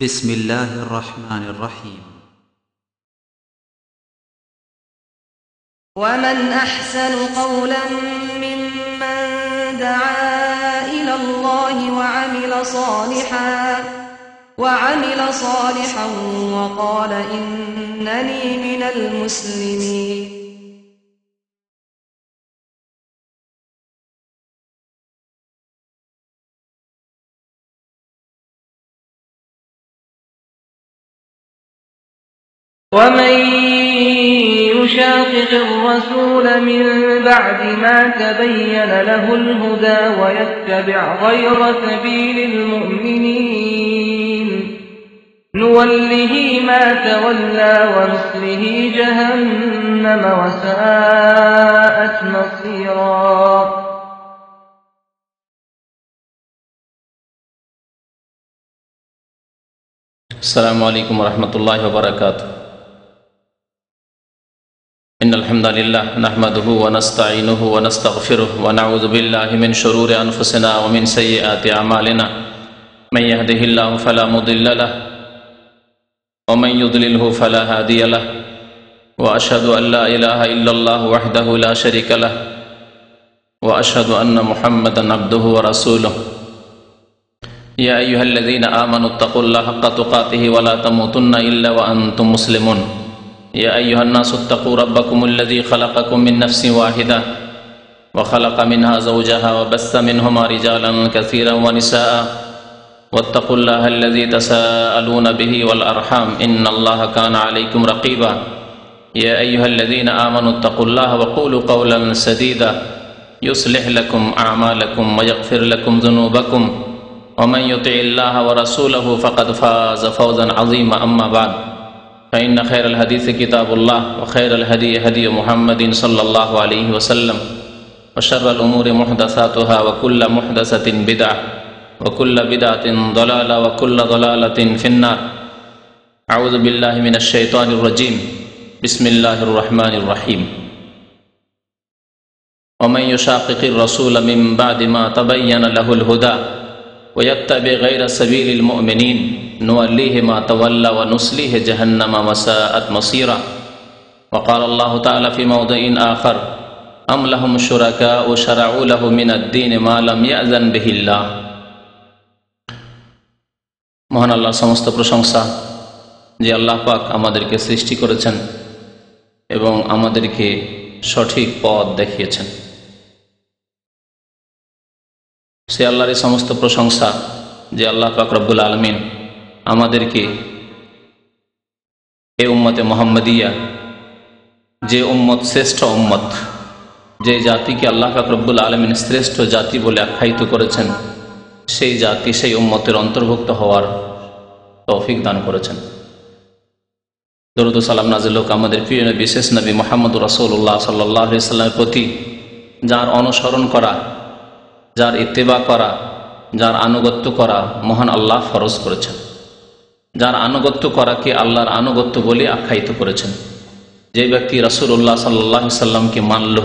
بسم الله الرحمن الرحيم. ومن أحسن قولا ممن دعا إلى الله وعمل صالحا وقال إنني من المسلمين. ومن يشاقق الرسول من بعد ما تبين له الهدى ويتبع غير سبيل المؤمنين نوله ما تولى ونصله جهنم وساءت مصيرا. السلام عليكم ورحمة الله وبركاته. إن الحمد لله نحمده ونستعينه ونستغفره ونعوذ بالله من شرور أنفسنا ومن سيئات أعمالنا من يهده الله فلا مضل له ومن يضلله فلا هادي له وأشهد أن لا إله إلا الله وحده لا شريك له وأشهد أن محمدا عبده ورسوله. يا أيها الذين آمنوا اتقوا الله حق تقاته ولا تموتن إلا وأنتم مسلمون. يا أيها الناس اتقوا ربكم الذي خلقكم من نفس واحدة وخلق منها زوجها وبث منهما رجالا كثيرا ونساء واتقوا الله الذي تساءلون به والأرحام إن الله كان عليكم رقيبا. يا أيها الذين آمنوا اتقوا الله وقولوا قولا سديدا يصلح لكم أعمالكم ويغفر لكم ذنوبكم ومن يطع الله ورسوله فقد فاز فوزا عظيما. أما بعد فإن خير الحديث كتاب الله وخير الهدي هدي محمد صلى الله عليه وسلم وشر الأمور محدثاتها وكل محدثة بدعة وكل بدعة ضلالة وكل ضلالة في النار. أعوذ بالله من الشيطان الرجيم. بسم الله الرحمن الرحيم. ومن يشاقق الرسول من بعد ما تبين له الهدى ويتبع غير سبيل المؤمنين نوليه ما تولى ونصليه جهنم وساءت مصيرا. وقال الله تعالى في موضع آخر أم لهم شركاء شرعوا له من الدين ما لم يأذن به الله. মহান আল্লাহর সমস্ত প্রশংসা যে আল্লাহ পাক আমাদেরকে সৃষ্টি করেছেন এবং আমাদেরকে সঠিক পথ দেখিয়েছেন। সে আল্লাহর সমস্ত প্রশংসা যে আল্লাহ পাক রব্বুল আলামিন আমাদেরকে এই উম্মতে মুহাম্মাদিয়া, যে উম্মত শ্রেষ্ঠ উম্মত, যে জাতিকে আল্লাহ পাক রব্বুল আলামিন শ্রেষ্ঠ জাতি বলে আখ্যায়িত করেছেন, সেই জাতি সেই উম্মতের অন্তর্ভুক্ত হওয়ার তৌফিক দান করেছেন। দরুদ ও সালাম নাযিল হোক আমাদের প্রিয় নবী বিশেষ নবী মুহাম্মদুর রাসূলুল্লাহ সাল্লাল্লাহু আলাইহি ওয়াসাল্লামের প্রতি, যার অনুসরণ করা, যার ইত্তেবা করা, যার আনুগত্য করা মহান আল্লাহ ফরজ করেছেন, যার আনুগত্য করাকে আল্লাহর আনুগত্য বলে আখ্যায়িত করেছেন। যে ব্যক্তি রাসূলুল্লাহ সাল্লাল্লাহু আলাইহি ওয়াসাল্লামকে মানল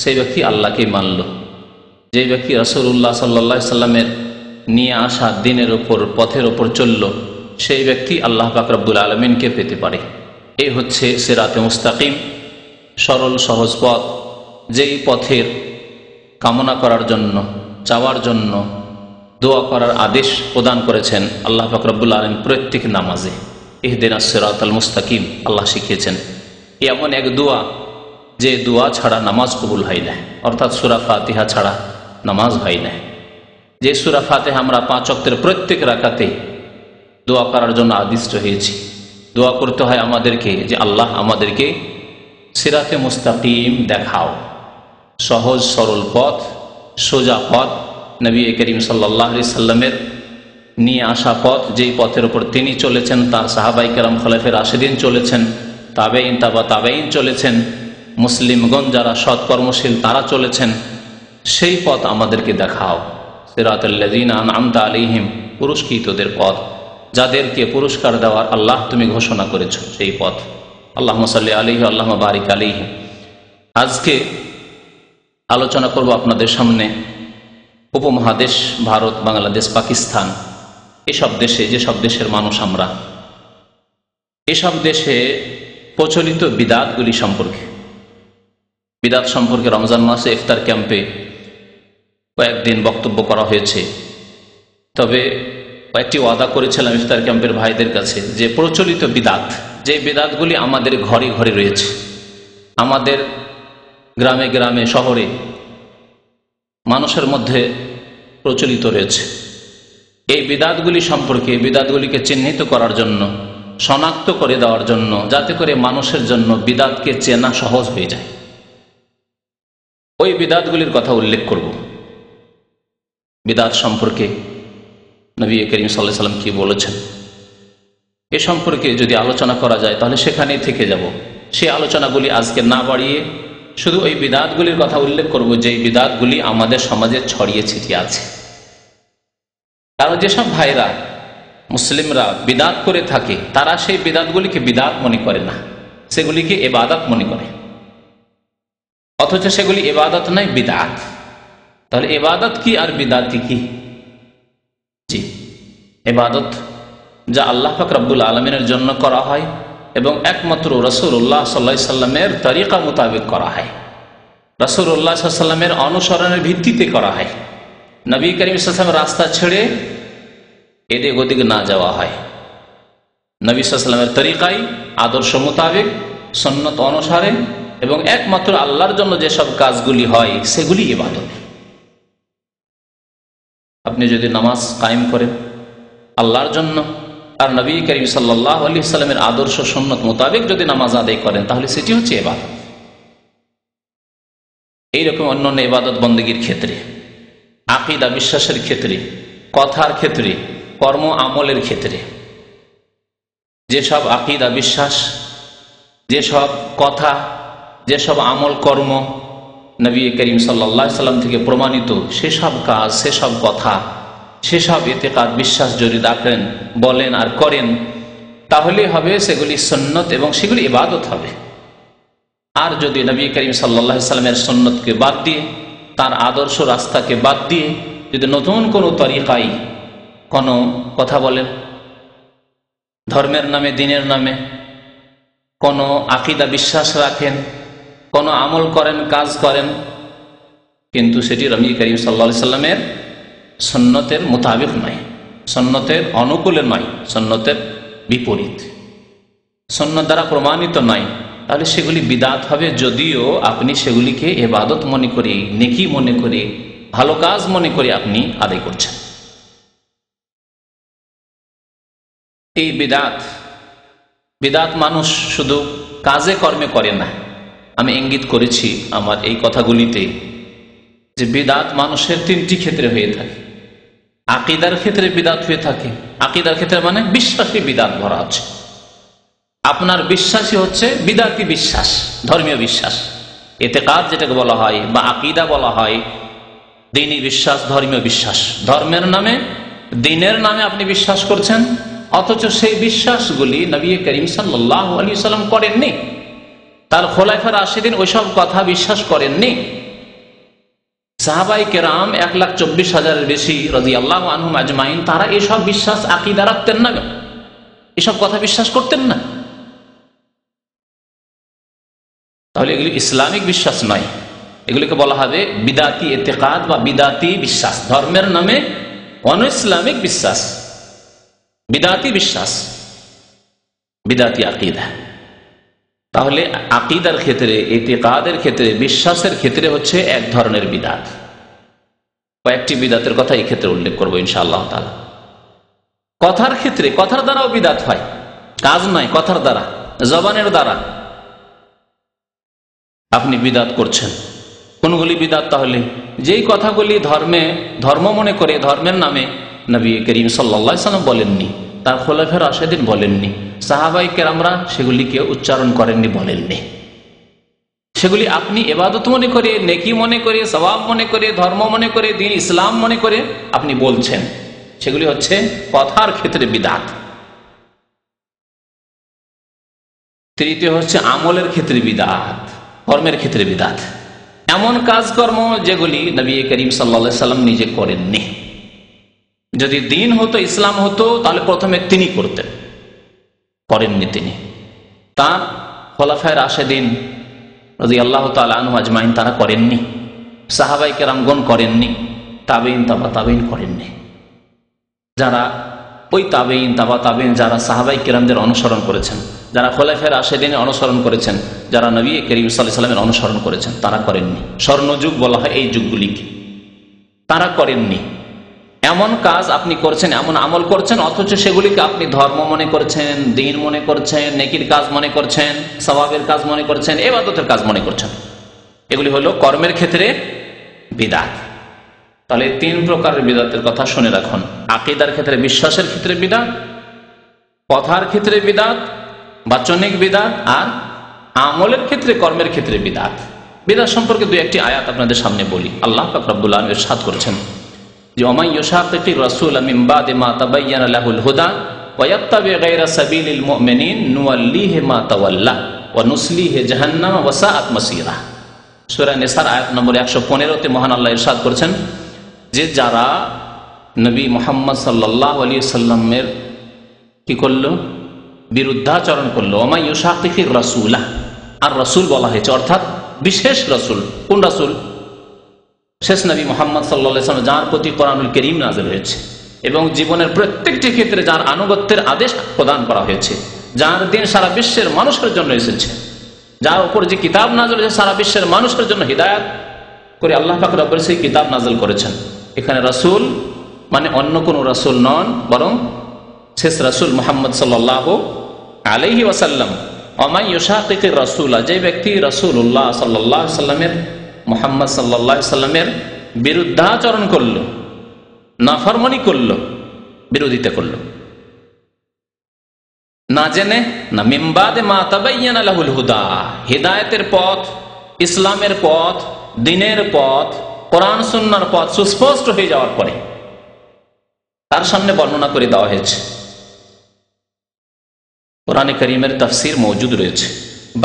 সেই ব্যক্তি আল্লাহকে মানল। যে ব্যক্তি রাসূলুল্লাহ সাল্লাল্লাহু আলাইহি ওয়াসাল্লামের নিয়ে আসা দিনের ওপর, পথের ওপর চলল, সেই ব্যক্তি আল্লাহ পাক রব্বুল আলামিনকে পেতে পারে। এই হচ্ছে সিরাতে মুস্তাকিম, সরল সহজ পথ, যেই পথের কামনা করার জন্য, চাওয়ার জন্য, দোয়া করার আদেশ প্রদান করেছেন আল্লাহ পাক রব্বুল আলামিন প্রত্যেক নামাজে। ইহদিনাস সিরাতাল মুস্তাকিম আল্লাহ শিখিয়েছেন। এমন এক দোয়া যে দোয়া ছাড়া নামাজ কবুল হয় না, অর্থাৎ সূরা ফাতিহা ছাড়া নামাজ হয় না। যে সূরা ফাতিহা আমরা 5 ওয়াক্তের প্রত্যেক রাকাতে দোয়া করার জন্য আদিষ্ট হয়েছি। দোয়া করতে হয় আমাদেরকে যে আল্লাহ আমাদেরকে সিরাতে মুস্তাকিম দেখাও, সহজ সরল পথ, সোজা পথ, নবী করিম সাল্লাল্লাহু আলাইহি সাল্লামের নিয়ে আসা পথ, যেই পথের উপর তিনি চলেছেন, তার সাহাবায়ে কেরাম খোলাফায়ে রাশিদিন চলেছেন, তাবেঈন তাবা তাবেঈন চলেছেন, মুসলিমগণ যারা সৎকর্মশীল তারা চলেছেন, সেই পথ আমাদেরকে দেখাও। সিরাতাল্লাযীনা আন'আমতা আলাইহিম, পুরস্কৃতদের পথ, যাদেরকে পুরস্কার দেওয়ার আল্লাহ তুমি ঘোষণা করেছো, সেই পথ। আল্লাহুম্মা সাল্লি আলাইহি আল্লাহুম্মা বারিক আলাইহি। আজকে আলোচনা করব আপনাদের সামনে উপমহাদেশ ভারত, বাংলাদেশ, পাকিস্তান এসব দেশে, যেসব দেশের মানুষ আমরা, এসব দেশে প্রচলিত বিদাতগুলি সম্পর্কে, বিদাত সম্পর্কে রমজান মাসে ইফতার ক্যাম্পে কয়েকদিন বক্তব্য করা হয়েছে। তবে কয়েকটি ওয়াদা করেছিলাম ইফতার ক্যাম্পের ভাইদের কাছে যে প্রচলিত বিদাত, যে বিদাতগুলি আমাদের ঘরে ঘরে রয়েছে, আমাদের গ্রামে গ্রামে শহরে মানুষের মধ্যে প্রচলিত রয়েছে, এই বিদাতগুলি সম্পর্কে, বিদাতগুলিকে চিহ্নিত করার জন্য, শনাক্ত করে দেওয়ার জন্য, যাতে করে মানুষের জন্য বিদাতকে চেনা সহজ হয়ে যায়, ওই বিদাতগুলির কথা উল্লেখ করব। বিদাত সম্পর্কে নবী করিম সাল্লাল্লাহু আলাইহি ওয়াসাল্লাম কি বলেছেন এ সম্পর্কে যদি আলোচনা করা যায় তাহলে সেখানেই থেকে যাব। সেই আলোচনাগুলি আজকে না বাড়িয়ে শুধু ওই বিদাতগুলির কথা উল্লেখ করব, যে বিদাতগুলি আমাদের সমাজে ছড়িয়ে ছিটিয়ে আছে। কারণ যেসব ভাইরা, মুসলিমরা বিদাত করে থাকে, তারা সেই বিদাতগুলিকে বিদাত মনে করে না, সেগুলিকে ইবাদত মনে করে, অথচ সেগুলি ইবাদত নয়, বিদাত। তাহলে ইবাদত কি আর বিদাতি কি? জি, ইবাদত যা আল্লাহ পাক রব্বুল আলামিনের জন্য করা হয় এবং একমাত্র রাসূলুল্লাহ সাল্লাল্লাহু আলাইহি সাল্লামের তরিকা মোতাবেক করা হয়, রাসূলুল্লাহ সাল্লাল্লাহু আলাইহি সাল্লামের অনুসরণের ভিত্তিতে করা হয়। নবী করিম সাল্লাল্লাহু আলাইহি ওয়াসাল্লামের রাস্তা ছেড়ে এদিক ওদিক না যাওয়া হয়, নবী সাল্লাল্লাহু আলাইহি ওয়াসাল্লামের তরিকায়, আদর্শ মোতাবেক, সুন্নত অনুসারে এবং একমাত্র আল্লাহর জন্য যেসব কাজগুলি হয় সেগুলি ইবাদত। আপনি যদি নামাজ কায়েম করেন আল্লাহর জন্য আর নবী করিম সাল্লাল্লাহু আলাইহি ওয়াসাল্লামের আদর্শ সুন্নত মোতাবেক যদি নামাজ আদায় করেন তাহলে সেটি হচ্ছে ইবাদত। এইরকম অন্যান্য ইবাদত বন্দেগীর ক্ষেত্রে, আকীদা বিশ্বাসের ক্ষেত্রে, কথার ক্ষেত্রে, কর্ম আমলের ক্ষেত্রে, যেসব আকীদা বিশ্বাস, যেসব কথা, যেসব আমল কর্ম নবী করিম সাল্লাল্লাহু আলাইহি ওয়াসাল্লাম থেকে প্রমাণিত, সেসব কাজ, সেসব কথা, সেসব ইতিকাদ বিশ্বাস যদি রাখেন, বলেন আর করেন, তাহলে হবে সেগুলি সুন্নত এবং সেগুলি ইবাদত হবে। আর যদি নবী করিম সাল্লাল্লাহু আলাইহি ওয়াসাল্লামের সুন্নতকে বাদ দিয়ে, তার আদর্শ রাস্তাকে বাদ দিয়ে যদি নতুন কোনো তরিকায় কোনো কথা বলেন, ধর্মের নামে, দ্বীনের নামে কোনো আকীদা বিশ্বাস রাখেন, কোনো আমল করেন, কাজ করেন, কিন্তু সেটি নবী করিম সাল্লাল্লাহু আলাইহি ওয়াসাল্লামের সুন্নতের মোতাবেক নয়, সুন্নতের অনুকূলে নয়, সুন্নতের বিপরীত, সুন্নত দ্বারা প্রমাণিত নয়, তাহলে সেগুলি বিদাত হবে। যদিও আপনি সেগুলিকে ইবাদত মনে করে, নেকি মনে করে, ভালো কাজ মনে করে আপনি আদায় করছেন। এই বিদাত মানুষ শুধু কাজে কর্মে করে না। আমি ইঙ্গিত করেছি আমার এই কথাগুলিতে যে বিদাত মানুষের তিনটি ক্ষেত্রে হয়ে থাকে। আকীদার ক্ষেত্রে বিদাত হয়ে থাকে, আকীদার ক্ষেত্রে মানে বিশ্বাসী বিদাত ভরা আছে। আপনার বিশ্বাসই হচ্ছে বিদাতি বিশ্বাস, ধর্মীয় বিশ্বাস, ইতিকাদ যেটাকে বলা হয় বা আকীদা বলা হয়, দ্বীনি বিশ্বাস, ধর্মীয় বিশ্বাস। ধর্মের নামে, দ্বীনের নামে আপনি বিশ্বাস করছেন, অথচ সেই বিশ্বাসগুলি নবী করিম সাল্লাল্লাহু আলাইহি ওয়াসাল্লাম করেননি, তার খোলাফা রাশিদিন ওইসব কথা বিশ্বাস করেননি। সাহাবায়ে কেরাম 1,24,000-এর বেশি রাদিয়াল্লাহু আনহুম আজমাইন, তারা এসব বিশ্বাস আকীদা রাখতেন না, এসব কথা বিশ্বাস করতেন না। তাহলে এগুলি ইসলামিক বিশ্বাস নয়, এগুলিকে বলা হবে বিদাতি ইতিকাদ বা বিদাতি বিশ্বাস, ধর্মের নামে অন ইসলামিক বিশ্বাস, বিদাতি বিশ্বাস, বিদাতি আকীদা। তাহলে আকীদার ক্ষেত্রে, ইতিকাদের ক্ষেত্রে, বিশ্বাসের ক্ষেত্রে হচ্ছে এক ধরনের বিদাত। কয়েকটি বিদাতের কথা এই ক্ষেত্রে উল্লেখ করবো ইনশাআল্লাহ তাআলা। কথার ক্ষেত্রে, কথার দ্বারাও বিদাত হয়, কাজ নয়, কথার দ্বারা, জবানের দ্বারা আপনি বিদাত করছেন। কোনগুলি বিদাত? তাহলে যেই কথাগুলি ধর্ম মনে করে, ধর্মের নামে নবী করিম সাল্লাল্লাহু আলাইহি ওয়াসাল্লাম বলেননি, তার খোলাফা রাশিদিন বলেননি, সাহাবায়ে কেরামরা সেগুলিকে উচ্চারণ করেননি, বলেননি, সেগুলি আপনি ইবাদত মনে করে, নেকি মনে করে, সওয়াব মনে করে, ধর্ম মনে করে, দ্বীন ইসলাম মনে করে আপনি বলছেন, সেগুলি হচ্ছে কথার ক্ষেত্রে বিদাত। তৃতীয় হচ্ছে আমলের ক্ষেত্রে বিদাত, কর্মের ক্ষেত্রে বিদাত, এমন কাজকর্ম যেগুলি নবী করিম সাল্লাল্লাহু আলাইহি ওয়াসাল্লাম নিজে করেননি, যদি দিন হতো, ইসলাম হতো, তাহলে প্রথমে তিনি করতেন, করেননি তিনি। তার খোলাফায়ে রাশেদিন রাদিয়াল্লাহু তাআলা আনহু আজমাইন তারা করেননি, সাহাবায়ে কেরামগণ করেননি, তাবেঈন তাবা তাবেঈন করেননি। যারা ওই তাবেঈন তাবা তাবেঈন যারা সাহাবায়ে কেরামদের অনুসরণ করেছেন, যারা খোলাফায়ে রাশেদিনের অনুসরণ করেছেন, যারা নবী করিম সাল্লাল্লাহু আলাইহি ওয়াসাল্লামের অনুসরণ করেছেন, তারা করেননি। স্বর্ণযুগ বলা হয় এই যুগগুলিকে, তারা করেননি। এমন কাজ আপনি করছেন, এমন আমল করছেন, অথচ সেগুলিকে আপনি ধর্ম মনে করছেন, দিন মনে করছেন, নেকির কাজ মনে করছেন, সওয়াবের কাজ মনে করছেন, ইবাদতের কাজ মনে করছেন। এগুলি হলো কর্মের ক্ষেত্রে বিদআত। তাহলে তিন প্রকারের বিদআতের কথা শুনে রাখুন। আকীদার ক্ষেত্রে, বিশ্বাসের ক্ষেত্রে বিদআত, কথার ক্ষেত্রে বিদআত, বাচনিক বিদআত, আর আমলের ক্ষেত্রে, কর্মের ক্ষেত্রে বিদআত। বিদআত সম্পর্কে দুই একটি আয়াত আপনাদের সামনে বলি। আল্লাহ পাক রব্বুল আলামিন ইরশাদ করেছেন যে ওয়া মান ইউশাকিকির রাসূল মিন বাদি মা তাবায়্যানা লাহুল হুদা ওয়া ইয়াত্তাবি গায়রা সাবিলিল মুমিনিন নুওয়াল্লিহি মা তাওয়াল্লা ওয়া নুসলিহি জাহান্নাম ওয়া সাআত মাসীরা। সূরা নিসার আয়াত নম্বর 115 তে মহান আল্লাহ ইরশাদ করেছেন যে যারা নবী মুহাম্মদ সাল্লাল্লাহু আলাইহি সাল্লামের কি করলো, বিরুদ্ধাচরণ করলো। ওয়া মান ইউশাকিকির রাসূলা, আর রাসূল বলা হয়েছে অর্থাৎ বিশেষ রাসূল। কোন রাসূল? শেষ নবী মুহাম্মদ সাল্লাল্লাহু আলাইহি ওয়াসাল্লাম, যার প্রতি কোরআনুল কারীম নাযিল হয়েছে এবং জীবনের প্রত্যেকটি ক্ষেত্রে যার আনুগত্যের আদেশ প্রদান করা হয়েছে, যার দিন সারা বিশ্বের মানুষের জন্য এসেছে, যার উপর যে কিতাব নাযিল হয়েছে সারা বিশ্বের মানুষের জন্য হিদায়াত করে আল্লাহ পাক রব্বুল সেই কিতাব নাযিল করেছেন। এখানে রাসূল মানে অন্য কোনো রাসূল নন, বরং শেষ রাসূল মুহাম্মদ সাল্লাল্লাহু আলাইহি ওয়াসাল্লাম। ওয়া মান ইউশাকিকির রাসূলা, যে ব্যক্তি রাসূলুল্লাহ সাল্লাল্লাহু আলাইহি ওয়াসাল্লামের, মুহাম্মদ সাল্লাল্লাহু আলাইহি ওয়াসাল্লামের বিরুদ্ধাচরণ করলো, নাফরমানি করলো, বিরোধিতা করলো, না জেনে, না মিন বাদি মা তাবায়্যানা লাহুল হুদা, হিদায়াতের পথ, ইসলামের পথ, দ্বীনের পথ, কোরআন সুন্নাহর পথ সুস্পষ্ট হয়ে যাওয়ার পরে তার সামনে বর্ণনা করে দেওয়া হয়েছে। কোরআনে কারীমের তাফসীর মওজুদ রয়েছে,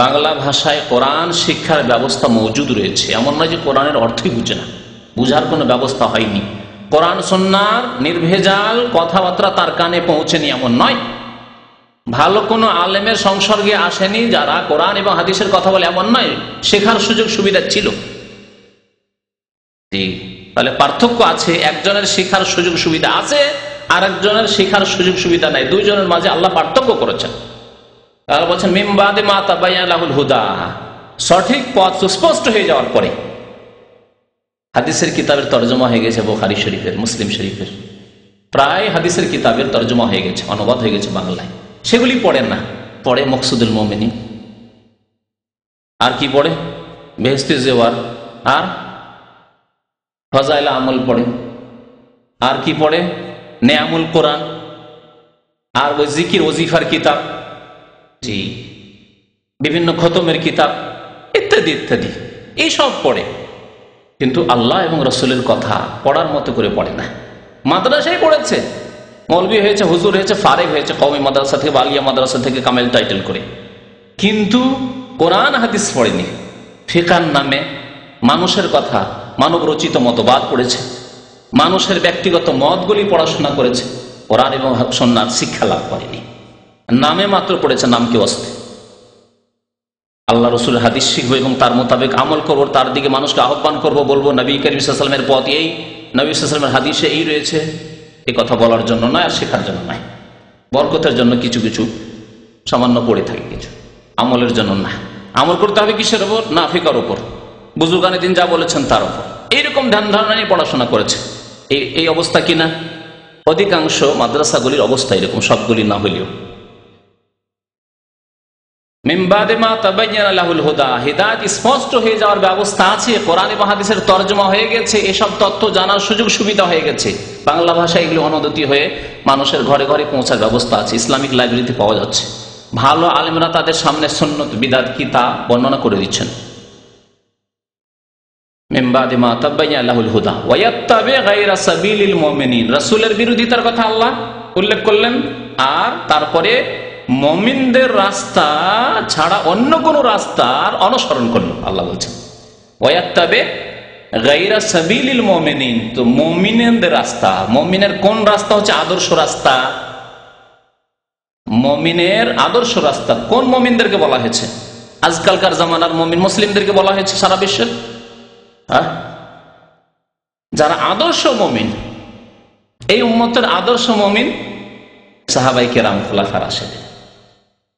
বাংলা ভাষায় কোরআন শিক্ষার ব্যবস্থা মওজুদ রয়েছে। এমন নয় যে কোরআনের অর্থই বুঝে না, বুঝার কোনো ব্যবস্থা হয়নি। কোরআন সুন্নাহর নির্ভেজাল কথাবার্তা তার কানে পৌঁছেনি এমন নয়। ভালো কোনো আলেমের সংসর্গে আসেনি যারা কোরআন এবং হাদিসের কথা বলে এমন নয়, শেখার সুযোগ সুবিধা ছিল। তাহলে পার্থক্য আছে, একজনের শেখার সুযোগ সুবিধা আছে আর একজনের শেখার সুযোগ সুবিধা নাই, দুইজনের মাঝে আল্লাহ পার্থক্য করেছেন। তারা বলছেন মিন বাদি মা তাবায়্যানা লাহুল হুদা, সঠিক পথ সুস্পষ্ট হয়ে যাওয়ার পরে। হাদিসের কিতাবের তরজমা হয়ে গেছে বুখারী শরীফের, মুসলিম শরীফের, প্রায় হাদিসের কিতাবের তরজমা হয়ে গেছে, অনুবাদ হয়ে গেছে বাংলায়। সেগুলি পড়েন না, পড়ে মকসুদুল মুমিনিন, আর কি পড়ে বেহেশতি জেওয়ার, আর ফাজাইল আমল পড়ে, আর কি পড়ে নেয়ামুল কোরআন, আর ওই জিকির ওজিফার কিতাব, জি বিভিন্ন খতমের কিতাব ইত্যাদি ইত্যাদি, এইসব পড়ে। কিন্তু আল্লাহ এবং রসুলের কথা পড়ার মতো করে পড়ে না। মাদ্রাসায় পড়েছে, মৌলবি হয়েছে, হুজুর হয়েছে, ফারেক হয়েছে কওমি মাদ্রাসা থেকে, আলিয়া মাদ্রাসা থেকে কামেল টাইটেল করে, কিন্তু কোরআন হাদিস পড়েনি। ফিকার নামে মানুষের কথা, মানব রচিত মতবাদ পড়েছে, মানুষের ব্যক্তিগত মতগুলি পড়াশোনা করেছে, কোরআন এবং সুন্নাহর শিক্ষা লাভ করেনি, নামে মাত্র পড়েছে, নামকে অস্তে। আল্লাহ রসুল হাদিস শিখবো এবং তার মোতাবেক আমল করবো, তার দিকে মানুষকে আহ্বান করবো, বলবো নবী করিম সাল্লাল্লাহু আলাইহি ওয়াসাল্লামের পথ এই, নবী সাল্লাল্লাহু আলাইহি ওয়াসাল্লামের হাদিসে এই রয়েছে, এই কথা বলার জন্য নয়, আর শেখার জন্য নয়। বরকতের জন্য কিছু কিছু সামান্য পড়ে থাকে, কিছু আমলের জন্য না। আমল করতে হবে কিসের ওপর? না ফিকার ওপর, বুজুর্গানে দিন যা বলেছেন তার ওপর। এইরকম ধ্যান ধারণা নিয়ে পড়াশোনা করেছে। এই অবস্থা কিনা অধিকাংশ মাদ্রাসাগুলির অবস্থা এরকম, সবগুলি না হইলেও। মিন বাদি মা তাবায়্যানা লাহুল হুদা, হিদায়াত স্পষ্ট হয়ে যাওয়ার ব্যবস্থা আছে, কোরআন এবং হাদিসের তরজমা হয়ে গেছে, এসব তথ্য জানার সুযোগ সুবিধা হয়ে গেছে, বাংলা ভাষায় এগুলো অনুদিত হয়ে মানুষের ঘরে ঘরে পৌঁছার ব্যবস্থা আছে, ইসলামিক লাইব্রেরিতে পাওয়া যাচ্ছে। ভালো আলেমরা তাদের সামনে সুন্নত বিদআত কি তা বর্ণনা করে দিচ্ছেন। মিন বাদি মা তাবায়্যানা লাহুল হুদা ওয়া ইয়াত্তাবি গায়রা সাবিলিল মুমিনিন, রাসূলের বিরোধিতার কথা আল্লাহ উল্লেখ করলেন, আর তারপরে মুমিনদের রাস্তা ছাড়া অন্য কোন রাস্তার অনুসরণ করলো। আল্লাহ বলছেন ওয়া ইয়াত্তাবি গায়রা সাবিলিল মুমিনিন, তো মুমিনদের রাস্তা, মুমিনের কোন রাস্তা হচ্ছে আদর্শ রাস্তা? মুমিনের আদর্শ রাস্তা কোন মুমিনদেরকে বলা হয়েছে? আজকালকার জামানার মুমিন মুসলিমদেরকে বলা হয়েছে সারা বিশ্বের? যারা আদর্শ মুমিন, এই উম্মতের আদর্শ মুমিন সাহাবায়ে কেরাম, খুলাফায়ে রাশিদিন,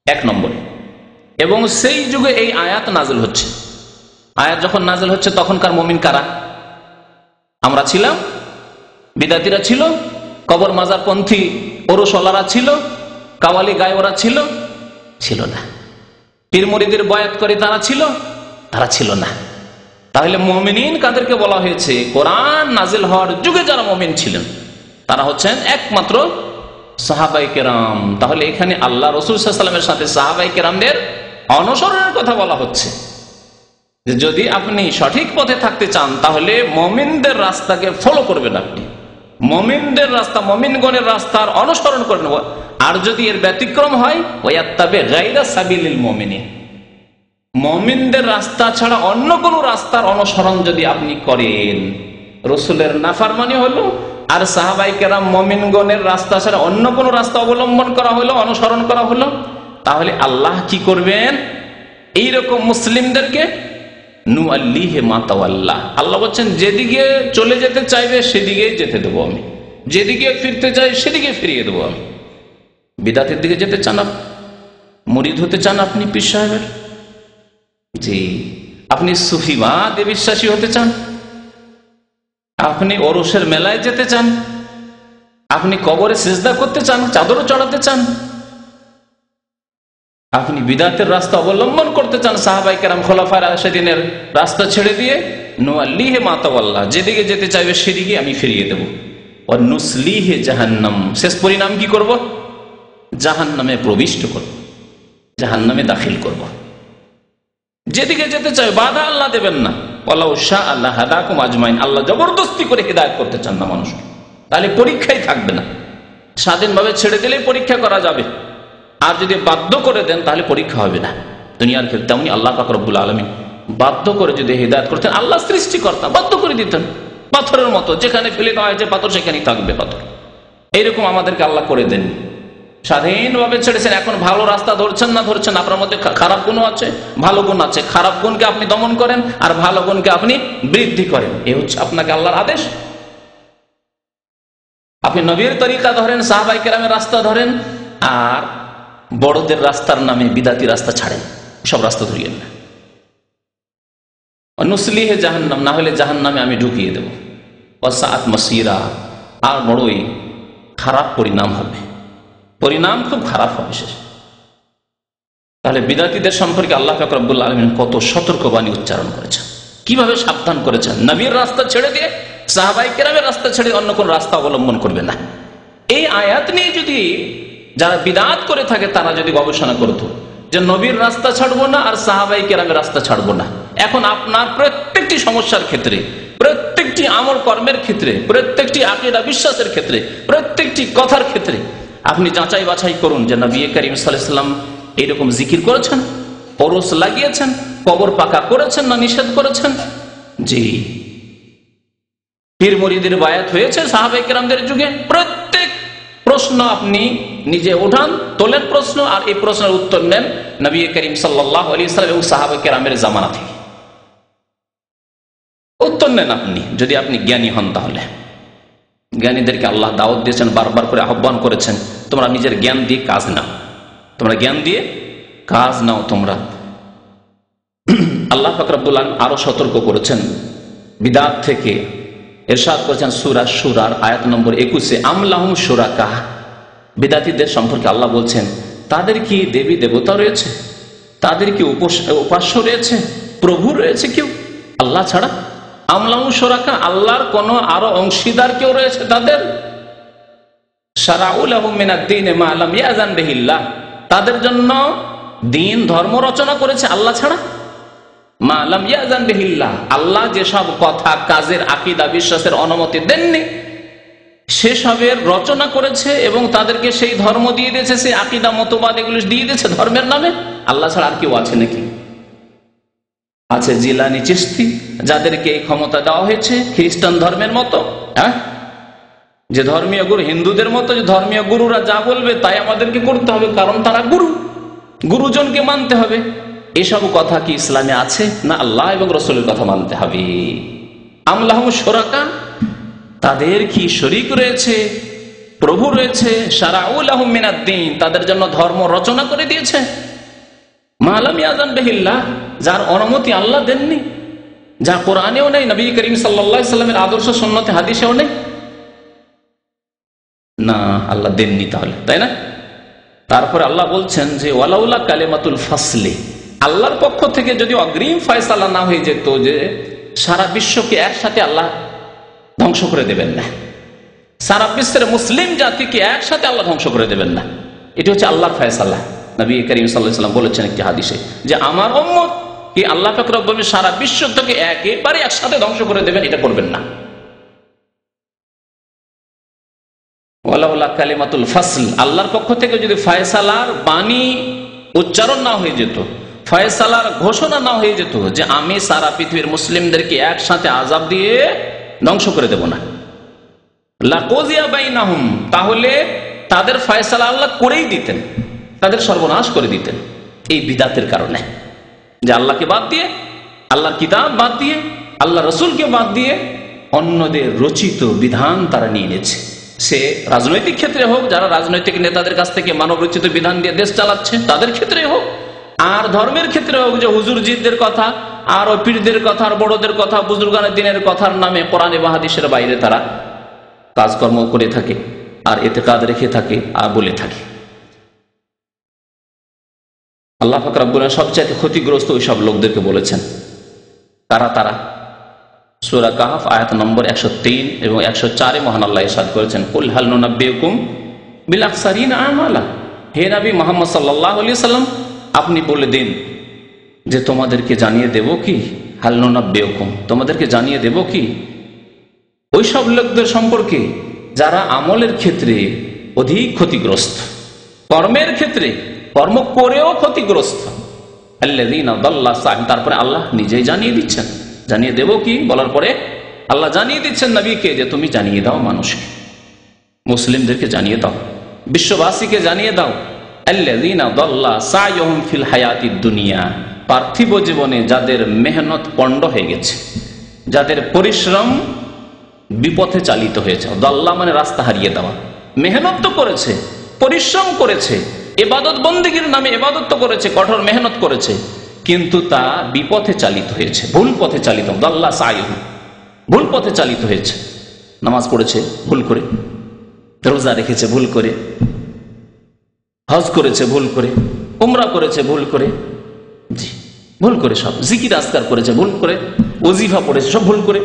এক নম্বরে। এবং সেই যুগে এই আয়াত নাযিল হচ্ছে। আয়াত যখন নাযিল হচ্ছে তখনকার মুমিন কারা? আমরা ছিলাম, বিদাতিরা ছিল, কবর মাজারপন্থী ওরসওয়ালারা ছিল, কাওয়ালি গায়ওয়ারা ছিল? ছিল না। পীর মুরিদের বয়াত করে তারা ছিল? তারা ছিল না। তাহলে মুমিনিন কাদেরকে বলা হয়েছে? কোরআন নাজিল হওয়ার যুগে যারা মুমিন ছিলেন তারা হচ্ছেন একমাত্র সাহাবায়ে কেরাম। তাহলে এখানে আল্লাহ রাসূল সাল্লাল্লাহু আলাইহি ওয়াসাল্লামের সাথে সাহাবায়ে কেরামদের অনুসরণের কথা বলা হচ্ছে। যে যদি আপনি সঠিক পথে থাকতে চান তাহলে মুমিনদের রাস্তাকে ফলো করবেন, আপনি মুমিনদের রাস্তা, মুমিনগণের রাস্তার অনুসরণ করবেন। আর যদি এর ব্যতিক্রম হয়, ওয়াত্তাবি গায়রা সাবিলিল মুমিনিন, মুমিনদের রাস্তা ছাড়া অন্য কোন রাস্তার অনুসরণ যদি আপনি করেন, রাসূলের নাফরমানি হলো, আর সাহাবায়ে কেরাম মুমিনগণের রাস্তা ছাড়া অন্য কোন রাস্তা অবলম্বন করা হলো, অনুসরণ করা হলো, তাহলে আল্লাহ কি করবেন? এইরকম মুসলিমদেরকে নুআল্লিহি মা তাওয়াল্লা, আল্লাহ বলছেন যেদিকে চলে যেতে চাইবে সেদিকে যেতে দেবো আমি, যেদিকে ফিরতে চাই সেদিকে ফিরিয়ে দেবো আমি। বিদাতের দিকে যেতে চান আপনি? মুরিদ হতে চান আপনি পীর সাহেবের? জি। আপনি সুফিবাদে বিশ্বাসী হতে চান? আপনি ওরসের মেলায় যেতে চান? আপনি কবরে সিজদা করতে চান, চাদরও চড়াতে চান? আপনি বিদাতের রাস্তা অবলম্বন করতে চান, সাহাবায়ে কেরাম খোলাফায়ে রাশিদিনের রাস্তা ছেড়ে দিয়ে? নুআল্লিহি মা তাওয়াল্লা, যেদিকে যেতে চাইবে সেদিকে আমি ফিরিয়ে দেব। ওয়া নুসলিহি জাহান্নাম, শেষ পরিণাম কি করব? জাহান্নামে প্রবিষ্ট করব, জাহান্নামে দাখিল করব। যেদিকে যেতে চাই বাধা আল্লাহ দেবেন না। ওয়ালাউ শাআ আল্লাহ হাদাকুম আজমাইন, আল্লাহ জবরদস্তি করে হিদায়াত করতে চান না মানুষকে, তাহলে পরীক্ষাই থাকবে না। স্বাধীনভাবে ছেড়ে দিলেই পরীক্ষা করা যাবে, আর যদি বাধ্য করে দেন তাহলে পরীক্ষা হবে না দুনিয়ার ক্ষেত্রে। তেমনি আল্লাহ পাক রব্বুল আলামিন বাধ্য করে যদি হিদায়াত করতেন, আল্লাহ সৃষ্টিকর্তা বাধ্য করে দিতেন, পাথরের মতো যেখানে ফেলে দেওয়া হয়েছে পাথর সেখানেই থাকবে পাথর। এইরকম আমাদেরকে আল্লাহ করে দেন, স্বাধীনভাবে ছেড়েছেন। এখন ভালো রাস্তা ধরছেন না ধরছেন, আপনার মধ্যে খারাপ গুণ আছে, ভালো গুণ আছে, খারাপ গুণকে আপনি দমন করেন আর ভালো গুণকে আপনি বৃদ্ধি করেন, এ হচ্ছে আপনাকে আল্লাহর আদেশ। আপনি নবীর তরিকা ধরেন, সাহাবায়ে কেরামের রাস্তা ধরেন, আর বড়দের রাস্তার নামে বিদাতি রাস্তা ছাড়েন, সব রাস্তা ধরিয়েন না। নুসলিহে জাহান্নাম, না হলে জাহান্নামে আমি ঢুকিয়ে দেব। ওয়াসাআত মাসীরা, আর বড়ই খারাপ পরিণাম হবে, পরিণাম খুব খারাপ হবে শেষ। তাহলে বিদাতীদের সম্পর্কে আল্লাহ পাক রব্বুল আলামিন কত সতর্কবাণী উচ্চারণ করেছেন, কিভাবে সাবধান করেছেন। নবীর রাস্তা ছেড়ে দিয়ে, সাহাবায়ে কেরামের রাস্তা ছেড়ে অন্য কোন রাস্তা অবলম্বন করবে না। এই আয়াত নিয়ে যদি যারা বিদআত করে থাকে তারা যদি গবেষণা করত যে নবীর রাস্তা ছাড়বো না আর সাহাবায়ে কেরামের রাস্তা ছাড়বো না, এখন আপনার প্রত্যেকটি সমস্যার ক্ষেত্রে, প্রত্যেকটি আমল কর্মের ক্ষেত্রে, প্রত্যেকটি আকীদা বিশ্বাসের ক্ষেত্রে, প্রত্যেকটি কথার ক্ষেত্রে আপনি যাচাই বাছাই করুন যে নবী করিম সাল্লাল্লাহু আলাইহি ওয়াসাল্লাম এইরকম জিকির করেছেন, ওরস লাগিয়েছেন, কবর পাকা করেছেন না নিষেধ করেছেন? জি। পীর মুরিদের বায়াত হয়েছে সাহাবায়ে কেরামদের যুগে? প্রত্যেক প্রশ্ন আপনি নিজে উঠান, তোলেন প্রশ্ন, আর এই প্রশ্নের উত্তর নেন নবী করিম সাল্লাল্লাহু আলাইহি ওয়াসাল্লাম এবং সাহাবায়ে কেরামের জামানা থেকে উত্তর নেন আপনি, যদি আপনি জ্ঞানী হন। তাহলে জ্ঞানীদেরকে আল্লাহ দাওয়াত দিয়েছেন, বারবার করে আহ্বান করেছেন, তোমরা নিজের জ্ঞান দিয়ে কাজ নাও, তোমরা জ্ঞান দিয়ে কাজ নাও তোমরা। আল্লাহ পাক রব্বুল আলামিন আরো সতর্ক করেছেন বিদআত থেকে, ইরশাদ করেছেন সূরা শুরার আয়াত নম্বর 21-এ, আম লাহুম শুরাকা, বিদআতীদের সম্পর্কে আল্লাহ বলছেন তাদের কি দেবী দেবতা রয়েছে, তাদের কি উপাস্য রয়েছে, প্রভু রয়েছে কেউ আল্লাহ ছাড়া? আম লাহুম শুরাকা, আল্লাহর কোন আরো অংশীদার কেউ রয়েছে তাদের? শারাউ লাহুম মিনাদ-দীন মা লাম ইয়াযান বিহিল্লাহ, তাদের জন্য দিন ধর্ম রচনা করেছে আল্লাহ ছাড়া। মা লাম ইয়াযান বিহিল্লাহ, আল্লাহ যেসব কথা কাজের আকীদা বিশ্বাসের অনুমতি দেননি সেসবের রচনা করেছে এবং তাদেরকে সেই ধর্ম দিয়ে দিয়েছে, সেই আকীদা মতবাদ এগুলো দিয়ে দিয়েছে ধর্মের নামে। আল্লাহ ছাড়া আর কেউ আছে নাকি? আছে জিলানি, চিশতি, যাদেরকে এই ক্ষমতা দেওয়া হয়েছে খ্রিস্টান ধর্মের মতো। যে ধর্মীয় গুরু, হিন্দুদের মতো যে ধর্মীয় গুরুরা যা বলবে তাই আমাদেরকে করতে হবে, কারণ তারা গুরু, গুরুজনকে মানতে হবে। এসব কথা কি ইসলামে আছে? না, আল্লাহ এবং রসুলের কথা মানতে হবে। আমলাহুম শুরাকা, তাদের কি শরীক রয়েছে, প্রভু রয়েছে। শারাউ লাহুম মিনাদ-দ্বীন, তাদের জন্য ধর্ম রচনা করে দিয়েছে। মা লাম ইয়াযান বিহিল্লাহ, যার অনুমতি আল্লাহ দেননি, যা কোরআনেও নেই, নবী করিম সাল্লাল্লাহু আলাইহি সাল্লামের আদর্শ সুন্নতে হাদিসেও নেই। না, আল্লাহ দেননি তাহলে, তাই না? তারপরে আল্লাহ বলছেন যে ওয়ালাউলা কালিমাতুল ফাসলি, আল্লাহর পক্ষ থেকে যদি অগ্রিম ফয়সালা না হয়ে যেত যে সারা বিশ্বকে একসাথে আল্লাহ ধ্বংস করে দেবেন না, সারা বিশ্বের মুসলিম জাতিকে একসাথে আল্লাহ ধ্বংস করে দেবেন না, এটা হচ্ছে আল্লাহর ফয়সালা। নবী করিম সাল্লাল্লাহু আলাইহি সাল্লাম বলেছেন একটি হাদিসে যে আমার উম্মত কি আল্লাহ পাক রব্বুল আলামিন সারা বিশ্ব থেকে একেবারে একসাথে ধ্বংস করে দেবেন, এটা করবেন না। ওয়ালাউলা কালিমাতুল ফাসল, আল্লাহর পক্ষ থেকে যদি ফয়সালার বাণী উচ্চারণ না হয়ে যেত, ফয়সালার ঘোষণা না হয়ে যেত যে আমি সারা পৃথিবীর মুসলিমদেরকে একসাথে আযাব দিয়ে ধ্বংস করে দেব না, লাকুযিয়া বাইনাহুম, তাহলে তাদের ফয়সালা আল্লাহ করেই দিতেন, তাদের সর্বনাশ করে দিতেন। এই বিদাতের কারণে যে আল্লাহকে বাদ দিয়ে, আল্লাহর কিতাব বাদ দিয়ে, আল্লাহ রসুলকে বাদ দিয়ে অন্যদের রচিত বিধান তারা নিয়ে নিয়েছে। সে রাজনৈতিক ক্ষেত্রে হোক, যারা রাজনৈতিক নেতাদের কাছ থেকে মানব রচিত বিধান দিয়ে দেশ চালাচ্ছে তাদের ক্ষেত্রে হোক, আর ধর্মের ক্ষেত্রে হোক, যে হুজুরজিদের কথা আর পীরদের কথা আর বড়দের কথা, বুজুর্গানের দিনের কথার নামে কোরআনে বা হাদিসের বাইরে তারা কাজকর্ম করে থাকে আর ইতিকাদ রেখে থাকে আর বলে থাকে। আল্লাহ পাক রব্বুল আলামিন সবচেয়ে ক্ষতিগ্রস্ত ওই সব লোকদেরকে বলেছেন। তারা সূরা কাহফ আয়াত নম্বর 103 এবং 104 মহান আল্লাহ ইরশাদ করেছেন, কুল হাল নুনাব্বিউকুম বিল আখসারিনা আমালা, হে নবী মুহাম্মদ সাল্লাল্লাহু আলাইহি সাল্লাম আপনি বলে দিন যে তোমাদেরকে জানিয়ে দেব কি, হাল নুনাব্বিউকুম, তোমাদেরকে জানিয়ে দেব কি ওই সব লোকদের সম্পর্কে যারা আমলের ক্ষেত্রে অধিক ক্ষতিগ্রস্ত, কর্মের ক্ষেত্রে কর্ম করেও ক্ষতিগ্রস্ত। আল্লাযীনা দাল্লা সাইহুম, তারপরে আল্লাহ নিজেই জানিয়ে দিচ্ছেন। জানিয়ে দেব কি বলার পরে আল্লাহ জানিয়ে দিচ্ছেন নবীকে যে তুমি জানিয়ে দাও, মানুষকে, মুসলিমদেরকে জানিয়ে দাও, বিশ্ববাসীকে জানিয়ে দাও, আল্লাযীনা দাল্লা সাইহুম ফিল হায়াতিদ দুনিয়া, পার্থিব জীবনে যাদের মেহনত পণ্ড হয়ে গেছে, যাদের পরিশ্রম বিপথে চালিত হয়েছে। দাল্লা মানে রাস্তা হারিয়ে দেওয়া। মেহনত তো করেছে, পরিশ্রম করেছে, ইবাদত বন্দেগীর নামে ইবাদত তো করেছে, কঠোর মেহনত করেছে, কিন্তু তা বিপথে চালিত হয়েছে, ভুল পথে চালিত। দাল্লা সাইহুম, ভুল পথে চালিত হয়েছে। নামাজ পড়েছে ভুল করে, রোজা রেখেছে ভুল করে, হজ করেছে ভুল করে, উমরা করেছে ভুল করে, জি ভুল করে, সব জিকির আজকার করেছে ভুল করে, ওজিফা পড়েছে সব ভুল করে,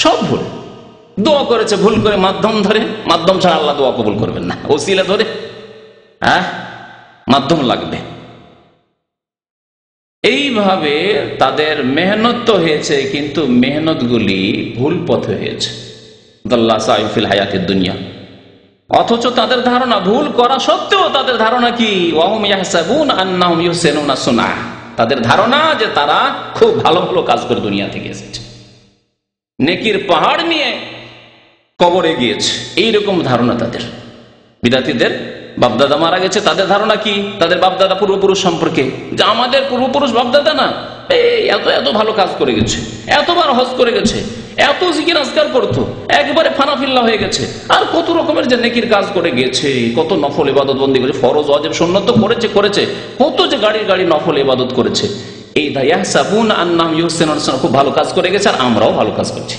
সব ভুল। দোয়া করেছে ভুল করে, মাধ্যম ধরে, মাধ্যম ছাড়া আল্লাহ দোয়া কবুল করবেন না, ওসিলা ধরে, মাধ্যম লাগবে। এইভাবে তাদের মেহনত তো হয়েছে, কিন্তু মেহনত গুলি ভুল পথে হয়েছে। দাল্লা সাইহুম ফিল হায়াতিদ দুনিয়া, অথচ তাদের ধারণা, ভুল করা সত্ত্বেও তাদের ধারণা কি, ওয়াহুম ইয়াহসাবুনা আন্নাহুম ইহসিনুনা সুনআ, তাদের ধারণা যে তারা খুব ভালো ভালো কাজ করে দুনিয়া থেকে এসেছে, নেকির পাহাড় নিয়ে কবরে গিয়েছে, এইরকম ধারণা তাদের। বিদাতীদের বাপদাদা মারা গেছে, তাদের ধারণা কি, তাদের বাপদাদা পূর্বপুরুষ সম্পর্কে, যে আমাদের পূর্বপুরুষ বাপদাদা না এত এত ভালো কাজ করে গেছে, এতবার হজ করে গেছে, এত জিকির আজকার করতো, একবারে ফানাফিল্লা হয়ে গেছে, আর কত রকমের যে নেকির কাজ করে গেছে, কত নফল ইবাদত বন্দি করেছে, ফরজ ওয়াজিব সুন্নাত তো করেছে, কত যে গাড়ি নফল ইবাদত করেছে। এই ইয়াহসাবুনা আন্নাহুম ইহসিনুনা সুনআ, খুব ভালো কাজ করে গেছে আর আমরাও ভালো কাজ করছি।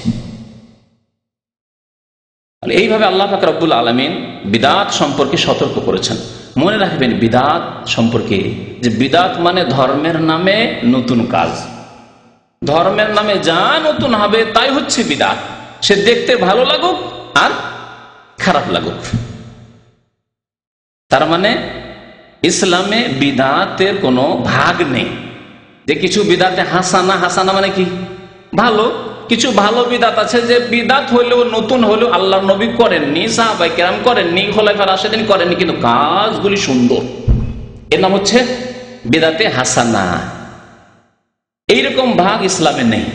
এইভাবে আল্লাহ পাক রব্বুল আলামিন বিদাত সম্পর্কে সতর্ক করেছেন। মনে রাখবেন বিদাত সম্পর্কে, যে বিদাত মানে ধর্মের নামে নতুন কাজ, ধর্মের নামে যা নতুন হবে তাই হচ্ছে বিদাত, সে দেখতে ভালো লাগুক আর খারাপ লাগুক। তার মানে ইসলামে বিদাতের কোনো ভাগ নেই, যে কিছু বিদাতে হাসানা মানে কি ভালো, কিছু ভালো বিদাত আছে যে বিদাত হইলেও নতুন হলেও আল্লাহ নবী করেননি, সাহাবায়ে কেরাম করেননি, খোলাফায়ে রাশিদিন করেননি, কিন্তু কাজগুলি সুন্দর, এর নাম হচ্ছে বিদাতে হাসানা। এইরকম ভাগ ইসলামে নেই।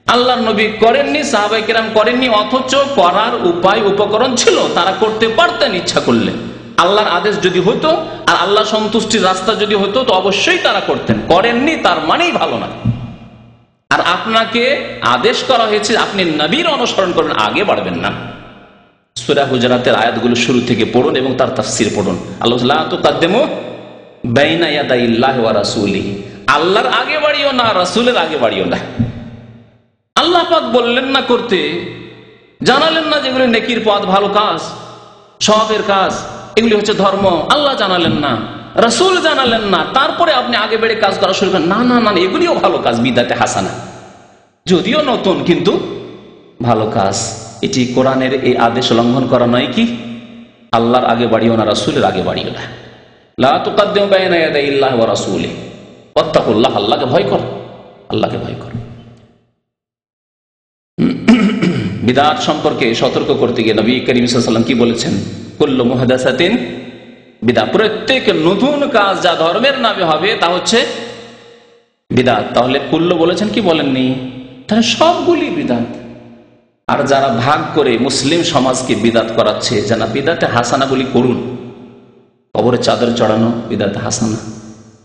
আল্লাহর নবী করেননি, সাহাবায়ে কেরাম করেননি, অথচ করার উপায় উপকরণ ছিল, তারা করতে পারতেন ইচ্ছা করলে। আল্লাহর আদেশ যদি হতো আর আল্লাহ সন্তুষ্টির রাস্তা যদি হতো তো অবশ্যই তারা করতেন। করেননি তার মানেই ভালো না। আর আপনাকে আদেশ করা হয়েছে আপনি নবীর অনুসরণ করবেন, আগে বাড়বেন না। সূরা হুজরাতের আয়াতগুলো শুরু থেকে পড়ুন এবং তার তাফসীর পড়ুন। আল্লাহ লা তুকাদ্দিমু বাইনা ইয়াদাইল্লাহি ওয়া রাসূলিহি, আল্লাহর আগে বাড়িও না, রাসূলের আগে বাড়িও না। আল্লাহ পাক বললেন না করতে, জানালেন না যেগুলো নেকির পথ, ভালো কাজ, সওয়াবের কাজ, এগুলি হচ্ছে ধর্ম, আল্লাহ জানালেন না, রাসূল জানালেন না, তারপরে আপনি আগে বেড়ে কাজ করা শুরু করেন। না না না, এগুলিও ভালো কাজ, বিদআতে হাসানা, যদিও নতুন কিন্তু ভালো কাজ। এটি কোরআনের এই আদেশ লঙ্ঘন করা নয় কি? আল্লাহর আগে বাড়িও না, রাসূলের আগে বাড়িও না। লা তুকাদ্দিমু বাইনা ইয়াদাইল্লাহি ওয়া রাসূলিহি ওয়াত্তাকুল্লাহ, আল্লাহকে ভয় কর, আল্লাহকে ভয় কর। বিদআত সম্পর্কে সতর্ক করতে গিয়ে নবী করিম সাল্লাল্লাহু আলাইহি ওয়াসাল্লাম কি বলেছেন? কুল্লু মুহদাসাতিন বিদআত, প্রত্যেক নতুন কাজ যা ধর্মের নামে হবে তা হচ্ছে বিদআত। তাহলে কুল্লু বলেছেন কি বলেননি? তাহলে সবগুলি বিদআত। আর যারা ভাগ করে মুসলিম সমাজকে বিদআত করাচ্ছে, জানা বিদআতে হাসানাগুলি করুন। কবরে চাদর চড়ানো বিদআতে হাসানা,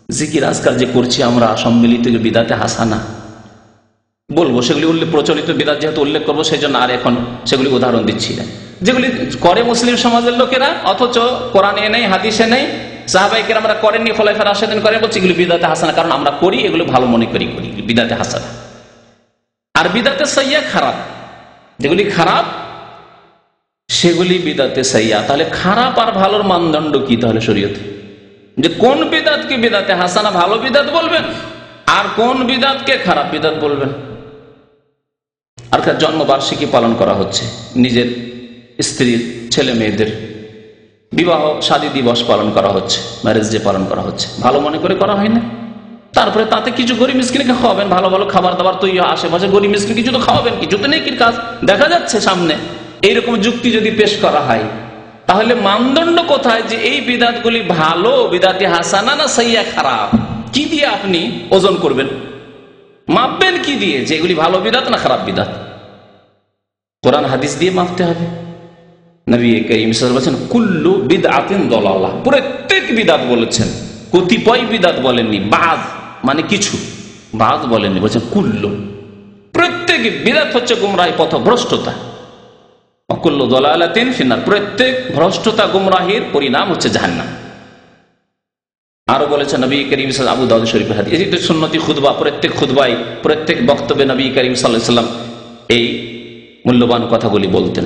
জিকির আজকার যে করছি আমরা সম্মিলিত বিদআতে হাসানা বলবো, সেগুলি প্রচলিত বিদআত যেহেতু উল্লেখ করবো সেই জন্য আর এখন সেগুলি উদাহরণ দিচ্ছি না। যেগুলি করে মুসলিম সমাজের লোকেরা অথচ কোরআনে নেই, হাদিসে নেই, সাহাবায়ে কেরামরা করেননি, খোলাফায়ে রাশেদিন করেন, বলছে এগুলি বিদআতে হাসানা, কারণ আমরা করি, এগুলো ভালো মনে করি, বিদআতে হাসানা। আর বিদআতে সাইয়্যা খারাপ, যেগুলি খারাপ সেগুলি বিদআতে সাইয়্যা। তাহলে খারাপ আর ভালোর মানদণ্ড কি তাহলে শরীয়তে? যে কোন বিদআতকে বিদআতে হাসানা ভালো বিদআত বলবেন আর কোন বিদআতকে খারাপ বিদআত বলবেন? আর জন্মবার্ষিকী পালন করা হচ্ছে, নিজের স্ত্রীর ছেলে মেয়েদের বিবাহ শাদী দিবস পালন করা হচ্ছে, ম্যারেজ ডে পালন করা হচ্ছে, ভালো মনে করে করা হয় না? তারপরে তাতে কিছু গরিব মিসকিনকে খাওয়াবেন, ভালো ভালো খাবার দাবার তৈরি, আশেপাশে গরিব মিসকিন কিছু তো খাওয়াবেন, কিছু তো নেকির কাজ দেখা যাচ্ছে সামনে। এইরকম যুক্তি যদি পেশ করা হয় তাহলে মানদণ্ড কোথায় যে এই বিদআতগুলি ভালো বিদআতে হাসানা না সাইয়্যা খারাপ? কি দিয়ে আপনি ওজন করবেন, মাপবেন কি দিয়ে যে এগুলি ভালো বিদআত না খারাপ বিদআত? কোরআন হাদিস দিয়ে মাপতে হবে। নবী কারীম সাল্লাল্লাহু আলাইহি ওয়াসাল্লাম কুল্লু বিদআতিন দালালাহ, প্রত্যেক বিদআত বলেছেন, কতিপয় বিদআত বলেননি, বাজ মানে কিছু, বাজ বলেননি, বলেছেন কুল্লু, প্রত্যেক বিদআত হচ্ছে গুমরাহি পথভ্রষ্টতা। কুল্লু দালালাতিন ফিন্নার, প্রত্যেক ভ্রষ্টতা গুমরাহির পরিণাম হচ্ছে জাহান্নাম। আরো বলেছেন নবী করিম সাল্লাল্লাহু আবু দাউদ শরীফের হাদিস, এই যে সুন্নতি খুতবা, প্রত্যেক খুতবায় প্রত্যেক বক্তব্যে নবী করিম সাল্লাল্লাহু আলাইহি ওয়াসাল্লাম এই মূল্যবান কথাগুলি বলতেন।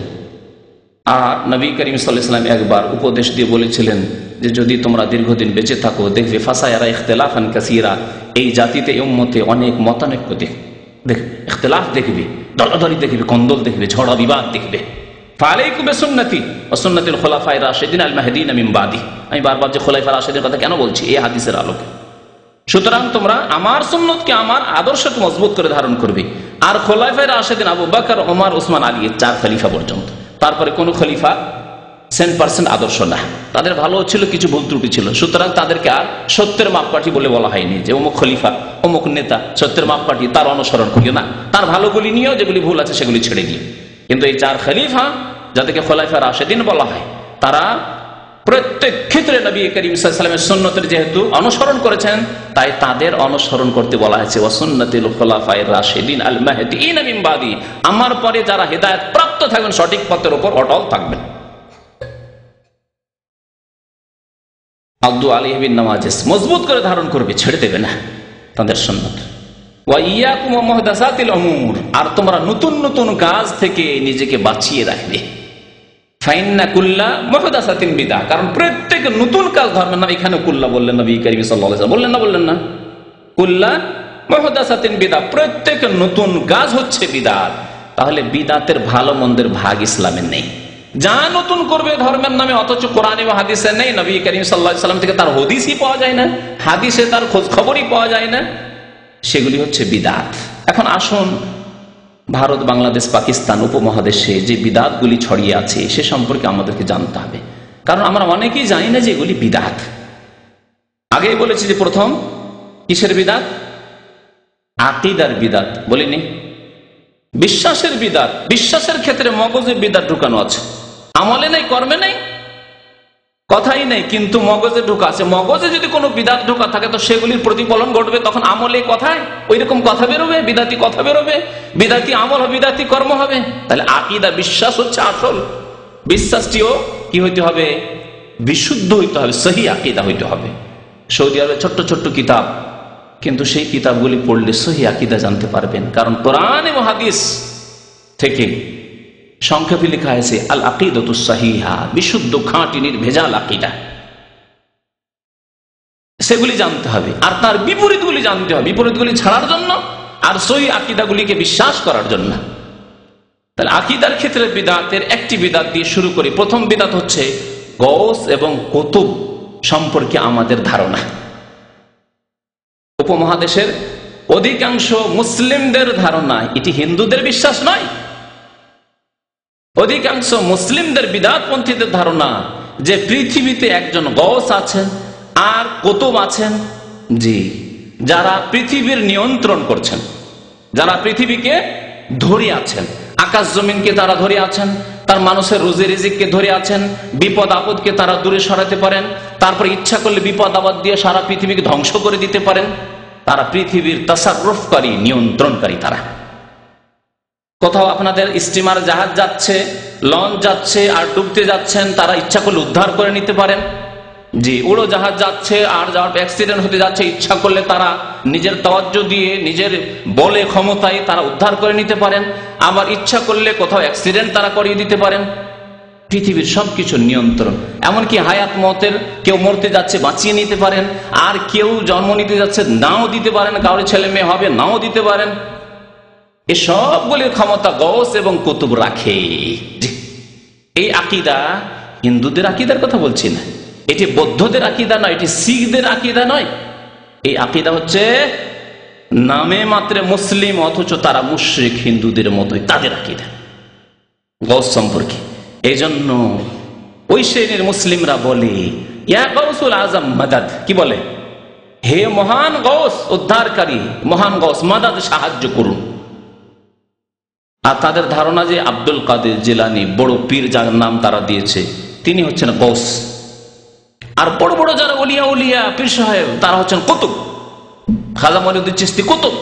আর নবী করিম সাল্লাল্লাহু আলাইহি ওয়াসাল্লাম একবার উপদেশ দিয়ে বলেছিলেন যে যদি তোমরা দীর্ঘদিন বেঁচে থাকো দেখবে ফাসায়ারা ইখতিলাফান কাসীরা, এই জাতিতে এই উম্মতে অনেক মতানৈক্য দেখবে, ইখতিলাফ দেখবে, দলাদলি দেখবে, কন্দল দেখবে, ঝড়া বিবাদ দেখবে। ফালাইকুম বিসুন্নতি ওয়া সুন্নাতিল খুলাফায়ে রাশিদিন আল মাহদিন মিন বাদি, আমি বারবার যে খোলাফায়ে রাশিদের কথা কেন বলছি? এই হাদিসের আলোকে। সুতরাং তোমরা আমার সুন্নতকে, আমার আদর্শকে মজবুত করে ধারণ করবে। আর খোলাফায়ে রাশিদিন আবু বকর, ওমর, ওসমান, আলী, 4 খলিফা পর্যন্ত, তারপরে কোন খলিফা 100% আদর্শ না, তাদের ভালো ছিল, কিছু ভুল ত্রুটি ছিল। সুতরাং তাদেরকে আর সত্যের মাপকাঠি বলে বলা হয়নি যে অমুক খলিফা, অমুক নেতা সত্যের মাপকাঠি, তার অনুসরণ করিও না, তার ভালোগুলি নিয়েও যেগুলি ভুল আছে সেগুলি ছেড়ে দিও। কিন্তু এই 4 খলিফা যাদেরকে খোলাফায়ে রাশিদিন বলা হয়, তারা প্রত্যেক ক্ষেত্রে নবী করিম সাল্লাল্লাহু আলাইহি ওয়াসাল্লামের সুন্নতের যেহেতু অনুসরণ করেছেন, তাই তাদের অনুসরণ করতে বলা হয়েছে ওয়া সুন্নাতিল খুলাফায়ে রাশিদিন আল মাহদিন মিন বাদি, আমার পরে যারা হেদায়েত প্রাপ্ত থাকবেন, সঠিক পথের উপর অটল থাকবেন। আব্দু আলী বিন নওয়াজিস মজবুত করে ধারণ করবে, ছেড়ে দেবে না তাদের সুন্নাত। ওয়া ইয়াকুম ওয়া মুহদাসাতিল উমুর, আর তোমরা নতুন নতুন কাজ থেকে নিজেকে বাঁচিয়ে রাখবে। ফাইন্না কুল্লা মুহদাসাতিন বিদআহ, কারণ প্রত্যেক নতুন কাজ ধর্মের নাম। এখানে কুল্লা বললেন নবী করিম সাল্লাল্লাহু আলাইহি ওয়াসাল্লাম, বললেন না কুল্লা মুহদাসাতিন বিদআহ, প্রত্যেক নতুন কাজ হচ্ছে বিদআত। তাহলে বিদআতের ভালো মন্দের ভাগ ইসলামে নেই। যা নতুন করবে ধর্মের নামে, অথচ কোরআনে বা হাদিসে নেই, নবী করিম সাল্লাল্লাহু আলাইহি ওয়াসাল্লাম থেকে তার হাদিসই পাওয়া যায় না, হাদিসে তার খোঁজ খবরই পাওয়া যায় না, সেগুলি হচ্ছে বিদআত। এখন আসুন ভারত, বাংলাদেশ, পাকিস্তান উপমহাদেশে যে বিদআতগুলি ছড়িয়ে আছে সে সম্পর্কে আমাদেরকে জানতে হবে, কারণ আমরা অনেকেই জানি না যে এগুলি বিদআত। আগেই বলেছি যে প্রথম কিসের বিদআত? আকীদার বিদাত বলিনি, বিশ্বাসের বিদাত। বিশ্বাসের ক্ষেত্রে মগজে বিদাত ঢুকানো আছে, আমলে নেই, কর্মে নেই, কথাই নেই, কিন্তু মগজে ঢোকা আছে। মগজে যদি কোনো বিদাত ঢোকা থাকে তো সেগুলির প্রতিফলন ঘটবে, তখন আমলে কথায় ওই রকম কথা বেরোবে, বিদাতি কথা বেরোবে, বিদাতি আমল হবে, বিদাতি কর্ম হবে। তাহলে আকীদা, বিশ্বাস হচ্ছে আসল। বিশ্বাসটিও কি হইতে হবে? বিশুদ্ধ হইতে হবে, সহি আকীদা হইতে হবে। সৌদি আরবে ছোট্ট ছোট্ট কিতাব, কিন্তু সেই কিতাবগুলি পড়লে সহি আকীদা জানতে পারবেন, কারণ কোরআন এবং হাদিস থেকে সংক্ষেপে লেখা আছে আল আকিদাতুস সাহিহা, বিশুদ্ধ খাঁটি নির্ভেজাল আকীদা। সেগুলি জানতে হবে, আর তার বিপরীতগুলি জানতে হবে, বিপরীতগুলি ছাড়ার জন্য আর সহি আকীদাগুলিকে বিশ্বাস করার জন্য। তাহলে আকীদার ক্ষেত্রে বিদআতের একটি বিদআত দিয়ে শুরু করি। প্রথম বিদআত হচ্ছে গৌস এবং কুতুব সম্পর্কে আমাদের ধারণা। উপমহাদেশের অধিকাংশ মুসলিমদের ধারণা, এটি হিন্দুদের বিশ্বাস নয়, অধিকাংশ মুসলিমদের বিদআতপন্থীদের ধারণা যে পৃথিবীতে একজন গৌস আছেন আর কুতুব আছেন, জি, যারা পৃথিবীর নিয়ন্ত্রণ করছেন, যারা পৃথিবীকে ধরে আছেন, আকাশ জমিনকে তারা ধরে আছেন, তার মানুষের রুজি রিজিককে ধরে আছেন, বিপদ আপদকে তারা দূরে সরাতে পারেন, তারপর ইচ্ছা করলে বিপদ আপদ দিয়ে সারা পৃথিবীকে ধ্বংস করে দিতে পারেন। তারা পৃথিবীর তাসাররুফকারী, নিয়ন্ত্রণকারী। তারা কোথাও আপনাদের স্টিমার জাহাজ যাচ্ছে, লঞ্চ যাচ্ছে আর ডুবতে যাচ্ছেন, তারা ইচ্ছা করলে উদ্ধার করে নিতে পারেন। জি, উড়োজাহাজ যাচ্ছে আর যাওয়ার অ্যাক্সিডেন্ট হতে যাচ্ছে, ইচ্ছা করলে তারা নিজের তাওয়াজ্জুহ দিয়ে, নিজের বলে ক্ষমতায় তারা উদ্ধার করে নিতে পারেন। আবার ইচ্ছা করলে কোথাও অ্যাক্সিডেন্ট তারা করিয়ে দিতে পারেন। পৃথিবীর সবকিছু নিয়ন্ত্রণ, এমনকি হায়াত মতের, কেউ মরতে যাচ্ছে বাঁচিয়ে নিতে পারেন, আর কেউ জন্ম নিতে যাচ্ছে নাও দিতে পারেন, কারোর ছেলে মেয়ে হবে নাও দিতে পারেন। এই সবগুলির ক্ষমতা গৌস এবং কুতুব রাখে। এই আকীদা হিন্দুদের আকীদার কথা বলছি না, এটি বৌদ্ধদের আকীদা নয়, এটি শিখদের আকীদা নয়। এই আকীদা হচ্ছে নামে মাত্রে মুসলিম, অথচ তারা মুশরিক, হিন্দুদের মতোই তাদের আকীদা গৌস সম্পর্কে। এই জন্য ওই শ্রেণীর মুসলিমরা বলে ইয়া গৌসুল আজম মাদাদ, কি বলে? হে মহান গৌস, উদ্ধারকারী মহান গৌস, মাদাদ, সাহায্য করুন। আর তাদের ধারণা যে আব্দুল কাদের জিলানী, বড় পীর যার নাম তারা দিয়েছে, তিনি হচ্ছেন গৌস। আর বড় বড় যারা ওলিয়া উলিয়া পীর সাহেব, তারা হচ্ছেন কুতুব। খাজা মঈনুদ্দিন চিশতি কুতুব।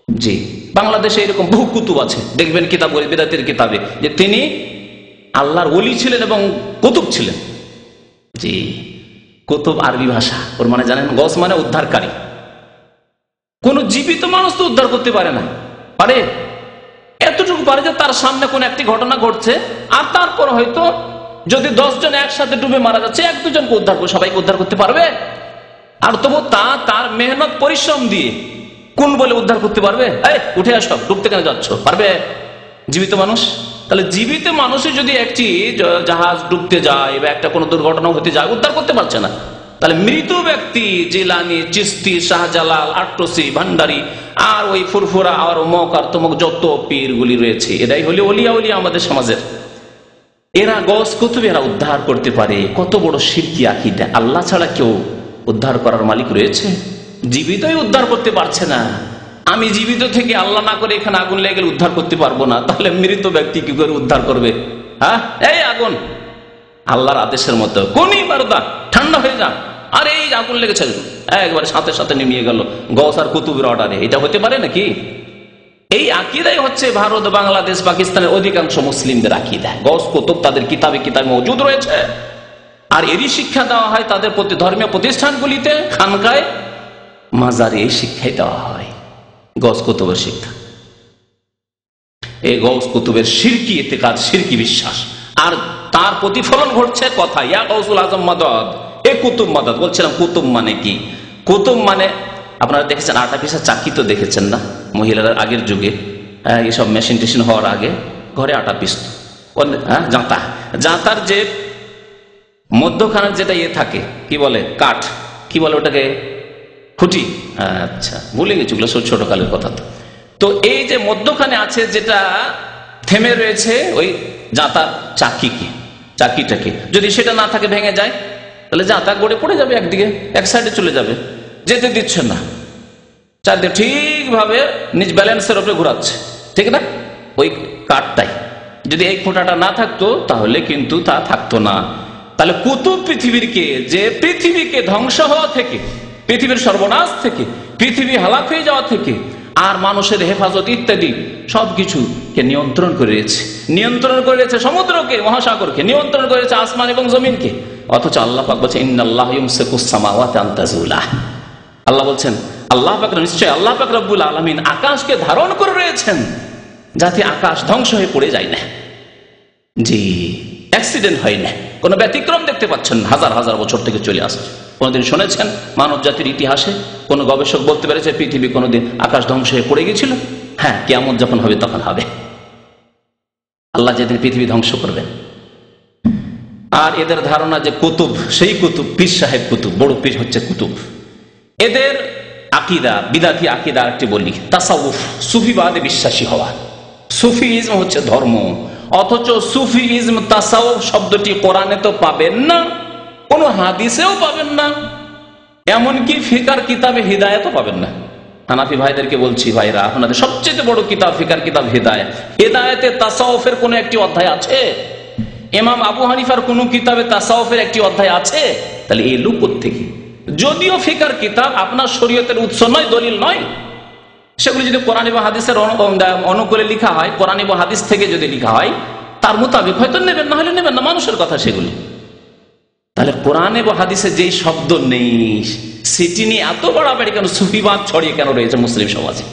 জি, বাংলাদেশে এরকম বহু কুতুব আছে, দেখবেন কিতাব বিদাতের কিতাবে, যে তিনি আল্লাহর ওলি ছিলেন এবং কুতুব ছিলেন। জি, কুতুব আরবি ভাষা, ওর মানে জানেন গৌস মানে উদ্ধারকারী। কোন জীবিত মানুষ তো উদ্ধার করতে পারে না, পারে? এতটুকু পারে যে তার সামনে কোন একটি ঘটনা ঘটছে, আর তারপর হয়তো যদি 10 জন একসাথে ডুবে মারা যাচ্ছে, 1-2 জনকে উদ্ধার করে সবাইকে উদ্ধার করতে পারবে? আর তবু তার মেহনত পরিশ্রম দিয়ে কোন বলে উদ্ধার করতে পারবে? এই উঠে আসো, ডুবতে কেন যাচ্ছ? পারবে জীবিত মানুষ? তাহলে জীবিত মানুষে যদি একটি জাহাজ ডুবতে যায় বা একটা কোনো দুর্ঘটনা হতে যায়, উদ্ধার করতে পারছে না, তাহলে মৃত ব্যক্তি জিলানী, চিশতি, শাহজালাল, আট্টসি, ভান্ডারী আর ওই ফুরফুরা আর অমুক আর তমুক যত পীরগুলি রয়েছে, এরাই হলে ওলিয়া উলিয়া আমাদের সমাজের। এরা গৌস কুতুব, এরা উদ্ধার করতে পারে। কত বড় শিরকি আকীদা! আল্লাহ ছাড়া কেউ উদ্ধার করার মালিক রয়েছে? জীবিতই উদ্ধার করতে পারছে না। আমি জীবিত থেকে আল্লাহ না করে এখানে আগুন লেগে গেলে উদ্ধার করতে পারবো না, তাহলে মৃত ব্যক্তি কি করে উদ্ধার করবে? হ্যাঁ, এই আগুন আল্লাহর আদেশের মতো, কোনই বারদা ঠান্ডা হয়ে যা, আর এই আগুন লেগেছে একবারে সাথে সাথে নিমিয়ে গেল গৌস আর কুতুবের অর্ডারে। এটা হতে পারে নাকি? এই আকীদাই হচ্ছে ভারত, বাংলাদেশ, পাকিস্তানের অধিকাংশ মুসলিমদের আকীদা। গৌস কুতুব তাদের কিতাবে কিতাবে মজুদ রয়েছে, আর এরই শিক্ষা দেওয়া হয় তাদের প্রতি ধর্মীয় প্রতিষ্ঠানগুলিতে, খানকায়, মাজারে এই শিক্ষাই দেওয়া হয়, গৌস কুতুবের শিক্ষা। এই গৌস কুতুবের শিরকি ইতিকাদ, শিরকি বিশ্বাস, আর তার প্রতিফলন ঘটছে কথা ইয়া গৌসুল আজম মাদাদ, এ কুতুব মাদাদ। বলছিলাম কুতুব মানে কি? কুতুব মানে আপনারা দেখেছেন আটা পিসা চাকি তো দেখেছেন না? মহিলারা আগের যুগে এইসব মেশিন টেশিন হওয়ার আগে ঘরে আটা পিসত, জাঁতা, জাঁতার যে মধ্যখানের যেটা ইয়ে থাকে, কি বলে, কাঠ, কি বলে ওটাকে, খুঁটি। আচ্ছা, ভুলে গেছি, ছোট কালের কথা। তো এই যে মধ্যখানে আছে যেটা থেমে রয়েছে, ওই জাঁতার চাকিটাকে যদি সেটা না থাকে, ভেঙে যায়, তাহলে জাঁতা গড়ে পড়ে যাবে একদিকে, এক সাইডে চলে যাবে, যেতে দিচ্ছে না। চারদিকে ঠিক ঠিকভাবে নিজ ব্যালেন্সের উপরে ঘোরাচ্ছে, ঠিক না? ওই কাঠটাই যদি এই খোঁটাটা না থাকতো তাহলে কিন্তু তা থাকতো না। তাহলে কুতুব যে পৃথিবীকে ধ্বংস হওয়া থেকে, পৃথিবীর সর্বনাশ থেকে, পৃথিবী হালাক হয়ে যাওয়া থেকে আর মানুষের হেফাজত ইত্যাদি সবকিছুকে নিয়ন্ত্রণ করে রয়েছে সমুদ্রকে, মহাসাগরকে নিয়ন্ত্রণ করেছে, আসমান এবং জমিনকে। অথচ আল্লাহ পাক বলছেন ইন্নাল্লাহা ইউমসিকুস সামাওয়াতি আন তাযুলা। আল্লাহ বলছেন আল্লাহ পাক নিশ্চয় আল্লাহ পাক রব্বুল আলামিন আকাশকে ধারণ করে রয়েছেন যাতে আকাশ ধ্বংস হয়ে পড়ে যায় না। জি, অ্যাক্সিডেন্ট হয় না, কোনো ব্যতিক্রম দেখতে পাচ্ছেন হাজার হাজার বছর থেকে চলে আসছে। কোনদিন শুনেছেন মানব জাতির ইতিহাসে কোন গবেষক বলতে পেরেছে পৃথিবী কোনোদিন আকাশ ধ্বংস হয়ে পড়ে গেছিল? হ্যাঁ, কিয়ামত যখন হবে তখন হবে, আল্লাহ যেদিন পৃথিবী ধ্বংস করবেন। আর এদের ধারণা যে কুতুব, সেই কুতুব পীর সাহেব কুতুব, বড় পীর হচ্ছে কুতুব। এদের আকিদা, বিদাতি আকিদা একটি বলি, তাসাউফ, সুফিবাদে বিশ্বাসী হওয়া। সুফিইজম হচ্ছে ধর্ম, অথচ সুফিইজম তাসাউফ শব্দটি কোরআনে তো পাবেন না, কোন হাদিসেও পাবেন না, এমনকি ফিকার কিতাবে হিদায়াতও পাবেন না। হানাফি ভাইদেরকে বলছি, ভাইরা আপনাদের সবচেয়ে বড় কিতাব ফিকার কিতাব হিদায়াত, হিদায়াতে তাসাউফের কোন একটি অধ্যায় আছে? ইমাম আবু হানিফার কোন কিতাবে তাসাউফের একটি অধ্যায় আছে? তাহলে এই লোক থেকে, যদিও ফিকার কিতাব আপনার শরীয়তের উৎস নয়, দলিল নয়, সেগুলি যদি কোরআন এবং হাদিসের অনুকূলে লেখা হয়, কোরআন এবং হাদিস থেকে যদি লেখা হয়, তার মোতাবেক হয়তো নেবেন, না হলে নেবেন না, মানুষের কথা সেগুলি। তাহলে কোরআন এবং হাদিসে যেই শব্দ নেই সেটি নিয়ে এত বাড়াবাড়ি কেন? সুফিবাদ ছড়িয়ে কেন রয়েছে মুসলিম সমাজে?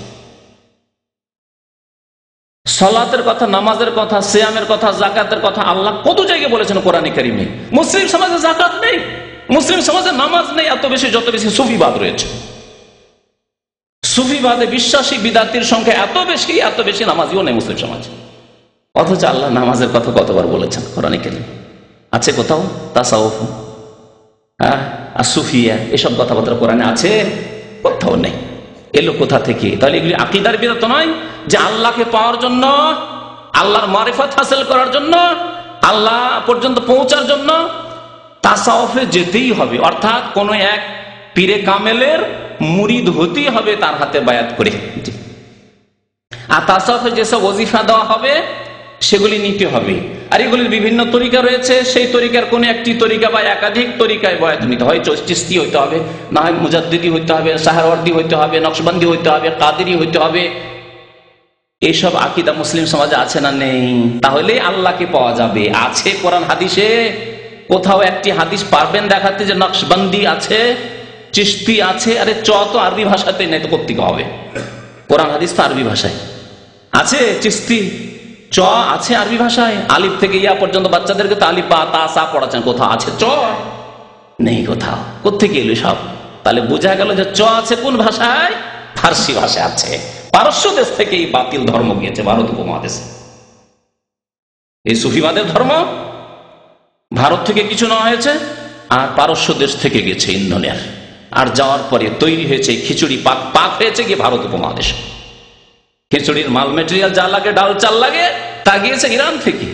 সালাতের কথা, নামাজের কথা, সিয়ামের কথা, যাকাতের কথা আল্লাহ কত জায়গায় বলেছেন কোরআনে কারিমে। মুসলিম সমাজে যাকাত নেই, মুসলিম সমাজে নামাজ নেই, এত বেশি যত বেশি সুফিবাদ রয়েছে। সুফিবাদে বিশ্বাসী বিদাতির সংখ্যা এত বেশি নামাজিও নেই মুসলিম সমাজে। অথচ আল্লাহ নামাজের কথা কতবার বলেছেন কোরআনে কারিমে? আছে কোথাও? তাসাউফ, আর সুফিয়া, এসব কথাবার্তা কোরআনে আছে? কোথাও নেই। এলো কোথা থেকে? তাহলে এগুলি আকীদার বিদাত নয় যে আল্লাহকে পাওয়ার জন্য, আল্লাহর মারিফত হাসিল করার জন্য, আল্লাহ পর্যন্ত পৌঁছার জন্য তাসাউফে যেতেই হবে, অর্থাৎ কোন এক পীরে কামেলের মুরিদ হতেই হবে তার হাতে বায়াত করে। আর তাসাউফে যেসব ওজিফা দেওয়া হবে সেগুলি নিতে হবে। আর এগুলির বিভিন্ন তরিকা রয়েছে, সেই তরিকার কোন একটি তরিকা বা একাধিক তরিকায় বয়াত নিতে হয়। চিশতি হইতে হবে, না হয় মুজাদ্দিদি হইতে হবে, সাহারওয়ার্দী হইতে হবে, নকশবন্দি হইতে হবে, কাদেরি হইতে হবে। এইসব আকীদা মুসলিম সমাজে আছে না নেই? তাহলে আল্লাহকে পাওয়া যাবে। আছে কোরআন হাদিসে? কোথাও একটি হাদিস পারবেন দেখাতে যে নকশবন্দি আছে, চিশতি আছে? আরে চ তো আরবি ভাষাতে নেই, তো কোত্থেকে হবে? কোরআন হাদিস তো আরবি ভাষায় আছে। চিশতি চ আছে আরবি ভাষায়, আলিফ থেকে ইয়া পর্যন্ত বাচ্চাদেরকে তো আলিফ বা তা সা পড়াচ্ছেন, কোথাও আছে চ? নেই কোথাও। কোত্থেকে এলো সব? তাহলে বোঝা গেল যে চ আছে কোন ভাষায়? ফার্সি ভাষায় আছে। পারস্য দেশ থেকে এই বাতিল ধর্ম গিয়েছে ভারত উপমহাদেশে। এই সুফিবাদের ধর্ম ভারত থেকে কিছু নেওয়া হয়েছে, আর পারস্য দেশ থেকে গেছে ইন্ধনের, আর যাওয়ার পরে তৈরি হয়েছে খিচুড়ি, পাক হয়েছে গিয়ে ভারত উপমহাদেশে। খিচুড়ির মাল মেটেরিয়াল যা লাগে, ডাল চাল লাগে, তা গিয়েছে ইরান থেকে,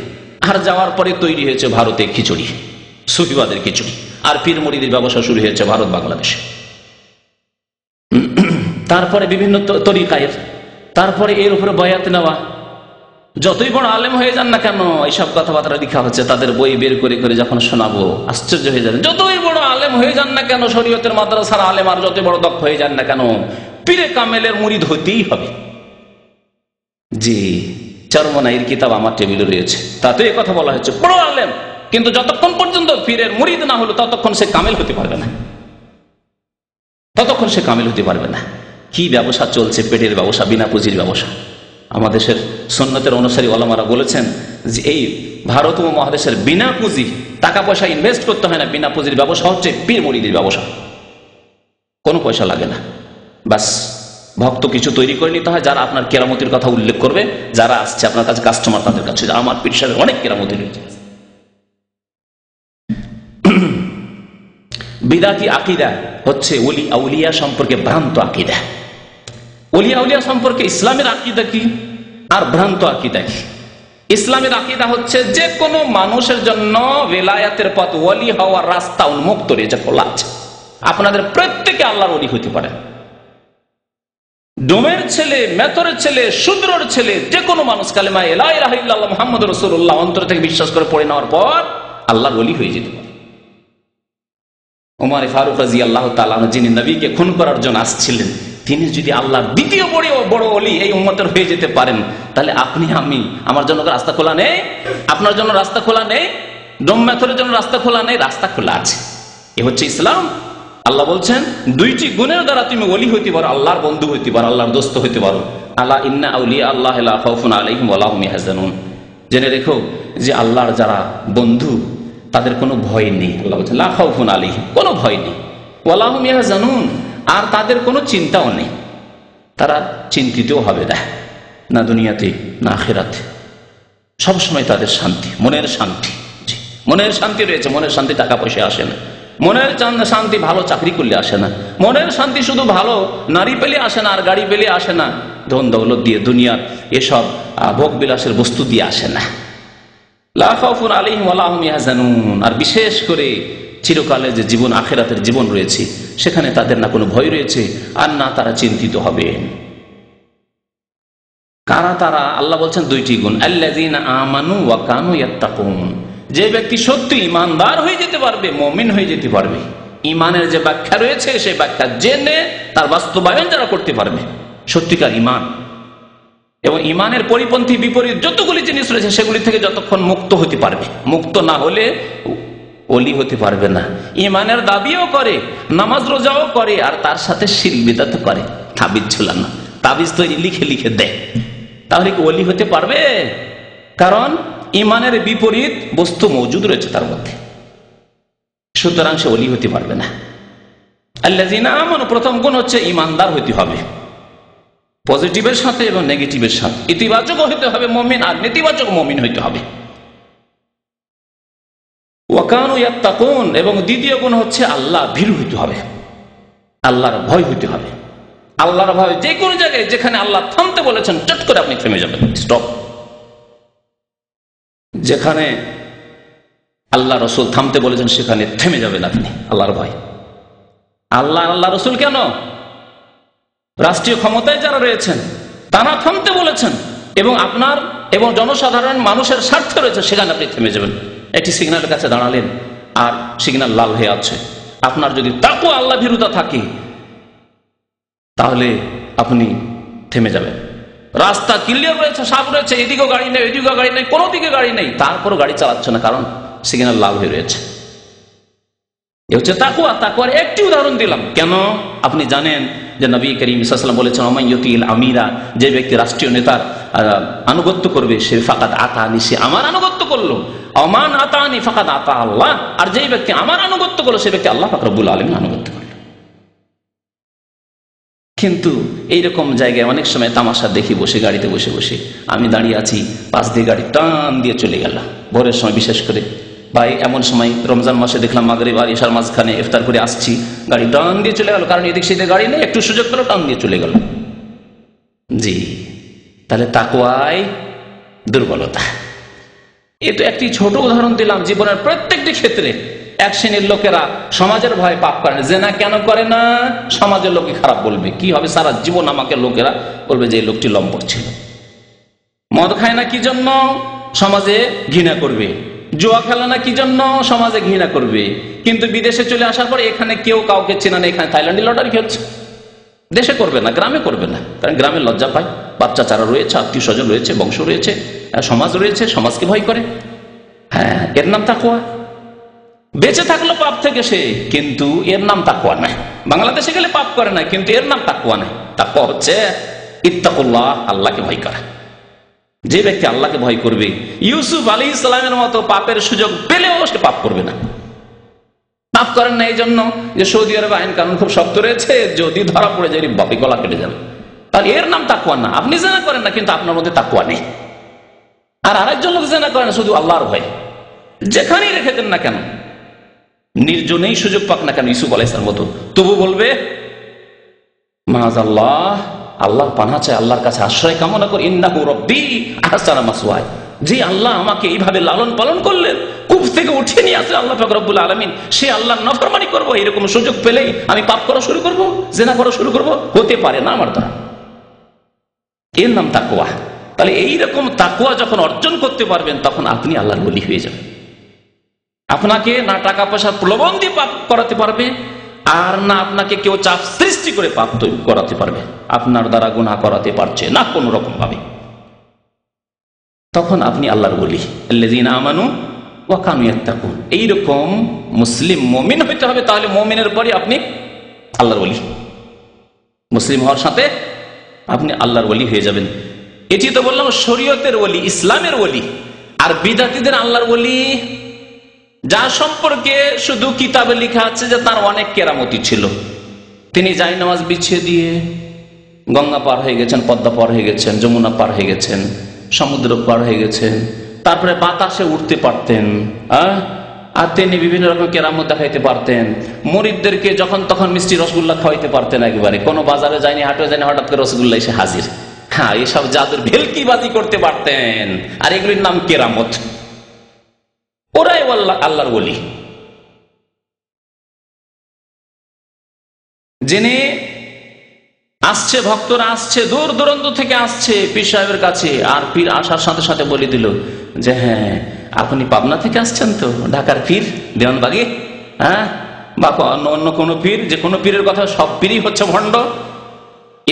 আর যাওয়ার পরে তৈরি হয়েছে ভারতে খিচুড়ি, সুফিবাদের খিচুড়ি। আর পীর মুরিদের ব্যবসা শুরু হয়েছে ভারত বাংলাদেশে। তারপরে বিভিন্ন তরিকায়ের, তারপরে এর উপরে বয়াত নেওয়া। যতই বড় আলেম হয়ে যান না কেন, এইসব কথাবার্তা লেখা হচ্ছে, তাদের বই বের করে করে যখন শোনাবো আশ্চর্য হয়ে যাবেন। যতই বড় আলেম হয়ে যান না কেন, শরীয়তের মাদ্রাসার আলেম, আর যতই বড় দক্ষ হয়ে যান না কেন, পীরে কামেলের মুরিদ হতেই হবে। জি, চরমনাইয়ের কিতাব আমার টেবিলে রয়েছে, তাতে এই কথা বলা হয়েছে বড় আলেম, কিন্তু যতক্ষণ পর্যন্ত পীরের মুরিদ না হলো ততক্ষণ সে কামেল হতে পারবে না, ততক্ষণ সে কামেল হতে পারবে না। কি ব্যবসা চলছে, পেটের ব্যবসা, বিনা পুঁজির ব্যবসা। আমাদের সুন্নতের অনুসারী ওলামারা বলেছেন যে এই ভারত উপমহাদেশের বিনা পুঁজি, টাকা পয়সা ইনভেস্ট করতে হয় না, বিনা পুঁজির ব্যবসা হচ্ছে পীর মুরিদের ব্যবসা। কোনো পয়সা লাগে না, বাস ভক্ত কিছু তৈরি করে নিতে হয়, যারা আপনার কেরামতির কথা উল্লেখ করবে, যারা আসছে আপনার কাছে কাস্টমার, তাদের কাছে আমার পীর সাহেবের অনেক কেরামতি রয়েছে। বিদাতি আকিদা হচ্ছে ওলি আউলিয়া সম্পর্কে ভ্রান্ত আকিদা। ওলি আউলিয়া সম্পর্কে ইসলামের আকিদা কি আর ভ্রান্ত আকিদা কি? ইসলামের আকিদা হচ্ছে যে কোনো মানুষের জন্য বেলায়াতের পথ, ওলি হওয়ার রাস্তা উন্মুক্ত রয়েছে, খোলা আছে। আপনাদের প্রত্যেকে আল্লাহর ওলি হতে পারে, ডোমের ছেলে, মেতরের ছেলে, শূদ্রর ছেলে, যে কোনো মানুষ কালেমা লা ইলাহা ইল্লাল্লাহ মুহাম্মাদুর রাসূলুল্লাহ অন্তর থেকে বিশ্বাস করে পড়ে নেওয়ার পর আল্লাহর ওলি হয়ে যেতে পারে। ওমর ফারুক রাদিয়াল্লাহু তাআলা যিনি নবীকে খুন করার জন্য আসছিলেন, তিনি যদি আল্লাহর দ্বিতীয় বড় ওলি এই উম্মতের হয়ে যেতে পারেন, তাহলে আপনি আমি, আমার জন্য রাস্তা খোলা নেই? আপনার জন্য রাস্তা খোলা নেই? ডোম মেথরের জন্য রাস্তা খোলা নেই? রাস্তা খোলা আছে। এ হচ্ছে ইসলাম। আল্লাহ বলছেন দুইটি গুণের দ্বারা তুমি ওলি হইতে পারো, আল্লাহর বন্ধু হইতে পারো, আল্লাহর দোস্ত হইতে পারো। আলা ইন্না আউলিয়া আল্লাহ লা খাউফুন আলাইহিম ওয়া লা হুম ইয়াহজানুন। জেনে রেখো যে আল্লাহর যারা বন্ধু তাদের কোনো ভয় নেই। আল্লাহ বলছেন লা খাউফুন আলাইহিম, কোনো ভয় নেই, ওয়া লা হুম ইয়াহজানুন, আর তাদের কোনো চিন্তাও নেই। তারা চিন্তিতও হবে না, না দুনিয়াতে না আখিরাতে। সবসময় তাদের শান্তি, মনের শান্তি, মনের শান্তি রয়েছে। মনের শান্তি টাকা পয়সা আসে না, মনের শান্তি ভালো চাকরি করলে আসে না, মনের শান্তি শুধু ভালো নারী পেলে আসে না, আর গাড়ি পেলে আসে না, ধন দৌলত দিয়ে দুনিয়ার এসব ভোগ বিলাসের বস্তু দিয়ে আসে না। লা খাউফুন আলাইহিম ওয়া লা হুম ইয়াহজানুন। আর বিশেষ করে চিরকালে যে জীবন, আখিরাতের জীবন রয়েছে, সেখানে তাদের না কোনো ভয় রয়েছে, আর না তারা চিন্তিত হবে। কারা তারা? আল্লাহ বলছেন দুইটি গুণ, আল্লাযীনা আমানু ওয়া কানু ইয়াত্তাকুন। যে ব্যক্তি সত্যি ইমানদার হয়ে যেতে পারবে, মুমিন হয়ে যেতে পারবে, ইমানের যে ব্যাখ্যা রয়েছে সেই ব্যাখ্যা জেনে তার বাস্তবায়ন যারা করতে পারবে, সত্যিকার ইমান এবং ইমানের পরিপন্থী বিপরীত যতগুলি জিনিস রয়েছে সেগুলি থেকে যতক্ষণ মুক্ত হতে পারবে, মুক্ত না হলে ওলি হতে পারবে না। ইমানের দাবিও করে, নামাজ রোজাও করে, আর তার সাথে শিরক বিদআত করে, তাবিজ ঝুলানো, তাবিজ তৈরি লিখে লিখে দেয়, তাহলে কি ওলি হতে পারবে? কারণ ইমানের বিপরীত বস্তু মজুদ রয়েছে তার মধ্যে, সুতরাং সে ওলি হতে পারবে না। আল্লাযীনা আমানু, প্রথম গুণ হচ্ছে ইমানদার হতে হবে, পজিটিভের সাথে এবং নেগেটিভের সাথে, ইতিবাচক হতে হবে মুমিন, আর নেতিবাচক মুমিন হইতে হবে। ওয়া কানু ইয়াত্তাকুন, এবং দ্বিতীয় গুণ হচ্ছে আল্লাহ ভীরু হইতে হবে, আল্লাহর ভয় হইতে হবে। আল্লাহর ভয় যে কোনো জায়গায় যেখানে আল্লাহ থামতে বলেছেন চট করে আপনি থেমে যাবেন, স্টপ। যেখানে আল্লাহ রসুল থামতে বলেছেন সেখানে থেমে যাবেন আপনি, আল্লাহর ভয়। আল্লাহ রসুল কেন, রাষ্ট্রীয় ক্ষমতায় যারা রয়েছেন তারা থামতে বলেছেন, এবং আপনার এবং জনসাধারণ মানুষের স্বার্থ রয়েছে, সেখানে আপনি থেমে যাবেন। একটি সিগন্যালের কাছে দাঁড়ালেন আর সিগন্যাল লাল হয়ে আছে, আপনার যদি তাকওয়া আল্লাহ ভীরুতা থাকে তাহলে আপনি থেমে যাবেন। রাস্তা ক্লিয়ার রয়েছে, সাফ রয়েছে, এদিকেও গাড়ি নেই, এদিকেও গাড়ি নেই, কোনো দিকে গাড়ি নেই, তারপরও গাড়ি চালাচ্ছে না, কারণ সিগন্যাল লাল হয়ে রয়েছে। এ হচ্ছে তাকওয়া। তাকওয়ার একটি উদাহরণ দিলাম। কেন? আপনি জানেন যে নবী করিম সাল্লাল্লাহু আলাইহি ওয়াসাল্লাম বলেছেন, ওমাইয়ুতিল আমিরা, যে ব্যক্তি রাষ্ট্রীয় নেতার আনুগত্য করবে সে ফাকাদ আতানি, সে আমার আনুগত্য করলো। ওমান আতানি ফাকাদ আতা আল্লাহ, আর যেই ব্যক্তি আমার আনুগত্য করলো সে ব্যক্তি আল্লাহ পাক রব্বুল আলামিন আনুগত্য করলো। কিন্তু এইরকম জায়গায় অনেক সময় তামাশা দেখি, বসে গাড়িতে বসে বসে আমি দাঁড়িয়ে আছি, পাশ দিয়ে গাড়ি টান দিয়ে চলে গেল, ভোরের সময় বিশেষ করে, বা এমন সময় রমজান মাসে দেখলাম মাগরিব আর ইশার মাঝখানে ইফতার করে আসছি, গাড়ি টান দিয়ে চলে গেল, কারণ এদিক সেদিকে গাড়ি নেই, একটু সুযোগ পেল টান দিয়ে চলে গেল। জি, তাহলে তাকওয়ায় দুর্বলতা। এ তো একটি ছোট উদাহরণ দিলাম, জীবনের প্রত্যেকটি ক্ষেত্রে এক শ্রেণীর লোকেরা সমাজের ভয়ে পাপ করে না। জেনা কেন করে না? সমাজের লোকে খারাপ বলবে, কি হবে, সারা জীবন আমাকে লোকেরা বলবে যে এই লোকটি লম্পট ছিল। মদ খায় না কি জন্য? সমাজে ঘৃণা করবে। জুয়া খেলে না কি জন্য? সমাজে ঘৃণা করবে। কিন্তু বিদেশে চলে আসার পর এখানে কেউ কাউকে চেনা নেই, এখানে থাইল্যান্ডে লটারি খেলছে। দেশে করবে না, গ্রামে করবে না, কারণ গ্রামে লজ্জা পায়, বাচ্চা চারা রয়েছে, আত্মীয় স্বজন রয়েছে, বংশ রয়েছে, সমাজ রয়েছে, সমাজকে ভয় করে। হ্যাঁ, এর নাম তাকওয়া। বেঁচে থাকলো পাপ থেকে সে, কিন্তু এর নাম তাকওয়া নাই। বাংলাদেশে গেলে পাপ করে না, কিন্তু এর নাম তাকওয়া নাই। তাকওয়া হচ্ছে ইত্তাকুল্লাহ, আল্লাহকে ভয় করা। যে ব্যক্তি আল্লাহকে ভয় করবে, ইউসুফ আলাইহিস সালামের মতো পাপের সুযোগ পেলেও সে পাপ করবে না। পাপ করেন না এই জন্য যে সৌদি আরবে আইন কানুন খুব শক্ত রয়েছে, যদি ধরা পড়ে যায় বাপি গলা কেটে যাবে, তাহলে এর নাম তাকওয়া না। আপনি জেনা করেন না, কিন্তু আপনার মধ্যে তাকওয়া নেই। আর আরেকজন লোক জেনা করেন শুধু আল্লাহর ভয়, যেখানেই রেখে দেন না কেন, নির্জনেই সুযোগ পাক না কেন ইউসুফ আলাইহিস সালামের মতো, তবু বলবে মাআযাল্লাহ, আল্লাহর পানাহ চাই, আল্লাহর কাছে আশ্রয় কামনা করি, ইন্নাহু রাব্বি আহসানা মাসওয়ায়া, যে আল্লাহ আমাকে এইভাবে লালন পালন করলেন, কূপ থেকে উঠিয়ে নিয়ে আসে আল্লাহ পাক রব্বুল আলামিন, সে আল্লাহর নাফরমানি করবো, এরকম সুযোগ পেলেই আমি পাপ করা শুরু করব, জেনা করা শুরু করব? হতে পারে না আমার দ্বারা। এর নাম তাকওয়া। তাহলে এইরকম তাকওয়া যখন অর্জন করতে পারবেন তখন আপনি আল্লাহর ওলি হয়ে যাবেন। আপনাকে না টাকা পয়সার প্রলোভন দিয়ে পাপ করাতে পারবে, আর না আপনাকে কেউ চাপ সৃষ্টি করে পাপ করাতে পারবে, আপনার দ্বারা গুনাহ করাতে পারছে না কোনো রকম ভাবে। তখন আপনি আল্লাহর ওলি। আল্লাযীনা আমানু ওয়া কানু ইয়াত্তাকুন। এইরকম মুসলিম মুমিন হইতে হবে, তাহলে মুমিনের পরে আপনি আল্লাহর ওলি। মুসলিম হওয়ার সাথে আপনি আল্লাহর ওলি হয়ে যাবেন। এটি তো বললাম শরীয়তের ওলি, ইসলামের ওলি। আর বিদাতীদের আল্লাহর ওলি যার সম্পর্কে শুধু কিতাবে লেখা আছে যে তার অনেক কেরামতি ছিল, তিনি জায়নামাজ বিছিয়ে দিয়ে গঙ্গা পার হয়ে গেছেন, পদ্মা পার হয়ে গেছেন, যমুনা পার হয়ে গেছেন, সমুদ্র পার হয়ে গেছেন, তারপরে বাতাসে উঠতে পারতেন, আর তিনি বিভিন্ন রকম কেরামত দেখাইতে পারতেন, মুরিদদেরকে যখন তখন মিষ্টি রসগোল্লা খাওয়াইতে পারতেন। একবারে কোনো বাজারে যায়নি, হাটে যায়নি, হঠাৎ করে রসগোল্লা এসে হাজির। হ্যাঁ, এসব জাদুর ভেলকিবাজি করতে পারতেন, আর এগুলির নাম কেরামত। ওরাই আল্লাহর ওলি। যিনি আসছে, ভক্তরা আসছে, দূর দূরান্ত থেকে আসছে পীর সাহেবের কাছে, আর পীর আসার সাথে সাথে বলে দিল যে হ্যাঁ আপনি পাবনা থেকে আসছেন তো, ঢাকার পীর দেওয়ানবাগি, হ্যাঁ, বা অন্য কোনো পীর, যে কোনো পীরের কথা, সব পীরই হচ্ছে ভণ্ড।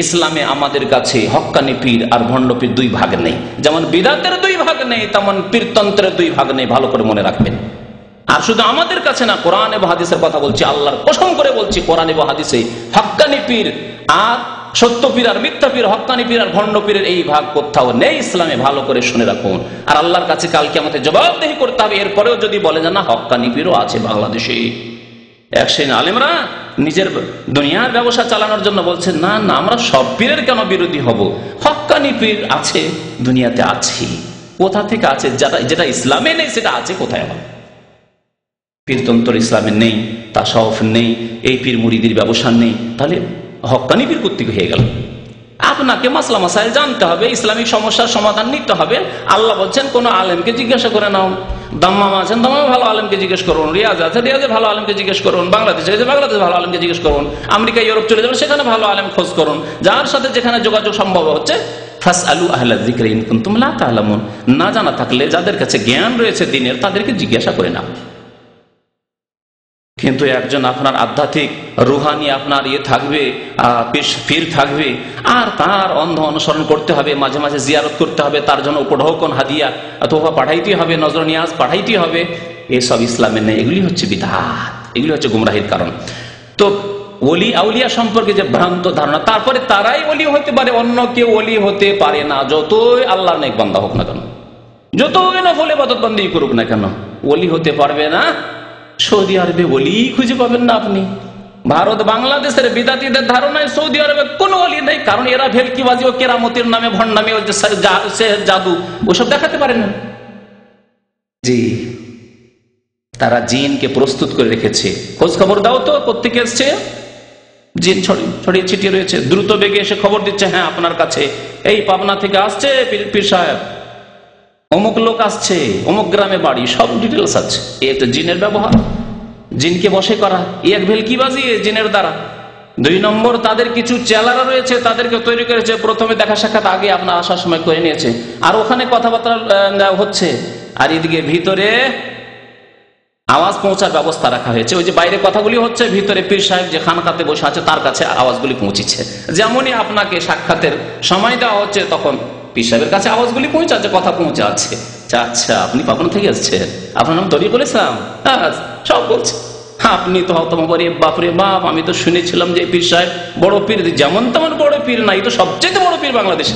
ইসলামে আমাদের কাছে হক্কানি পীর আর ভণ্ড পীর দুই ভাগ নেই। যেমন বিদাতের দুই ভাগ নেই, তেমন পীরতন্ত্রের দুই ভাগ নেই, ভালো করে মনে রাখবেন। আর শুধু আমাদের কাছে না, কোরআন এবং হাদিসের কথা বলছি, আল্লাহর কসম করে বলছি, কোরআন এবং হাদিসে হক্কানি পীর আর সত্য পীর আর মিথ্যা পীর, হক্কানি পীর আর ভণ্ড পীরের এই ভাগ কোথাও নেই ইসলামে, ভালো করে শুনে রাখুন। আর আল্লাহর কাছে কাল কিয়ামতে জবাবদিহি করতে হবে। এরপরেও যদি বলে যে না হক্কানি পীরও আছে বাংলাদেশে, এক শ্রেণীর আলেমরা নিজের দুনিয়ার ব্যবসা চালানোর জন্য বলছে না না, আমরা সব পীরের কেন বিরোধী হব, হক্কানি পীর আছে, দুনিয়াতে আছে। কোথা থেকে আছে? যেটা ইসলামে নেই সেটা আছে কোথায়? আবার পীরতন্ত্র ইসলামে নেই, তাসাউফ নেই, এই পীর মুরিদির ব্যবসা নেই, তাহলে হক্কানি পীর কর্তৃক হয়ে গেল। আপনাকে মাসলা মাসাইল জানতে হবে, ইসলামিক সমস্যার সমাধান নিতে হবে। আল্লাহ বলছেন কোন আলেমকে জিজ্ঞাসা করে নাও। দাম্মাম আছেন, দাম্মামে ভালো আলেমকে জিজ্ঞেস করুন। রিয়াজ আছে, রিয়াজে ভালো আলেমকে জিজ্ঞেস করুন। বাংলাদেশে আছে, বাংলাদেশে ভালো আলেমকে জিজ্ঞেস করুন। আমেরিকা, ইউরোপ চলে যাবেন, সেখানে ভালো আলেম খোঁজ করুন। যার সাথে যেখানে যোগাযোগ সম্ভব হচ্ছে, ফাসআলু আহলা যিকরি ইন কুনতুম লা তা'লামুন। না জানা থাকলে যাদের কাছে জ্ঞান রয়েছে দিনের, তাদেরকে জিজ্ঞাসা করে নাও। কিন্তু একজন আপনার আধ্যাত্মিক রুহানি আপনার থাকবে, পীর থাকবে, আর তার অন্ধ অনুসরণ করতে হবে, মাঝে মাঝে জিয়ারত করতে হবে, তার জন্য উপঢৌকন হাদিয়া তোফা পাঠাইতে হবে, নজর নিয়াজ পাঠাইতে হবে, এসব ইসলামের নেই। এগুলি হচ্ছে বিদআত, এগুলি হচ্ছে গুমরাহির কারণ। তো ওলি আউলিয়া সম্পর্কে যে ভ্রান্ত ধারণা, তারপরে তারাই ওলি হতে পারে, অন্য কেউ ওলি হতে পারে না, যতই আল্লাহর নেক বান্দা হোক না কেন, যতই নফল ইবাদত বন্দেগী করুক না কেন, ওলি হতে পারবে না। সৌদি আরবে ওলি খুঁজে পাবেন না আপনি। ভারত বাংলাদেশের বিদাতীদের ধারণায় সৌদি আরবে কোনো ওলি নেই, কারণ এরা ভেলকিবাজি ও কেরামতির নামে, ভণ্ডামি ও জাদু ওসব দেখাতে পারে না। জি, তারা জিনকে প্রস্তুত করে রেখেছে। খোঁজ খবর দাও তো কোত্থেকে এসছে, জিন ছড়িয়ে ছিটিয়ে রয়েছে, দ্রুত বেগে এসে খবর দিচ্ছে হ্যাঁ আপনার কাছে এই পাবনা থেকে আসছে পীর সাহেব, অমুক লোক আসছে, অমুক গ্রামে বাড়ি, সব ডিটেলস আছে। এই তো জিনের ব্যবহার, জিনকে বশে করা, এক ভেলকিবাজি জিনের দ্বারা। দুই নম্বর, তাদের কিছু চেলারা রয়েছে, তাদেরকে তৈরি করেছে, প্রথমে দেখা সাক্ষাৎ আগে আপনার আসার সময় করে নিয়েছে, আর ওখানে কথাবার্তা হচ্ছে, আর এদিকে ভিতরে আওয়াজ পৌঁছার ব্যবস্থা রাখা হয়েছে। ওই যে বাইরে কথাগুলি হচ্ছে, ভিতরে পীর সাহেব যে খানকাতে বসে আছে তার কাছে আওয়াজগুলি পৌঁছিচ্ছে। যেমনই আপনাকে সাক্ষাতের সময় দেওয়া হচ্ছে, তখন পীর সাহেবের কাছে আওয়াজগুলি পৌঁছাচ্ছে, কথা পৌঁছাচ্ছে। আচ্ছা, আপনি পাবনা থেকে আসছেন, আপনার নাম তরিকুল ইসলাম, সব বলছে। আপনি তো হতমবারে বাপরে বাপ, আমি তো শুনেছিলাম যে পীর সাহেব বড় পীর, যেমন তেমন বড় পীর নাই, তো সবচেয়ে বড় পীর বাংলাদেশে।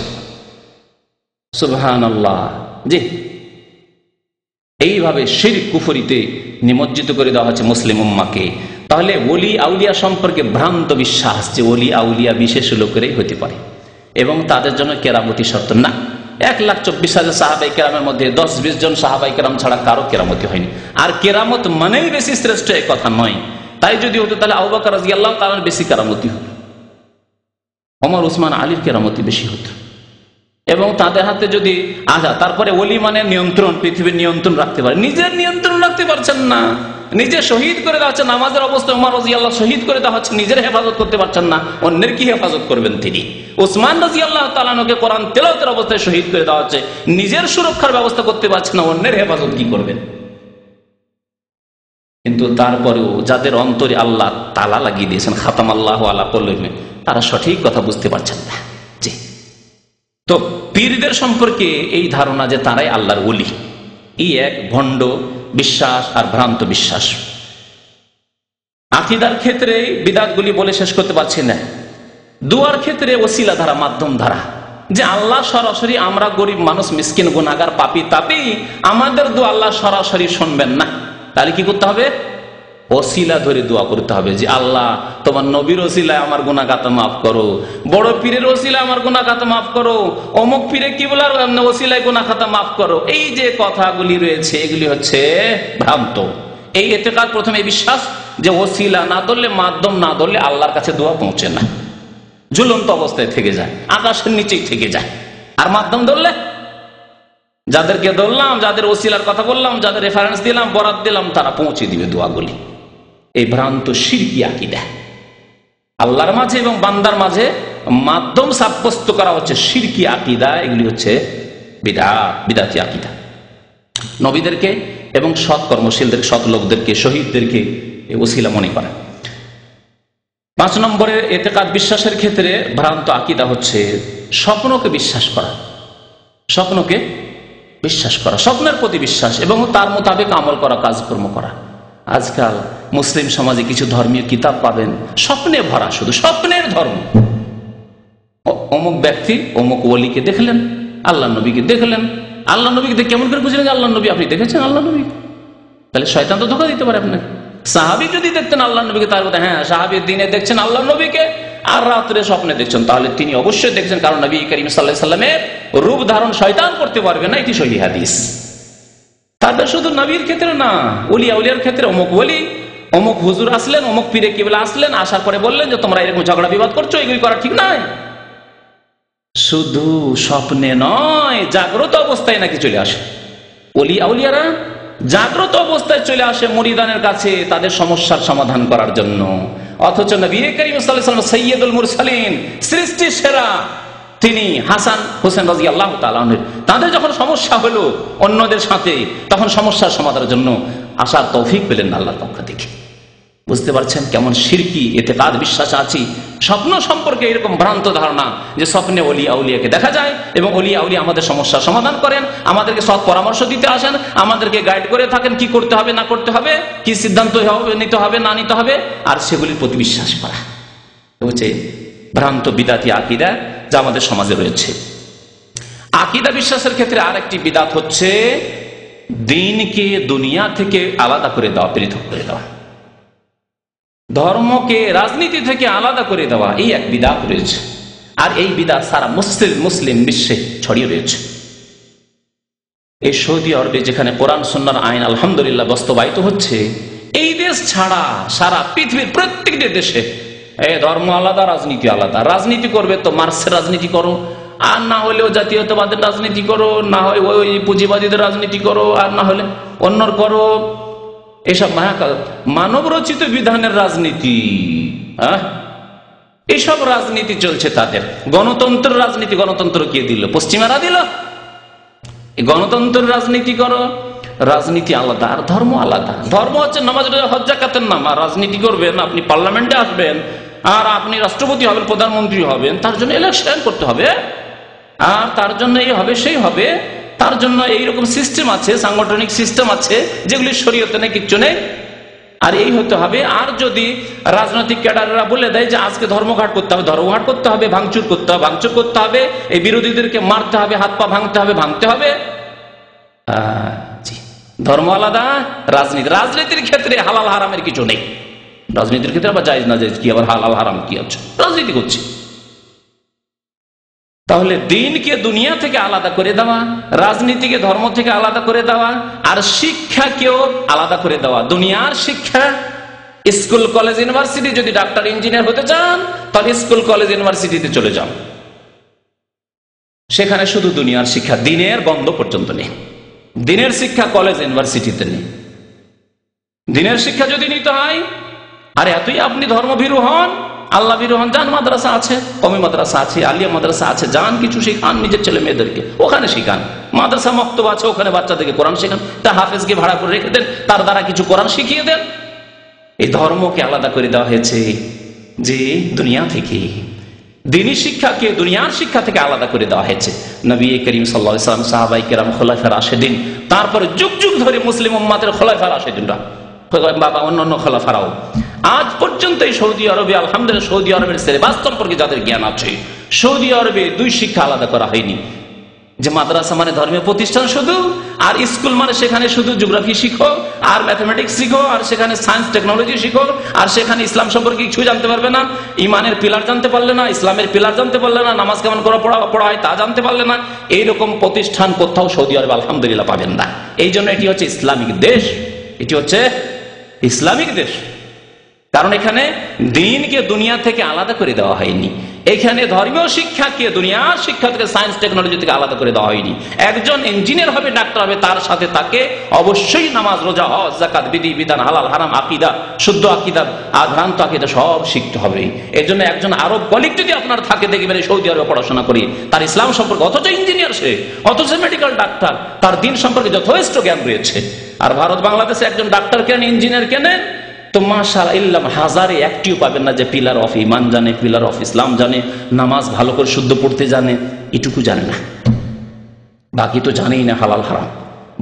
সুবহানাল্লাহ। জি, এইভাবে শিরক কুফরিতে নিমজ্জিত করে দেওয়া হচ্ছে মুসলিম উম্মাহকে। তাহলে ওলি আউলিয়া সম্পর্কে ভ্রান্ত বিশ্বাস যে ওলি আউলিয়া বিশেষ লোকেরই হতে পারে, এবং তাদের জন্য কেরামতি শর্ত না। 1,24,000 সাহাবাই কেরামের মধ্যে 10-20 জন সাহাবাই কেরাম ছাড়া কারো কেরামতি হয়নি। আর কেরামত মানেই বেশি শ্রেষ্ঠ, এই কথা নয়। তাই যদি হতো তাহলে আবু বকর রাদিয়াল্লাহু তাআলার বেশি কেরামতি হতো, ওমর উসমান আলীর কেরামতি বেশি হতো, এবং তাদের হাতে যদি তারপরে ওলি মানে নিয়ন্ত্রণ, পৃথিবীর নিয়ন্ত্রণ রাখতে পারে, নিজের নিয়ন্ত্রণ রাখতে পারছেন না, নিজে শহীদ করে দেওয়া হচ্ছে নামাজের অবস্থায়, ওমর রাদিয়াল্লাহু শহীদ করে দেওয়া হচ্ছে, নিজের হেফাজত করতে পারছেন না, অন্যের কি হেফাজত করবেন তিনি? ওসমান রাদিয়াল্লাহু তাআলা আনহুকে কোরআন তেলাওয়াতের অবস্থায় শহীদ করে দেওয়া হচ্ছে, নিজের সুরক্ষার ব্যবস্থা করতে পারছেন না, অন্যের হেফাজত কি করবেন? কিন্তু তারপরেও যাদের অন্তরে আল্লাহ তালা লাগিয়ে দিয়েছেন, খাতাম আল্লাহু আলা কুলুবিহিম, তারা সঠিক কথা বুঝতে পারছেন না। জি, তো পীরদের সম্পর্কে এই ধারণা যে তারাই আল্লাহর ওলি, এই এক ভণ্ড বিশ্বাস আর ভ্রান্ত বিশ্বাস। আকীদার ক্ষেত্রে বিদআতগুলি বলে শেষ করতে পারছি না। দুয়ার ক্ষেত্রে ওসিলা ধারা, মাধ্যম ধারা, যে আল্লাহ সরাসরি, আমরা গরিব মানুষ, মিসকিন, গুনাহগার, পাপী তাপী, আমাদের দোয়া আল্লাহ সরাসরি শুনবেন না। তাহলে কি করতে হবে? ওসিলা ধরে দোয়া করতে হবে, যে আল্লাহ তোমার নবীর ওসিলায় আমার গুনাহ খাতা মাফ করো, বড় পীরের ওসিলায় আমার গুনাহ খাতা মাফ করো, অমুক পীরে কিবলার ওসিলায় গুনাহ খাতা মাফ করো। এই যে কথাগুলি রয়েছে, এগুলি হচ্ছে ভ্রান্ত। এই এতেকাদ, প্রথমে বিশ্বাস যে ওসিলা না ধরলে, মাধ্যম না ধরলে আল্লাহর কাছে দোয়া পৌঁছে না, ঝুলন্ত অবস্থায় থেকে যায়, আকাশের নিচেই থেকে যায়। আর মাধ্যম ধরলে, যাদেরকে ধরলাম, যাদের ওসিলার কথা বললাম, যাদের রেফারেন্স দিলাম, বরাত দিলাম, তারা পৌঁছে দিবে দোয়াগুলি। এই ভ্রান্ত শিরকি আকীদা, আল্লাহর মাঝে এবং বান্দার মাঝে মাধ্যম সাব্যস্ত করা হচ্ছে শিরকি আকীদা। এগুলি হচ্ছে বিদআতি আকীদা। নবীদেরকে এবং সৎ কর্মশীলদের, সৎ লোকদেরকে, শহীদদেরকে ওসিলা মনে করা। 5 নম্বরের এতেকাদ বিশ্বাসের ক্ষেত্রে ভ্রান্ত আকীদা হচ্ছে স্বপ্নকে বিশ্বাস করা। স্বপ্নকে বিশ্বাস করা, স্বপ্নের প্রতি বিশ্বাস এবং তার মোতাবেক আমল করা, কাজকর্ম করা। আজকাল মুসলিম সমাজে কিছু ধর্মীয় কিতাব পাবেন স্বপ্নে ভরা, শুধু স্বপ্নের ধর্ম। অমুক ব্যক্তি অমুক ওলিকে দেখলেন, আল্লাহ নবীকে দেখলেন, আল্লাহ নবীকে দেখে কেমন করে বুঝলেন আল্লাহ নবী? আপনি দেখেছেন আল্লাহ নবী? তাহলে শয়তান তো ধোঁকা দিতে পারে আপনাকে। সাহাবী যদি দেখতেন আল্লাহ নবীকে, তার কথা হ্যাঁ, সাহাবী দিনে দেখছেন আল্লাহ নবীকে আর রাত্রে স্বপ্নে দেখছেন, তাহলে তিনি অবশ্যই দেখছেন, কারণ নবী করিম সাল্লাল্লাহু আলাইহি ওয়াসাল্লামের রূপ ধারণ শয়তান করতে পারবে না, এটি সহিহ হাদিস। তারপর শুধু নবীর ক্ষেত্রে না, ওলিয়া উলিয়ার ক্ষেত্রে অমুক ওলি, অমুক হুজুর আসলেন, অমুক পীরে কিবলা আসলেন, আসার পরে বললেন যে তোমরা এরকম ঝগড়া বিবাদ করছো, এগুলি করা ঠিক নয়। শুধু স্বপ্নে নয়, জাগ্রত অবস্থায় নাকি চলে আসে ওলিয়া উলিয়ারা, জাগ্রত অবস্থায় চলে আসে মুরিদানের কাছে তাদের সমস্যার সমাধান করার জন্য। অথচ নবী করিম সাল্লাল্লাহু আলাইহি ওয়াসাল্লাম সাইয়্যিদুল মুরসালিন, সৃষ্টির সেরা, তিনি হাসান হোসেন রাদিয়াল্লাহু তাআলা আনহু, তাদের যখন সমস্যা হলো অন্যদের সাথে, তখন সমস্যার সমাধানের জন্য আসার তৌফিক পেলেন আল্লাহর পক্ষ থেকে। বুঝতে পারছেন কেমন শিরকি এতেকাদ বিশ্বাস আছে? স্বপ্ন সম্পর্কে এরকম ভ্রান্ত ধারণা যে স্বপ্নে ওলিয়া উলিয়াকে দেখা যায় এবং ওলিয়া উলিয়া আমাদের সমস্যার সমাধান করেন, আমাদেরকে সৎ পরামর্শ দিতে আসেন, আমাদেরকে গাইড করে থাকেন কি করতে হবে না করতে হবে, কি সিদ্ধান্ত নিতে হবে না নিতে হবে, আর সেগুলির প্রতি বিশ্বাস করা হচ্ছে ভ্রান্ত বিদআতি আকীদা যা আমাদের সমাজে রয়েছে। আকীদা বিশ্বাসের ক্ষেত্রে আরেকটি বিদআত হচ্ছে দ্বীনকে দুনিয়া থেকে আলাদা করে দেওয়া, পৃথক করে দেওয়া, ধর্মকে রাজনীতি থেকে আলাদা করে দেওয়া, এই এক বিদআত রয়েছে। আর এই বিদআত সারা মুসলিম বিশ্বে ছড়িয়ে রয়েছে। এই সৌদি আরবে যেখানে কোরআন সুন্নাহর আইন আলহামদুলিল্লাহ বাস্তবায়িত হচ্ছে, এই দেশ ছাড়া সারা পৃথিবীর প্রত্যেকটি দেশে ধর্ম আলাদা, রাজনীতি আলাদা। রাজনীতি করবে তো মার্ক্সের রাজনীতি করো, আর না হলেও জাতীয়তাবাদের রাজনীতি করো, না হয় ওই পুঁজিবাদীদের রাজনীতি করো, আর না হলে অন্যর করো। এসব মানব রচিত বিধানের রাজনীতি, এসব রাজনীতি চলছে তাদের। গণতন্ত্রের রাজনীতি, গণতন্ত্র কে দিল? পশ্চিমারা দিল। গণতন্ত্রের রাজনীতি করো, রাজনীতি আলাদা আর ধর্ম আলাদা। ধর্ম হচ্ছে নামাজ হজ যাকাতের নাম, আর রাজনীতি করবেন, আপনি পার্লামেন্টে আসবেন আর আপনি রাষ্ট্রপতি হবেন, প্রধানমন্ত্রী হবেন, তার জন্য ইলেকশন করতে হবে, আর তার জন্য এই হবে সেই হবে, তার জন্য এইরকম সিস্টেম আছে, সাংগঠনিক সিস্টেম আছে যেগুলি শরীয়তে নেই, কিচ্ছু নেই, আর এই হতে হবে। আর যদি রাজনৈতিক ক্যাডাররা বলে দেয় যে আজকে ধর্মঘাট করতে হবে, ধর্মঘাট করতে হবে, ভাঙচুর করতে হবে, ভাঙচুর করতে হবে, এই বিরোধীদেরকে মারতে হবে, হাত পা ভাঙতে হবে, ভাঙতে হবে। ধর্ম আলাদা, রাজনীতি। রাজনীতির ক্ষেত্রে হালাল হারামের কিছু নেই। রাজনীতির ক্ষেত্রে আবার জায়েজ না জায়েজ কি, আবার হালাল হারাম কি আছে? রাজনীতি করছি। তাহলে দ্বীনকে দুনিয়া থেকে আলাদা করে দেওয়া, রাজনীতিকে ধর্ম থেকে আলাদা করে দেওয়া, আর শিক্ষাকেও আলাদা করে দেওয়া। দুনিয়ার শিক্ষা, স্কুল কলেজ ইউনিভার্সিটি, যদি ডাক্তার ইঞ্জিনিয়ার হতে চান তাহলে স্কুল কলেজ ইউনিভার্সিটিতে চলে যান, সেখানে শুধু দুনিয়ার শিক্ষা, দ্বীনের গন্ধ পর্যন্ত নেই। দ্বীনের শিক্ষা কলেজ ইউনিভার্সিটিতে নেই। দিনের শিক্ষা যদি নিতে হয়, আর এতই আপনি ধর্মভীরু হন, আল্লাহ ভীরু হন, যান মাদ্রাসা আছে, কমি মাদ্রাসা আছে, আলিয়া মাদ্রাসা আছে, যান কিছু শিখান নিজের ছেলে মেয়েদেরকে, ওখানে শিখান। মাদ্রাসা মক্তব আছে, ওখানে বাচ্চাদেরকে কোরআন শেখান, তা হাফেজকে ভাড়া করে রেখে দেন, তার দ্বারা কিছু কোরআন শিখিয়ে দেন। এই ধর্মকে আলাদা করে দেওয়া হয়েছে যে দুনিয়া থেকে, দ্বীনি শিক্ষাকে দুনিয়ার শিক্ষা থেকে আলাদা করে দেওয়া হয়েছে। নবী করিম সাল্লাল্লাহু আলাইহি ওয়াসাল্লাম, সাহাবায়ে কেরাম, খোলাফায়ে রাশেদিন, তারপরে যুগ যুগ ধরে মুসলিম উম্মাতের খোলাফায়ে রাশেদিনরা, বাবা অন্যান্য খোলাফারাও আজ পর্যন্ত এই সৌদি আরবে, আলহামদুলিল্লাহ, সৌদি আরবের সিলেবাস সম্পর্কে যাদের জ্ঞান আছে, সৌদি আরবে দুই শিক্ষা আলাদা করা হয়নি। যে মাদ্রাসা মানে ধর্মীয় প্রতিষ্ঠান শুধু, আর স্কুল মানে সেখানে শুধু জিওগ্রাফি শিখো আর ম্যাথমেটিক্স শিখো, আর সেখানে সায়েন্স টেকনোলজি শিখো, আর সেখানে ইসলাম সম্পর্কে কিছু জানতে পারবে না, ইমানের পিলার জানতে পারলে না, ইসলামের পিলার জানতে পারলে না, নামাজ কেমন করে পড়া হয় তা জানতে পারলে না। এইরকম প্রতিষ্ঠান কোথাও সৌদি আরবে আলহামদুলিল্লাহ পাবেন না। এই জন্য এটি হচ্ছে ইসলামিক দেশ, এটি হচ্ছে ইসলামিক দেশ, কারণ এখানে দ্বীনকে দুনিয়া থেকে আলাদা করে দেওয়া হয়নি। এখানে ধর্মীয় শিক্ষাকে দুনিয়ার শিক্ষা থেকে, সায়েন্স টেকনোলজি থেকে আলাদা করে দেওয়া হয়নি। একজন ইঞ্জিনিয়ার হবে, ডাক্তার হবে, তার সাথে তাকে অবশ্যই নামাজ, রোজা, হজ, যাকাত, বিধি বিধান, হালাল হারাম, আকীদা, শুদ্ধ আকীদা আর ভ্রান্ত আকীদা সব শিখতে হবে। এর জন্য একজন আরব কলিগ যদি আপনার থাকে, দেখবেন সৌদি আরবে পড়াশোনা করি, তার ইসলাম সম্পর্কে, অথচ ইঞ্জিনিয়ার সে, অথচ মেডিকেল ডাক্তার, তার দ্বীন সম্পর্কে যথেষ্ট জ্ঞান রয়েছে। আর ভারত বাংলাদেশে একজন ডাক্তার কেন, ইঞ্জিনিয়ার কেনেন, তো মাশাআল্লাহ হাজারে একটিও পাবেন না যে পিলার অফ ইমান জানে, পিলার অফ ইসলাম জানে, নামাজ ভালো করে শুদ্ধ পড়তে জানে, এটুকু জানে না, বাকি তো জানেই না হালাল হারাম।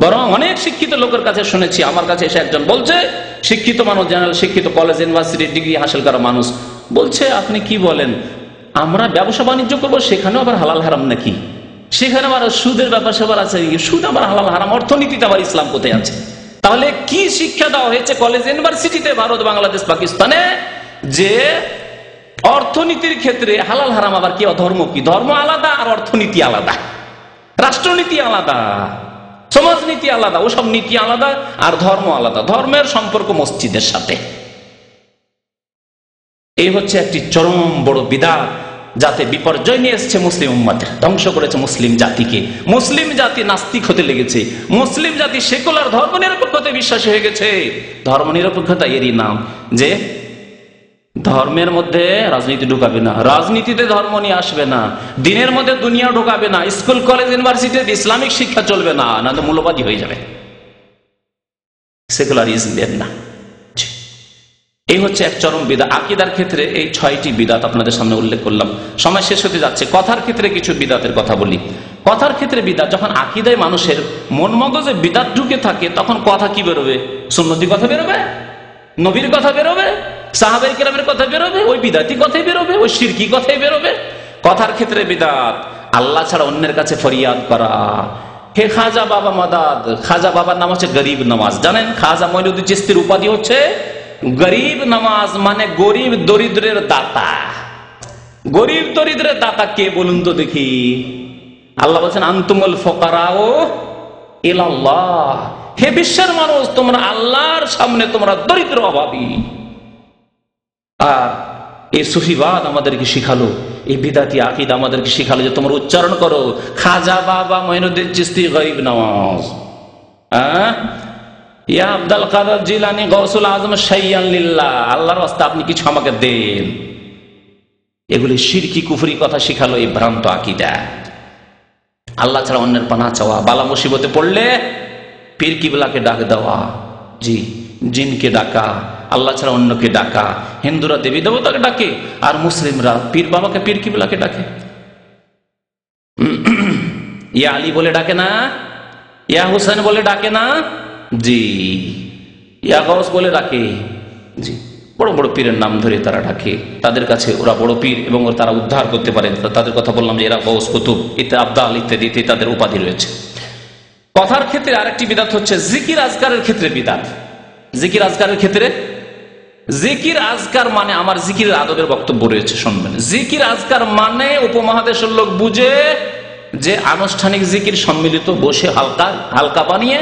বরং অনেক শিক্ষিত লোকের কাছে শুনেছি, আমার কাছে এসে একজন বলছে, শিক্ষিত মানুষ, জেনারেল শিক্ষিত, কলেজ ইউনিভার্সিটির ডিগ্রি হাসিল করা মানুষ, বলছে আপনি কি বলেন, আমরা ব্যবসা বাণিজ্য করবো, সেখানেও আবার হালাল হারাম নাকি? সেখানে আবার সুদের ব্যাপার স্যাপার আছে, সুদ আবার হালাল হারাম, অর্থনীতিতে আবার ইসলাম কোথায় আছে? তাহলে কি শিক্ষা দেওয়া হয়েছে কলেজ ইউনিভার্সিটিতে, ভারত, বাংলাদেশ, পাকিস্তানে, যে অর্থনীতির ক্ষেত্রে হালাল হারাম আবার কি? ধর্ম কি? ধর্ম আলাদা আর অর্থনীতি আলাদা, রাষ্ট্রনীতি আলাদা, সমাজনীতি আলাদা, ওসব নীতি আলাদা আর ধর্ম আলাদা। ধর্মের সম্পর্ক মসজিদের সাথে। এই হচ্ছে একটি চরম বড় বিদআত, যাতে বিপর্যয় নিয়ে এসছে মুসলিম উম্মাতের, ধ্বংস করেছে মুসলিম জাতিকে। মুসলিম জাতি নাস্তিক হতে লেগেছে, মুসলিম জাতি সেকুলার ধর্ম নিরপেক্ষতায় বিশ্বাসী হয়ে গেছে। ধর্ম নিরপেক্ষতা এরই নাম যে ধর্মের মধ্যে রাজনীতি ঢুকাবে না, রাজনীতিতে ধর্ম নিয়ে আসবে না, দিনের মধ্যে দুনিয়া ঢুকাবে না, স্কুল কলেজ ইউনিভার্সিটিতে ইসলামিক শিক্ষা চলবে না, না তো মূল্যবাদী হয়ে যাবে, সেকুলারিজম না। এই হচ্ছে এক চরম বিদআত। আকীদার ক্ষেত্রে এই 6টি বিদআত আপনাদের সামনে উল্লেখ করলাম। সময় শেষ হতে যাচ্ছে, কথার ক্ষেত্রে কিছু বিদআতের কথা বলি। কথার ক্ষেত্রে বিদআত, যখন আকীদায় মানুষের মন মগজে বিদআত ঢুকে থাকে, তখন কথা কি বেরোবে? সুন্নতি কথা বেরোবে, নবীর কথা বেরোবে, সাহাবায়ে কেরামের কথা বেরোবে, ওই বিদআতি কথাই বেরোবে, ওই শিরকি কথাই বেরোবে। কথার ক্ষেত্রে বিদআত, আল্লাহ ছাড়া অন্যের কাছে ফরিয়াদ করা। হে খাজা বাবা মাদাদ, খাজা বাবার নাম হচ্ছে গরিব নামাজ, জানেন? খাজা মঈনুদ্দিন চিশতির উপাধি হচ্ছে গরিব নামাজ, মানে গরিব দরিদ্রের দাতা। গরিব দরিদ্রের দাতা কে বলুন তো দেখি? আল্লাহ বলছেন আনতুমুল ফুকারাউ ইলাল্লাহ, হে বিশ্বের মানুষ, তোমরা আল্লাহর সামনে তোমরা দরিদ্র, অভাবী। আর এই সুফিবাদ আমাদেরকে শিখালো, এই বিদাতি আকীদা আমাদেরকে শিখালো যে তোমরা উচ্চারণ করো খাজা বাবা মঈনুদ্দিন চিশতি গরিব নামাজ, ইয়া আব্দুল কাদের জিলানী গৌসুল আজম শাইয়ান লিল্লাহ, আল্লাহর রাস্তা আপনি কিছু আমাকে দেন। এগুলি শিরকি কুফরি কথা শিখালো এই ভ্রান্ত আকীদা। আল্লাহ ছাড়া অন্যের পানাহ চাওয়া, বালা মুসিবতে পড়লে পীর কিবলাকে ডাক দেওয়া, জি, জিনকে ডাকা, আল্লাহ ছাড়া অন্যকে ডাকা। হিন্দুরা দেবী দেবতাকে ডাকে, আর মুসলিমরা পীর বাবাকে, পীর কিবলাকে ডাকে। ইয়া আলী বলে ডাকে না, ইয়া হুসেন বলে ডাকে না, জি, ইয়া গৌস বলে ডাকে, জি, বড় বড় পীরের নাম ধরে তারা ডাকে। তাদের কাছে ওরা বড় পীর এবং তারা উদ্ধার করতে পারেন। তাদের কথা বললাম যে এরা গৌস, কুতুব, ইত্যাদি, আবদাল ইত্যাদি তাদের উপাধি রয়েছে। কথার ক্ষেত্রে আরেকটি বিদআত হচ্ছে জিকির আজকারের ক্ষেত্রে বিদআত। জিকির আজকারের ক্ষেত্রে, জিকির আজকার মানে, আমার জিকিরের আদবের বক্তব্য রয়েছে, শুনবেন। জিকির আজকার মানে উপমহাদেশের লোক বুঝে যে আনুষ্ঠানিক জিকির সম্মিলিত, বসে হালকা হালকা বানিয়ে,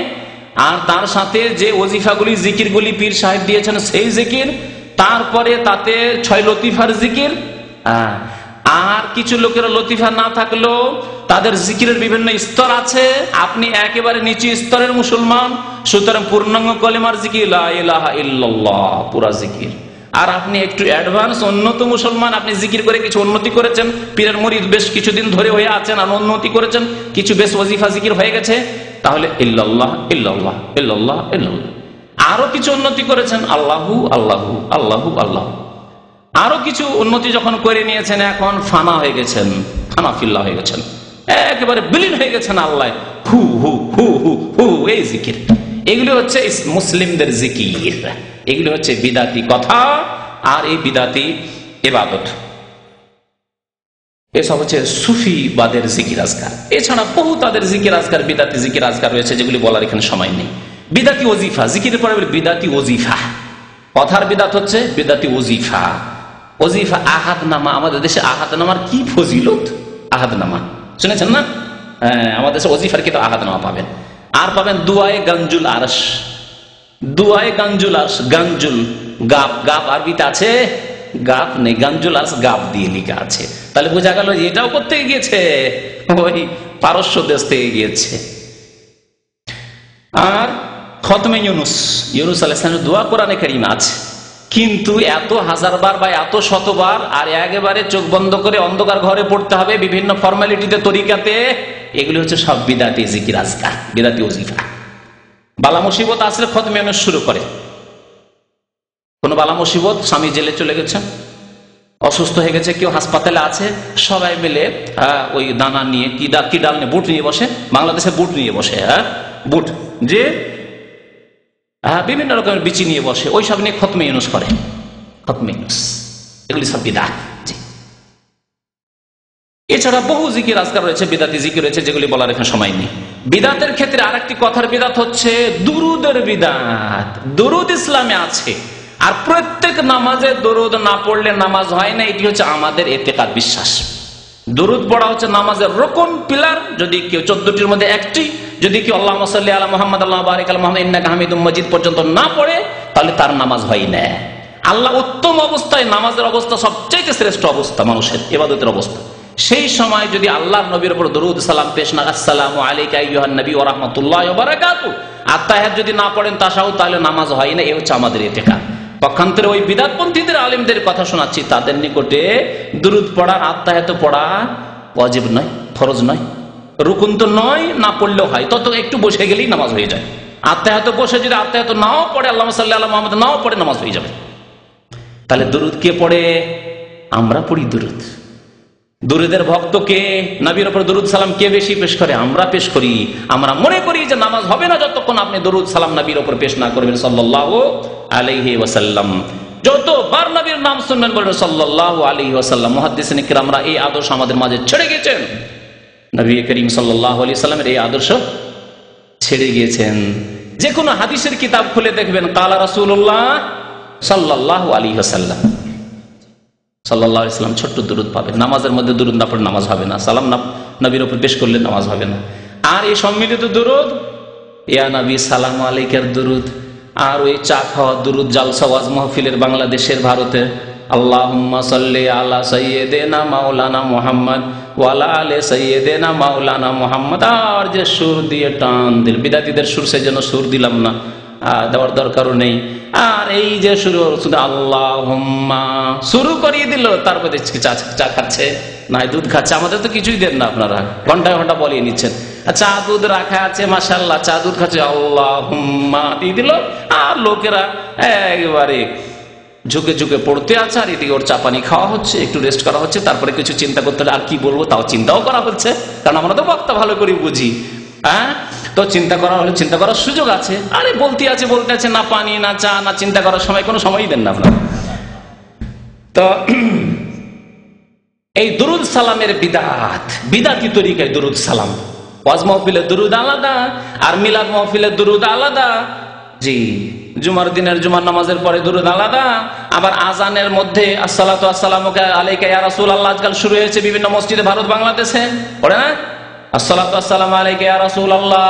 আর তার সাথে যে ওজিফাগুলি, জিকিরগুলি পীর সাহেব দিয়েছেন সেই জিকির, তারপরে তাতে 6 লতিফার জিকির, আর কিছু লোকের লতিফা না থাকলেও তাদের জিকিরের বিভিন্ন স্তর আছে। আপনি একেবারে নিচু স্তরের মুসলমান, সুতরাং পূর্ণাঙ্গ কলিমার জিকির লা ইলাহা ইল্লাল্লাহ পুরা জিকির। আর আপনি একটু অ্যাডভান্স উন্নত মুসলমান, আপনি জিকির করে কিছু উন্নতি করেছেন, পীরের মুরিদ বেশ কিছুদিন ধরে হয়ে আছেন আর উন্নতি করেছেন, কিছু বেশ ওয়াজিফা জিকির হয়ে গেছে, তাহলে ইল্লাল্লাহ ইল্লাল্লাহ ইল্লাল্লাহ ইল্লাল্লাহ। আরো কিছু উন্নতি করেছেন, আল্লাহু আল্লাহু আল্লাহু আল্লাহ। আরো কিছু উন্নতি যখন করে নিয়েছেন, এখন ফানা হয়ে গেছেন, ফানা ফিল্লা হয়ে গেছেন, একেবারে বিলীন হয়ে গেছেন আল্লাহ, হু হু হু হু হু, এই জিকির। এগুলি হচ্ছে মুসলিমদের জিকির, এগুলি হচ্ছে বিদাতি কথা আর এই বিদাতি ইবাদত। এসব হচ্ছে সুফিবাদের জিকির আজকার। এছাড়া বহু তাদের জিকির আজকার, বিদাতি জিকির আজকার রয়েছে, যেগুলি বলার এখানে সময় নেই। বিদাতি ওজিফা, জিকিরের পরে বিদাতি ওজিফা। কথার বিদাত হচ্ছে বিদাতি ওজিফা। ওজিফা আহাদ নামা, আমাদের দেশে আহাদ নামার কি ফজিলত, আহাদ নামা শুনেছেন না? আমাদের দেশে ওজিফার কিন্তু আহাদ নামা পাবেন। আর পাবেন দুয়ায়ে গঞ্জুল আরশ, দুয়ায়ে গঞ্জুল আরশ, গঞ্জুল গাব, গাব আরবিতে আছে, গাব নেই, গঞ্জুল আরশ গাব দিয়ে লেখা আছে। তাহলে বোঝা গেল যে এটাও করতে গিয়েছে, ওই পারস্য দেশ থেকে গিয়েছে। আর খতমে ইউনুস, ইউনুস আলাইহিস সালামের দোয়া কোরআনে কারিমে আছে, কিন্তু এত হাজারবার বা এত শতবার আর একেবারে চোখ বন্ধ করে অন্ধকার ঘরে পড়তে হবে বিভিন্ন ফর্মালিটিতে, তরিকাতে, এগুলি হচ্ছে সব বিদাতি জিকির আজকার, বিদাতি ওজিফা। বালা মুসিবত আসলে খতমে ইউনুস শুরু করে। কোন বালা মুসিবত, স্বামী জেলে চলে গেছে, অসুস্থ হয়ে গেছে, কেউ হাসপাতালে আছে, সবাই মিলে ওই দানা নিয়ে, কি ডাল নিয়ে, বুট নিয়ে বসে, বাংলাদেশে বুট নিয়ে বসে, বুট যে বিভিন্ন রকমের বিচি নিয়ে বসে, ওই সব নিয়ে খতমে ইউনুস করে, খতমে ইউনুস। এগুলি সব বিদাত। এছাড়া বহু জিকির আজকার রয়েছে, বিদাতি জিকির রয়েছে, যেগুলি বলার এখানে সময় নেই। বিদাতের ক্ষেত্রে আরেকটি কথার বিদাত হচ্ছে দুরুদের বিদাত। দুরুদ ইসলামে আছে, আর প্রত্যেক নামাজে দরুদ না পড়লে নামাজ হয় না, এটি হচ্ছে আমাদের এতেকাদ, বিশ্বাস। দরুদ পড়া হচ্ছে নামাজের রকম, পিলার। যদি কেউ 14টির মধ্যে একটি, যদি কেউ আল্লাহুম্মা সাল্লি আলা মুহাম্মাদ আল্লাহুম্মা বারিক আলা মুহাম্মাদ ইন্নাকা হামিদুম মাজিদ পর্যন্ত না পড়ে, তাহলে তার নামাজ হয় না। আল্লাহ উত্তম অবস্থায়, নামাজের অবস্থা সবচেয়ে শ্রেষ্ঠ অবস্থা মানুষের ইবাদতের অবস্থা, সেই সময় যদি আল্লাহর নবীর উপর দরুদ সালাম পেশ না, আসসালামু আলাইকা আইয়ুহান নবী ওয়া রাহমাতুল্লাহি ওয়া বারাকাতুহু, আত্তাহিয়াত যদি না পড়েন, তাশাহুদ, তাহলে নামাজ হয় না। এই হচ্ছে আমাদের ইতিকাদ। পক্ষান্তরে ওই বিদাতপন্থীদের আলেমদের কথা শোনাচ্ছি, তাদের নিকটে দুরুদ পড়া, আত্তাহিয়াত পড়া ওয়াজিব নয়, ফরজ নয়, রুকুন তো নয়, না পড়লেও হয়, তত একটু বসে গেলেই নামাজ হয়ে যায়। আত্তাহিয়াত বসে যদি আত্তাহিয়াত নাও পড়ে, আল্লাহুম্মা সাল্লি আলা মুহাম্মাদ নাও পড়ে, নামাজ হয়ে যাবে। তাহলে দুরুদ কে পড়ে? আমরা পড়ি দুরুদ। দুরুদের ভক্ত কে? নবীর উপর দুরুদ সালাম কে বেশি পেশ করে? আমরা পেশ করি। আমরা মনে করি যে নামাজ হবে না যতক্ষণ আপনি দুরুদ সালাম নবীর উপর পেশ না করবেন সাল্লাল্লাহু আলাইহি ওয়াসাল্লাম। যতবার নবীর নাম শুনবেন বলবেন সাল্লাল্লাহু আলাইহি ওয়াসাল্লাম। মুহাদ্দিসিন কিরামরা এই আদর্শ আমাদের মাঝে ছেড়ে গেছেন, নবী করিম সাল্লাল্লাহু আলাইহি ওয়াসাল্লামের এই আদর্শ ছেড়ে গিয়েছেন। যে কোনো হাদিসের কিতাব খুলে দেখবেন কালা রাসূলুল্লাহ সাল্লাল্লাহু আলাইহি ওয়াসাল্লাম, সাল্লাল্লাহু আলাইহি ওয়াসাল্লাম ছোট্ট দুরুদ পাবেন। নামাজের মধ্যে দুরুদ না পড়ে নামাজ হবে না, সালাম না নবীর উপর পেশ করলে নামাজ হবে না। আর এই সম্মিলিত দুরুদ, ইয়া নবী সালাম আলাইকার দুরুদ, আর ওই চা খাওয়া দুরুদ, জালসা ওয়াজ মাহফিলের বাংলাদেশের, ভারতের, আল্লাহুম্মা সাল্লি আলা সাইয়্যিদিনা মাওলানা মুহাম্মদ ওয়া আলা আলি সাইয়্যিদিনা মাওলানা মুহাম্মদ। আর যে সুর দিয়ে টান দিল, বিদাতীদের সুর, সেজন্য সুর দিলাম না, দেওয়ার দরকারও নেই। আর এই যে শুরু শুধু আল্লাহুম্মা শুরু করিয়ে দিল, তারপর দেখছি চা খাচ্ছে, না দুধ খাচ্ছে। আমাদের তো কিছুই দেন না, আপনারা ঘন্টায় ঘন্টা বলিয়ে নিচ্ছেন। চা দুধ রাখা আছে, মাশাআল্লাহ, চা দুধ খাচ্ছে, আল্লাহুম্মা দিয়ে দিল। আর লোকেরা একেবারে ঝুঁকে ঝুঁকে পড়তে আছে, আর এদিকে ওর চা পানি খাওয়া হচ্ছে, একটু রেস্ট করা হচ্ছে, তারপরে কিছু চিন্তা করতে হলে আর কি বলবো তাও চিন্তাও করা হচ্ছে, কারণ আমরা তো বক্তা ভালো করে বুঝি। তো চিন্তা করা হলে চিন্তা করার সুযোগ আছে। আরে বলতে আছে, না পানি না চা না চিন্তা করার সময়, কোনো সময়ই দেন না আপনারা। তো এই দুরুদ সালামের বিদাত, বিদাতি তরিকায় দুরুদ সালাম। ওয়াজ মাহফিলের দুরুদ আলাদা, আর মিলাদ মাহফিলের দুরুদ আলাদা। জি, জুমার দিনের জুমার নামাজের পরে দুরুদ আলাদা। আবার আজানের মধ্যে আসসালাতু আসসালামু আলাইকা ইয়া রাসূলুল্লাহ আজকাল শুরু হয়েছে বিভিন্ন মসজিদে, ভারত বাংলাদেশে পড়ে না? আসসালাতু আসসালামু আলাইকা ইয়া রাসূলুল্লাহ,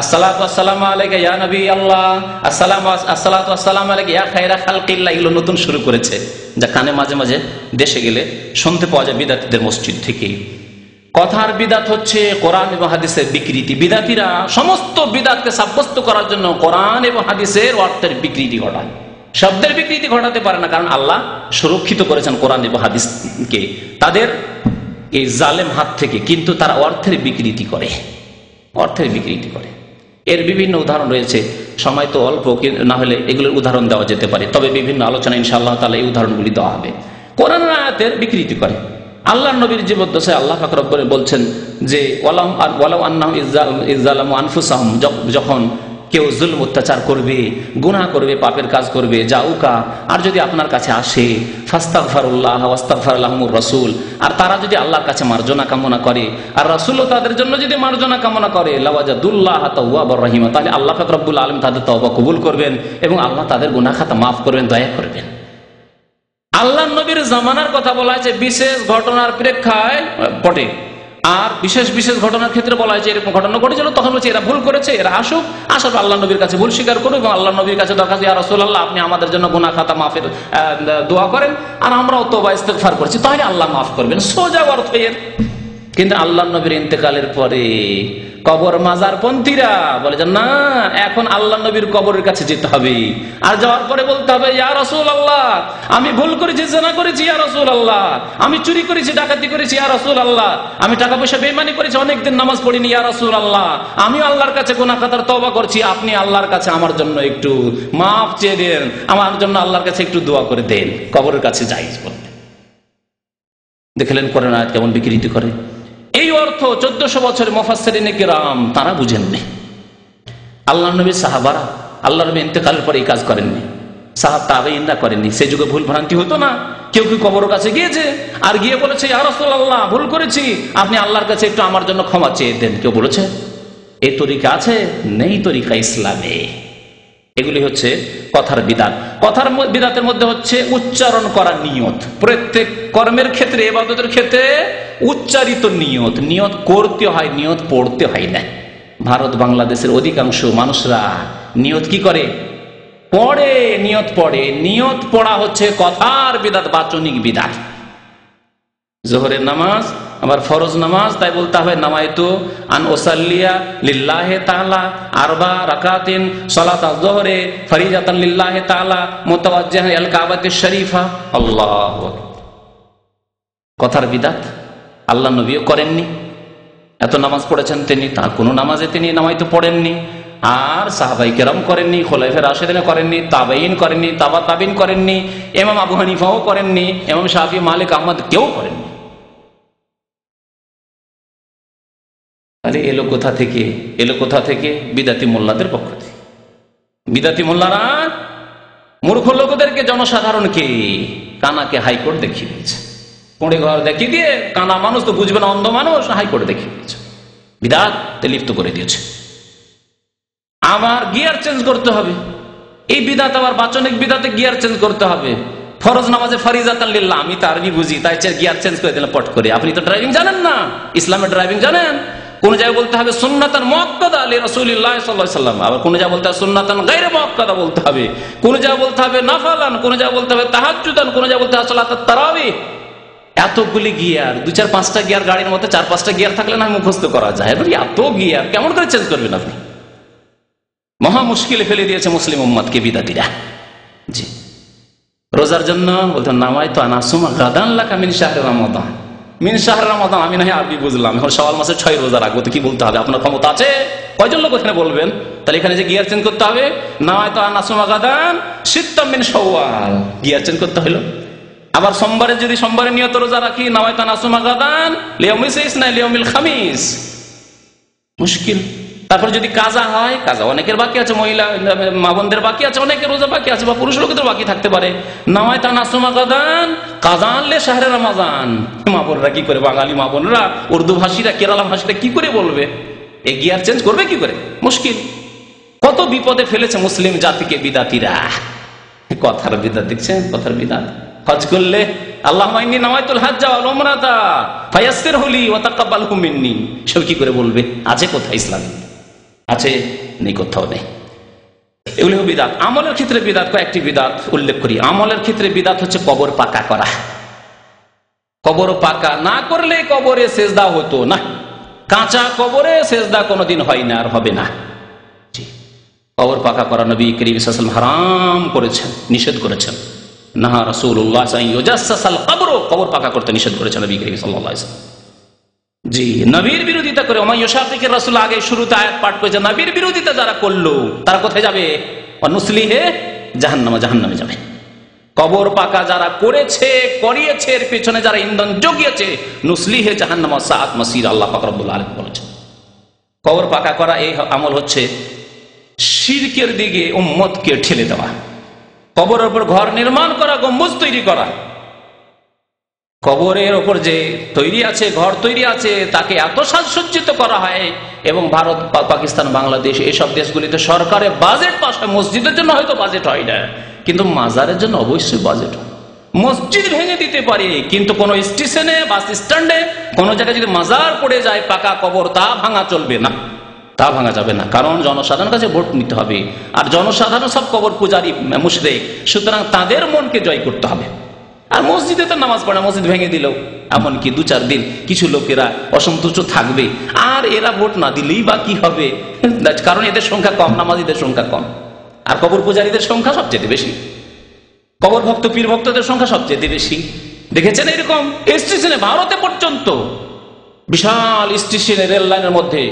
আসসালাতু আসসালামু আলাইকা ইয়া নবী আল্লাহ, আসসালাতু আসসালামু আলাইকা ইয়া খায়রা খালকিল্লাহ, এগুলো নতুন শুরু করেছে, যা কানে মাঝে মাঝে দেশে গেলে শুনতে পাওয়া যায় বিদাতীদের মসজিদ থেকে। কথার বিদাত হচ্ছে কোরআন এবং হাদিসের বিকৃতি। বিদাতীরা সমস্ত বিদাতকে সাব্যস্ত করার জন্য কোরআন এবং হাদিসের অর্থের বিকৃতি ঘটায়, শব্দের বিকৃতি ঘটাতে পারে না, কারণ আল্লাহ সুরক্ষিত করেছেন কোরআন এবং হাদিসকে তাদের এই জালেম হাত থেকে, কিন্তু তারা অর্থের বিকৃতি করে, অর্থের বিকৃতি করে। এর বিভিন্ন উদাহরণ রয়েছে, সময় তো অল্প, না হলে এগুলোর উদাহরণ দেওয়া যেতে পারে, তবে বিভিন্ন আলোচনা ইনশাআল্লাহ তাআলা এই উদাহরণগুলি দেওয়া হবে। কোরআন আয়াতের বিকৃতি করে। আল্লাহ নবীর জীবদ্দশায় আল্লাহ পাক রব্বুল বলছেন যে ওয়ালাউ আন্নাহুম ইযযালামু আনফুসাহুম, যখন কেউ জুলম অত্যাচার করবে, গুনাহ করবে, পাপের কাজ করবে, জাউকা, আর যদি আপনার কাছে আসে ফাস্তাগফিরুল্লাহ ওয়াস্তাগফার লাহুমুর রাসূল, আর তারা যদি আল্লাহর কাছে মার্জনা কামনা করে, আর রাসূলও তাদের জন্য যদি মার্জনা কামনা করে, লাওয়াজাদুল্লাহ তাওয়াবুর রহিম, তাহলে আল্লাহ পাক রব্বুল আলামিন তাদের তওবা কবুল করবেন এবং আল্লাহ তাদের গুনাহ খাতা মাফ করবেন, দয়া করবেন। আল্লাহ নবীর জামানার কথা বলা হয়েছে বিশেষ ঘটনার প্রেক্ষায় পটে, আর বিশেষ বিশেষ ঘটনার ক্ষেত্রে বলা হয়েছে এরকম ঘটনা ঘটেছিল, তখন বলছে এরা ভুল করেছে, এরা আসুক, আসার আল্লাহ নবীর কাছে ভুল স্বীকার করুক এবং আল্লাহ নবীর কাছে দরখাস্ত, ইয়া রাসূলুল্লাহ আপনি আমাদের জন্য গুনাহ খাতা মাফের দোয়া করেন, আর আমরাও তওবা ইস্তেগফার করছি, তাহলে আল্লাহ মাফ করবেন, সোজা অর্থ এর। কিন্তু আল্লাহ নবীর ইন্তেকালের পরে কবর মাজার পন্থীরা বলে যে না, এখন আল্লাহ নবীর কবরের কাছে যেতে হবে, আর যাওয়ার পরে বলতে হবে ইয়া রাসূলুল্লাহ আমি ভুল করেছি, জিনা করেছি ইয়া রাসূলুল্লাহ, আমি চুরি করেছি, ডাকাতি করেছি ইয়া রাসূলুল্লাহ, আমি টাকা পয়সা বেঈমানি করেছি, অনেকদিন নামাজ পড়িনি ইয়া রাসূলুল্লাহ, আমি আল্লাহর কাছে গুনাহ খাতার তওবা করছি, আপনি আল্লাহর কাছে আমার জন্য একটু মাফ চেয়ে দেন, আমার জন্য আল্লাহর কাছে একটু দোয়া করে দেন। কবরের কাছে যাইজ বলতে দেখলেন কোরআন আয়াত কেমন বিকৃতি করে। এই অর্থ 1400 বছরের মুফাসসিরিনে কিরাম তারা বুঝেননি। আল্লাহ নবী সাহাবারা আল্লাহ নবী ইন্তেকালের পরে এই কাজ করেননি, সাহাব তাবেঈনরা করেননি। সেই যুগে ভুল ভ্রান্তি হতো না, কেউ কেউ কবরের কাছে গিয়েছে আর গিয়ে বলেছে ইয়া রাসূলুল্লাহ ভুল করেছি, আপনি আল্লাহর কাছে একটু আমার জন্য ক্ষমা চেয়ে দেন। কেউ বলেছে এই তরিকা আছে? নেই তরিকা ইসলামে। এগুলি হচ্ছে কথার বিদাত। কথার বিদাতের মধ্যে হচ্ছে উচ্চারণ করা নিয়ত। প্রত্যেক কর্মের ক্ষেত্রে, ইবাদতের ক্ষেত্রে উচ্চারিত নিয়ত, নিয়ত করতে হয়, নিয়ত পড়তে হয় না। ভারত বাংলাদেশের অধিকাংশ মানুষরা নিয়ত কি করে? পড়ে, নিয়ত পড়ে। নিয়ত পড়া হচ্ছে কথার বিদাত, বাচনিক বিদাত। জোহরের নামাজ আবার ফরজ নামাজ, তাই বলতে হবে নামাইতু আন উসাল্লিয়া লিল্লাহি তাআলা আরবা রাকাতিন সালাতাজ যোহরে ফরিজাতান লিল্লাহি তাআলা মুতাওয়াজ্জিহান ইলাল কাবাতিশ শরীফা। আল্লাহু আকবার। কথার বিদাত আল্লাহ নবীও করেননি। এত নামাজ পড়েছেন তিনি, তার কোনো নামাজে তিনি নামাইতু পড়েননি, আর সাহাবায়ে কেরাম করেননি, খোলাফায়ে রাশিদিন করেননি, তাবেঈন করেননি, তাবা তাবিন করেননি, ইমাম আবু হানিফাও করেননি, ইমাম শাফি, মালিক, আহমদ কেউ করেননি। তাহলে এলো কোথা থেকে? এলো কোথা থেকে? বিদাতি মোল্লাদের পক্ষ থেকে। বিদাতি মোল্লারা মূর্খ লোকদেরকে, জনসাধারণকে কানাকে হাইকোর্ট দেখিয়ে দিয়েছে, পড়ে ঘর দেখিয়ে দিয়ে, কানা মানুষ তো বুঝবে না, অন্ধ মানুষ, হাইকোর্টে দেখিয়ে দিয়েছে, বিদাতে লিপ্ত করে দিয়েছে। আবার গিয়ার চেঞ্জ করতে হবে। এই বিদাত আবার বাচনিক বিদাতে গিয়ার চেঞ্জ করতে হবে। ফরজ নামাজে ফরিজাতান লিল্লাহ, আমি তো আরবি বুঝি, তাই গিয়ার চেঞ্জ করে দিলাম পট করে। আপনি তো ড্রাইভিং জানেন না, ইসলামের ড্রাইভিং জানেন? কোন জায়গায় বলতে হবে সুন্নাতান মুআক্কাদা লি রাসূলিল্লাহ সাল্লাল্লাহু আলাইহি ওয়াসাল্লাম, আবার কোন জায়গায় বলতে হবে সুন্নাতান গায়রে মুআক্কাদা বলতে হবে, কোন জায়গায় বলতে হবে নাফালান, কোন জায়গায় বলতে হবে তাহাজ্জুদান, কোন জায়গায় বলতে হবে সালাতুত তারাবিহ। এতগুলি গিয়ার, 2-4-5টা গিয়ার গাড়ির মধ্যে 4-5টা গিয়ার থাকলে না মুখস্থ করা যায়, এত গিয়ার কেমন করে চেঞ্জ করবেন আপনি? মহা মুশকিলে ফেলে দিয়েছে মুসলিম উম্মতকে বিদাতিরা। জি, রোজার জন্য বলতে নামাইতু আন আসুমা গাদান লাকা মিন শাহরি রমাদান। মিন শাহরি রমাদান আমি নাহি আরবি বুঝলাম, এখন শাওয়াল মাসে 6 রোজা রাখবো, তো কি বলতে হবে? আপনার ক্ষমতা আছে? কয়জন লোক এখানে বলবেন? তাহলে এখানে যে গিয়ার চেঞ্জ করতে হবে, নামাইতু আন আসুমা গাদান সিত্তাম মিন শাওয়াল, গিয়ার চেঞ্জ করতে হলো। আবার সোমবারে যদি সোমবারে নিয়ত রোজা রাখি, নামাইতু আন আসুমা গাদান লিয়াউমিল ইসনা লিয়াউমিল খামিস, মুশকিল। তারপর যদি কাজা হয়, কাজা অনেকের বাকি আছে, মহিলা মা বোনদের বাকি আছে, অনেকের রোজা বাকি আছে, বা পুরুষ লোকদের বাকি থাকতে পারে। নামায় তা নাসমা গাদান কাজা আনলে শাহরে রমাজান। মা বোনরা কি করে, বাঙালি মা বোনরা, উর্দু ভাষীরা, কেরালা ভাষীরা কি করে বলবে? এই গিয়ার চেঞ্জ করবে কি করে? মুশকিল। কত বিপদে ফেলেছে মুসলিম জাতিকে বিদাতিরা। কথার বিদাত দেখছেন, কথার বিদাত। হজ করলে আল্লাহুম্মা ইন্নী নাওয়াইতুল হাজ্জা ওয়াল উমরাতা ফায়াসসিরহু লি ওয়া তাকাব্বালহু মিন্নী। সব কি করে বলবে? আছে কোথায় ইসলামে? আছে? নেই, কোথাও নেই। এগুলো বিদাত। আমলের ক্ষেত্রে বিদাত, কয়েকটি বিদাত উল্লেখ করি। আমলের ক্ষেত্রে বিদাত হচ্ছে কবর পাকা করা। কবর পাকা না করলে কবরে সেজদা হতো না। কাঁচা কবরে সেজদা কোনোদিন হয় না, আর হবে না। কবর পাকা করা নবী করিম সাল্লাল্লাহু আলাইহি ওয়াসাল্লাম হারাম করেছেন, নিষেধ করেছেন। নাহা রাসূলুল্লাহ ইউজাসসাসাল কবর, কবর পাকা করতে নিষেধ করেছেন নবী করিম সাল্লাল্লাহু আলাইহি ওয়াসাল্লাম। জি, নবীর বিরোধিতা করে ওমা ইউশাকিকির রাসূল, আগে শুরুতে আয়াত পাঠ করেছে, নবীর বিরোধিতা যারা করলো তারা কোথায় যাবে? নুসলিহে জাহান্নামে, জাহান্নামে যাবে। কবর পাকা যারা করেছে, করিয়েছে, এর পেছনে যারা ইন্ধন জুগিয়েছে, নুসলিহে জাহান্নাম ওয়া সাআত মাসির, আল্লাহ পাক রব্বুল আলামিন বলেছেন। কবর পাকা করা এই আমল হচ্ছে শিরকের দিকে উম্মতকে ঠেলে দেওয়া। কবরের উপর ঘর নির্মাণ করা, গম্বুজ তৈরি করা। কবরের ওপর যে তৈরি আছে, ঘর তৈরি আছে, তাকে এত সাজসজ্জিত করা হয়, এবং ভারত, পাকিস্তান, বাংলাদেশ এসব দেশগুলিতে সরকারের বাজেট পাস হয়। মসজিদের জন্য হয়তো বাজেট হয় না, কিন্তু মাজারের জন্য অবশ্যই বাজেট হয়। মসজিদ ভেঙে দিতে পারে, কিন্তু কোনো স্টেশনে, বাস স্ট্যান্ডে কোনো জায়গায় যদি মাজার পড়ে যায়, পাকা কবর, তা ভাঙা চলবে না, তা ভাঙা যাবে না। কারণ জনসাধারণের কাছে ভোট নিতে হবে, আর জনসাধারণ সব কবর পূজারী, মুশরিক, সুতরাং তাদের মনকে জয় করতে হবে। আর মসজিদে তো নামাজ পড়ে, মসজিদ ভেঙে দিল, এমনকি 2-4 দিন কিছু লোকেরা অসন্তুষ্ট থাকবে, আর এরা ভোট না দিলেই বা কি হবে? কারণ এদের সংখ্যা কম, নামাজীদের সংখ্যা কম, আর কবর পূজারীদের সংখ্যা সবচেয়ে বেশি, কবর ভক্ত, পীর ভক্তদের সংখ্যা সবচেয়ে বেশি। দেখেছেন এরকম স্টেশনে, ভারতে পর্যন্ত বিশাল স্টেশনে, রেল লাইনের মধ্যে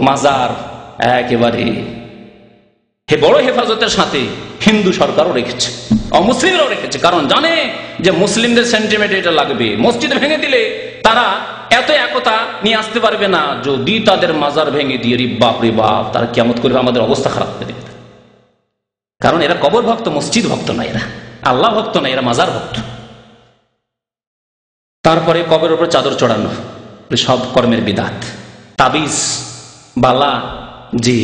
মাজার একেবারে বড় হেফাজতের সাথে হিন্দু সরকারও রেখেছে, অমুসলিমরাও রেখেছে। কারণ জানে যে মুসলিমদের সেন্টিমেন্ট এটা লাগবে। মসজিদ ভেঙে দিলে তারা এত একতা নিয়ে আসতে পারবে না। যদি তাদের মাজার ভেঙে দিয়ে রে বাপ রে বাপ, তারা কিয়ামত করবে, আমাদের অবস্থা খারাপ করে দেবে। কারণ এরা কবর ভক্ত, মসজিদ ভক্ত না, এরা আল্লাহ ভক্ত না, এরা মাজার ভক্ত। তারপরে কবরের উপর চাদর চড়ানো, সব কর্মের বিদাত। তাবিজ, বালা, জি,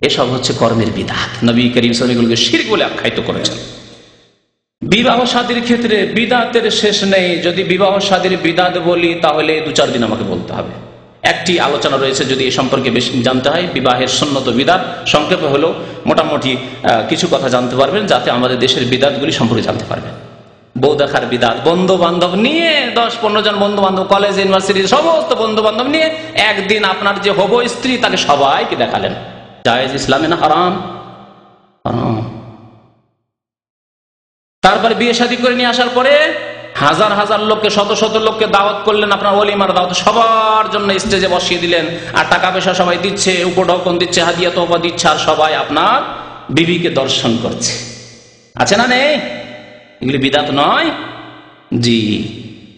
এসব হচ্ছে কর্মের বিদাত। নবী করিম সাল্লাল্লাহু আলাইহি ওয়াসাল্লাম এগুলোকে শিরক বলে আখ্যায়িত করেছেন। বিবাহ শাদীর ক্ষেত্রে বিদাতের শেষ নেই। যদি বিবাহ শাদীর বিদাত বলি তাহলে 2-4 দিন আমাকে বলতে হবে। একটি আলোচনা রয়েছে, যদি এ সম্পর্কে বেশি জানতে হয়, বিবাহের সুন্নত বিদাত, সংক্ষেপে হলো মোটামুটি কিছু কথা জানতে পারবেন, যাতে আমাদের দেশের বিদাতগুলি সম্পর্কে জানতে পারবেন। বউ দেখার বিদাত, বন্ধু বান্ধব নিয়ে 10-15 জন বন্ধু বান্ধব, কলেজ, ইউনিভার্সিটির সমস্ত বন্ধু বান্ধব নিয়ে একদিন আপনার যে হবো স্ত্রী, তাকে সবাইকে দেখালেন। জায়েজ ইসলামে না হারাম? হারাম। তারপরে বিয়ে শাদী করে নিয়ে আসার পরে হাজার হাজার লোককে, শত শত লোককে দাওয়াত করলেন, আপনার ওলিমার দাওয়াত, সবার জন্য স্টেজে বসিয়ে দিলেন, আর টাকা পয়সা সবাই দিচ্ছে, উপঢৌকন দিচ্ছে, হাদিয়া তোহফা দিচ্ছে, আর সবাই আপনার বিবিকে দর্শন করছে। আছে না নেই? এগুলি বিদাত নয়? জি,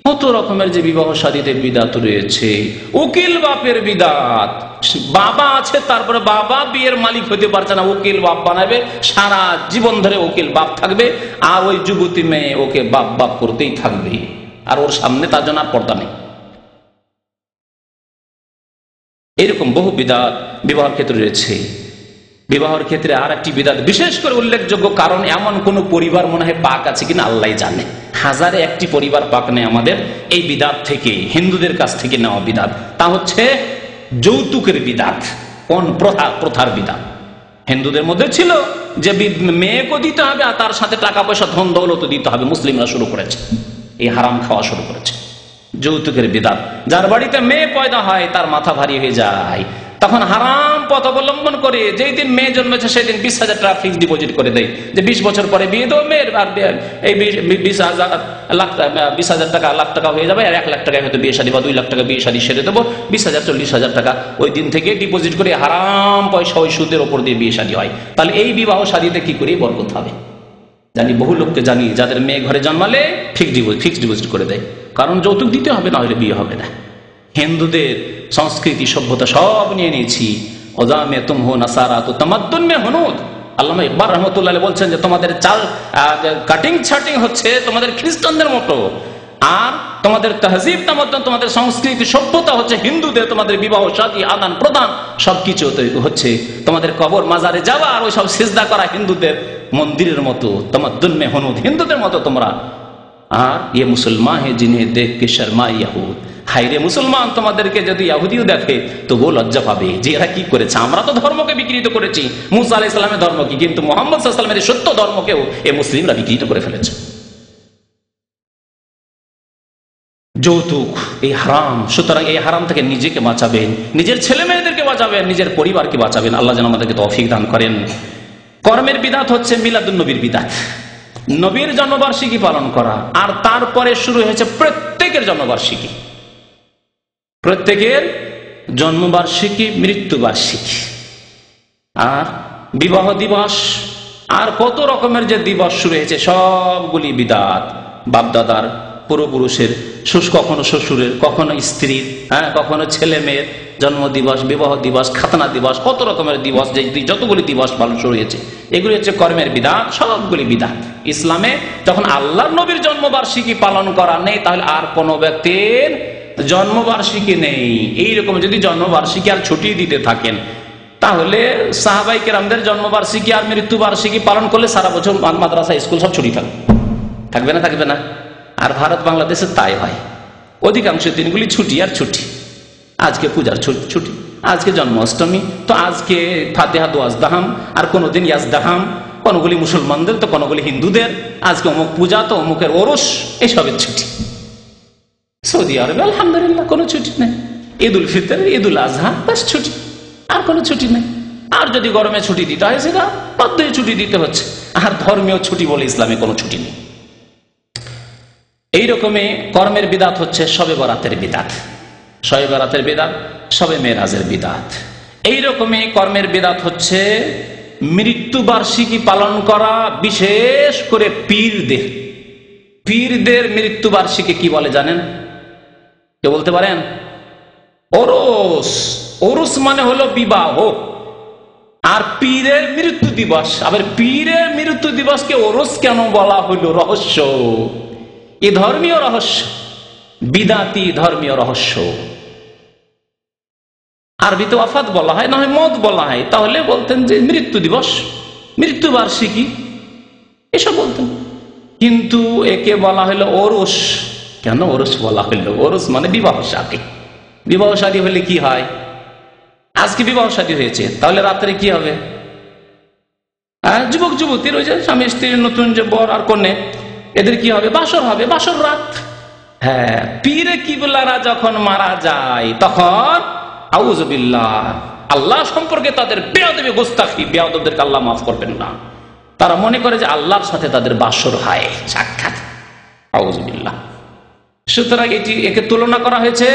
কত রকমের যে বিবাহ শাদীতে বিদাত রয়েছে। উকিল বাপের বিদাত, বাবা আছে, তারপরে বাবা বিয়ের মালিক হতে পারছে না, উকিল বাপ বানাবে, সারা জীবন ধরে উকিল বাপ থাকবে, আর ওই যুবতী মেয়ে ওকে বাপ বাপ করতেই থাকবে, আর ওর সামনে তার জন্য আর পর্দা নেই। এরকম বহু বিদাত বিবাহের ক্ষেত্রে রয়েছে। বিবাহের ক্ষেত্রে আর একটি বিদাত বিশেষ করে উল্লেখযোগ্য, কারণ এমন কোন পরিবার মনে হয় পাক আছে কিনা আল্লাহ জানে। 1000-1টি পরিবার পাক নেই আমাদের এই বিদাত থেকে, হিন্দুদের কাছ থেকে নেওয়া বিদাত। তা হচ্ছে যৌতুকের বিদাত। কোন প্রথার বিদাত? হিন্দুদের মধ্যে ছিল যে মেয়েকে দিতে হবে, আর তার সাথে টাকা পয়সা, ধন দৌলত দিতে হবে। মুসলিমরা শুরু করেছে, এই হারাম খাওয়া শুরু করেছে, যৌতুকের বিদাত। যার বাড়িতে মেয়ে পয়দা হয় তার মাথা ভারী হয়ে যায়, তখন হারাম পথ অবলম্বন করে যেই দিন মেয়ে জন্মেছে সেই দিন 20,000 টাকা ফিক্সড ডিপোজিট করে দেয়, যে 20 বছর পরে বিয়ে দেবো মেয়ের, আর এই 20,000 টাকা লাখ টাকা হয়ে যাবে, আর 1 লাখ টাকায় হয়তো বিয়ে শাদী, বা 2 লাখ টাকা বিয়ে শাদী সেরে দেবো। 20,000 40,000 টাকা ওই দিন থেকে ডিপোজিট করে হারাম পয়সা ওই সুদের ওপর দিয়ে বিয়ে শাদী হয়। তাহলে এই বিবাহ শাদীতে কি করে বরকত হবে? জানি, বহু লোককে জানি যাদের মেয়ে ঘরে জন্মালে ফিক্সড ডিপোজিট করে দেয়, কারণ যৌতুক দিতে হবে, না হলে বিয়ে হবে না। হিন্দুদের সংস্কৃতি সভ্যতা সব নিয়ে নিয়েছি। ওজামে তুম হো নাসারা তো তামাদ্দুন মে হুনুদ। আল্লামা ইকবাল রহমতুল্লাহ বলছেন যে তোমাদের চাল কাটিং ছাটিং হচ্ছে তোমাদের খ্রিস্টানদের মতো, আর তোমাদের তাহজিব তামাদ্দুন, তোমাদের সংস্কৃতি সভ্যতা হচ্ছে হিন্দুদের। তোমাদের বিবাহ শাদী, আদান প্রদান সবকিছু হচ্ছে তোমাদের কবর মাজারে যাওয়া আর ওই সব সিজদা করা হিন্দুদের মন্দিরের মতো। তামাদ্দুন মে হুনুদ, হিন্দুদের মতো তোমরা আর ইয়ে মুসলমান হে জিনে দেখ কে শর্মা ইয়াহুদ, হাইরে মুসলমান, তোমাদেরকে যদি ইহুদিও দেখে তো ও লজ্জা পাবে যে এরা কি করেছে। আমরা তো ধর্মকে বিকৃত করেছি, মুসা আলাইহিস সালামের ধর্ম কি, কিন্তু মুহাম্মদ সাল্লাল্লাহু আলাইহি ওয়াসাল্লামের সত্য ধর্মকেও এই মুসলিমরা বিকৃত করে ফেলেছে। যৌতুক এই হারাম, সুতরাং এই হারাম থেকে নিজেকে বাঁচাবেন, নিজের ছেলে মেয়েদেরকে বাঁচাবেন, নিজের পরিবারকে বাঁচাবেন। আল্লাহ যেন আমাদেরকে তৌফিক দান করেন। কর্মের বিদাত হচ্ছে মিলাদুন নবীর বিদাত, নবীর জন্মবার্ষিকী পালন করা। আর তারপরে শুরু হয়েছে প্রত্যেকের জন্মবার্ষিকী, প্রত্যেকের জন্মবার্ষিকী, মৃত্যুবার্ষিকী, আর বিবাহ দিবস, আর কত রকমের যে দিবস শুরু হয়েছে সবগুলি বিদাত। বাপদাদার, পূর্বপুরুষের, কখনো শ্বশুরের, কখনো স্ত্রীর, কখনো ছেলে মেয়ের জন্ম দিবস, বিবাহ দিবস, খাতনা দিবস, কত রকমের দিবস, যে যতগুলি দিবস পালন শুরু হয়েছে এগুলি হচ্ছে কর্মের বিধান, সবগুলি বিধান। ইসলামে যখন আল্লাহর নবীর জন্মবার্ষিকী পালন করা নেই, তাহলে আর কোন ব্যক্তির জন্মবার্ষিকী নেই। এইরকম যদি জন্মবার্ষিকী আর ছুটি দিতে থাকেন, তাহলে সাহাবাই কেরামদের জন্মবার্ষিকী আর মৃত্যুবার্ষিকী পালন করলে সারা বছর মাদ্রাসা স্কুল সব ছুটি থাকবে না, থাকবে না। আর ভারত বাংলাদেশে তাই হয়, অধিকাংশ দিনগুলি ছুটি আর ছুটি। আজকে পূজার ছুটি, আজকে জন্মাষ্টমী, তো আজকে ফাতিহা দোয়াজদাহাম, আর কোনোদিন ইয়াজদাহাম, কোনগুলি মুসলমানদের তো কোনগুলি হিন্দুদের, আজকে অমুক পূজা তো অমুকের ওরস, এসবের ছুটি। সৌদি আরবে আলহামদুলিল্লাহ কোনো ছুটি নেই, ঈদ উল ফিতর, ঈদ উল আজহা, বাস ছুটি, আর কোনো ছুটি নেই। আর যদি গরমে ছুটি দিতে হয় সেটা বাধ্যই ছুটি দিতে হচ্ছে। আর ধর্মীয় ছুটি বলে ইসলামে কোনো ছুটি নেই। এইরকমই কর্মের বিদাত হচ্ছে শবে বরাতের বিদাত, শবে বরাতের বিদাত, শবে মেরাজের বিদাত। এইরকমই কর্মের বিদাত হচ্ছে মৃত্যুবার্ষিকী পালন করা, বিশেষ করে পীরদের মৃত্যুবার্ষিকী কি বলে জানেন? কে বলতে পারেন? ওরস। ওরস মানে হলো বিবাহ, আর পীরের মৃত্যু দিবস। আবার পীরের মৃত্যু দিবসকে ওরস কেন বলা হইল? রহস্য, এ ধর্মীয় রহস্য, বিদাতি ধর্মীয় রহস্য। আরবিতে ওয়াফাত বলা হয়, না হয় মত বলা হয়, তাহলে বলতেন যে মৃত্যু দিবস, মৃত্যুবার্ষিকী, এসব বলতেন। কিন্তু একে বলা হইল ওরস। কেন ওরস বলা হইল? ওরস মানে বিবাহ শাদী। বিবাহ শাদী হলে কি হয়? আজকে বিবাহ শাদী হয়েছে, তাহলে রাত্রে কি হবে? যুবক যুবতীর, ওই যে স্বামী স্ত্রীর নতুন যে বর আর কনে, এদের কি হবে? বাসর হবে, বাসর রাত। হ্যাঁ, পীরে কিবলারা যখন মারা যায় তখন আউযুবিল্লাহ, আল্লাহ সম্পর্কে তাদের বেয়াদবি, গোস্তাখি, বেয়াদবদেরকে আল্লাহ মাফ করবেন না। তারা মনে করে যে আল্লাহর সাথে তাদের বাসর হয়, সাক্ষাৎ, আউযুবিল্লাহ। সুতরাং একে তুলনা করা হয়েছে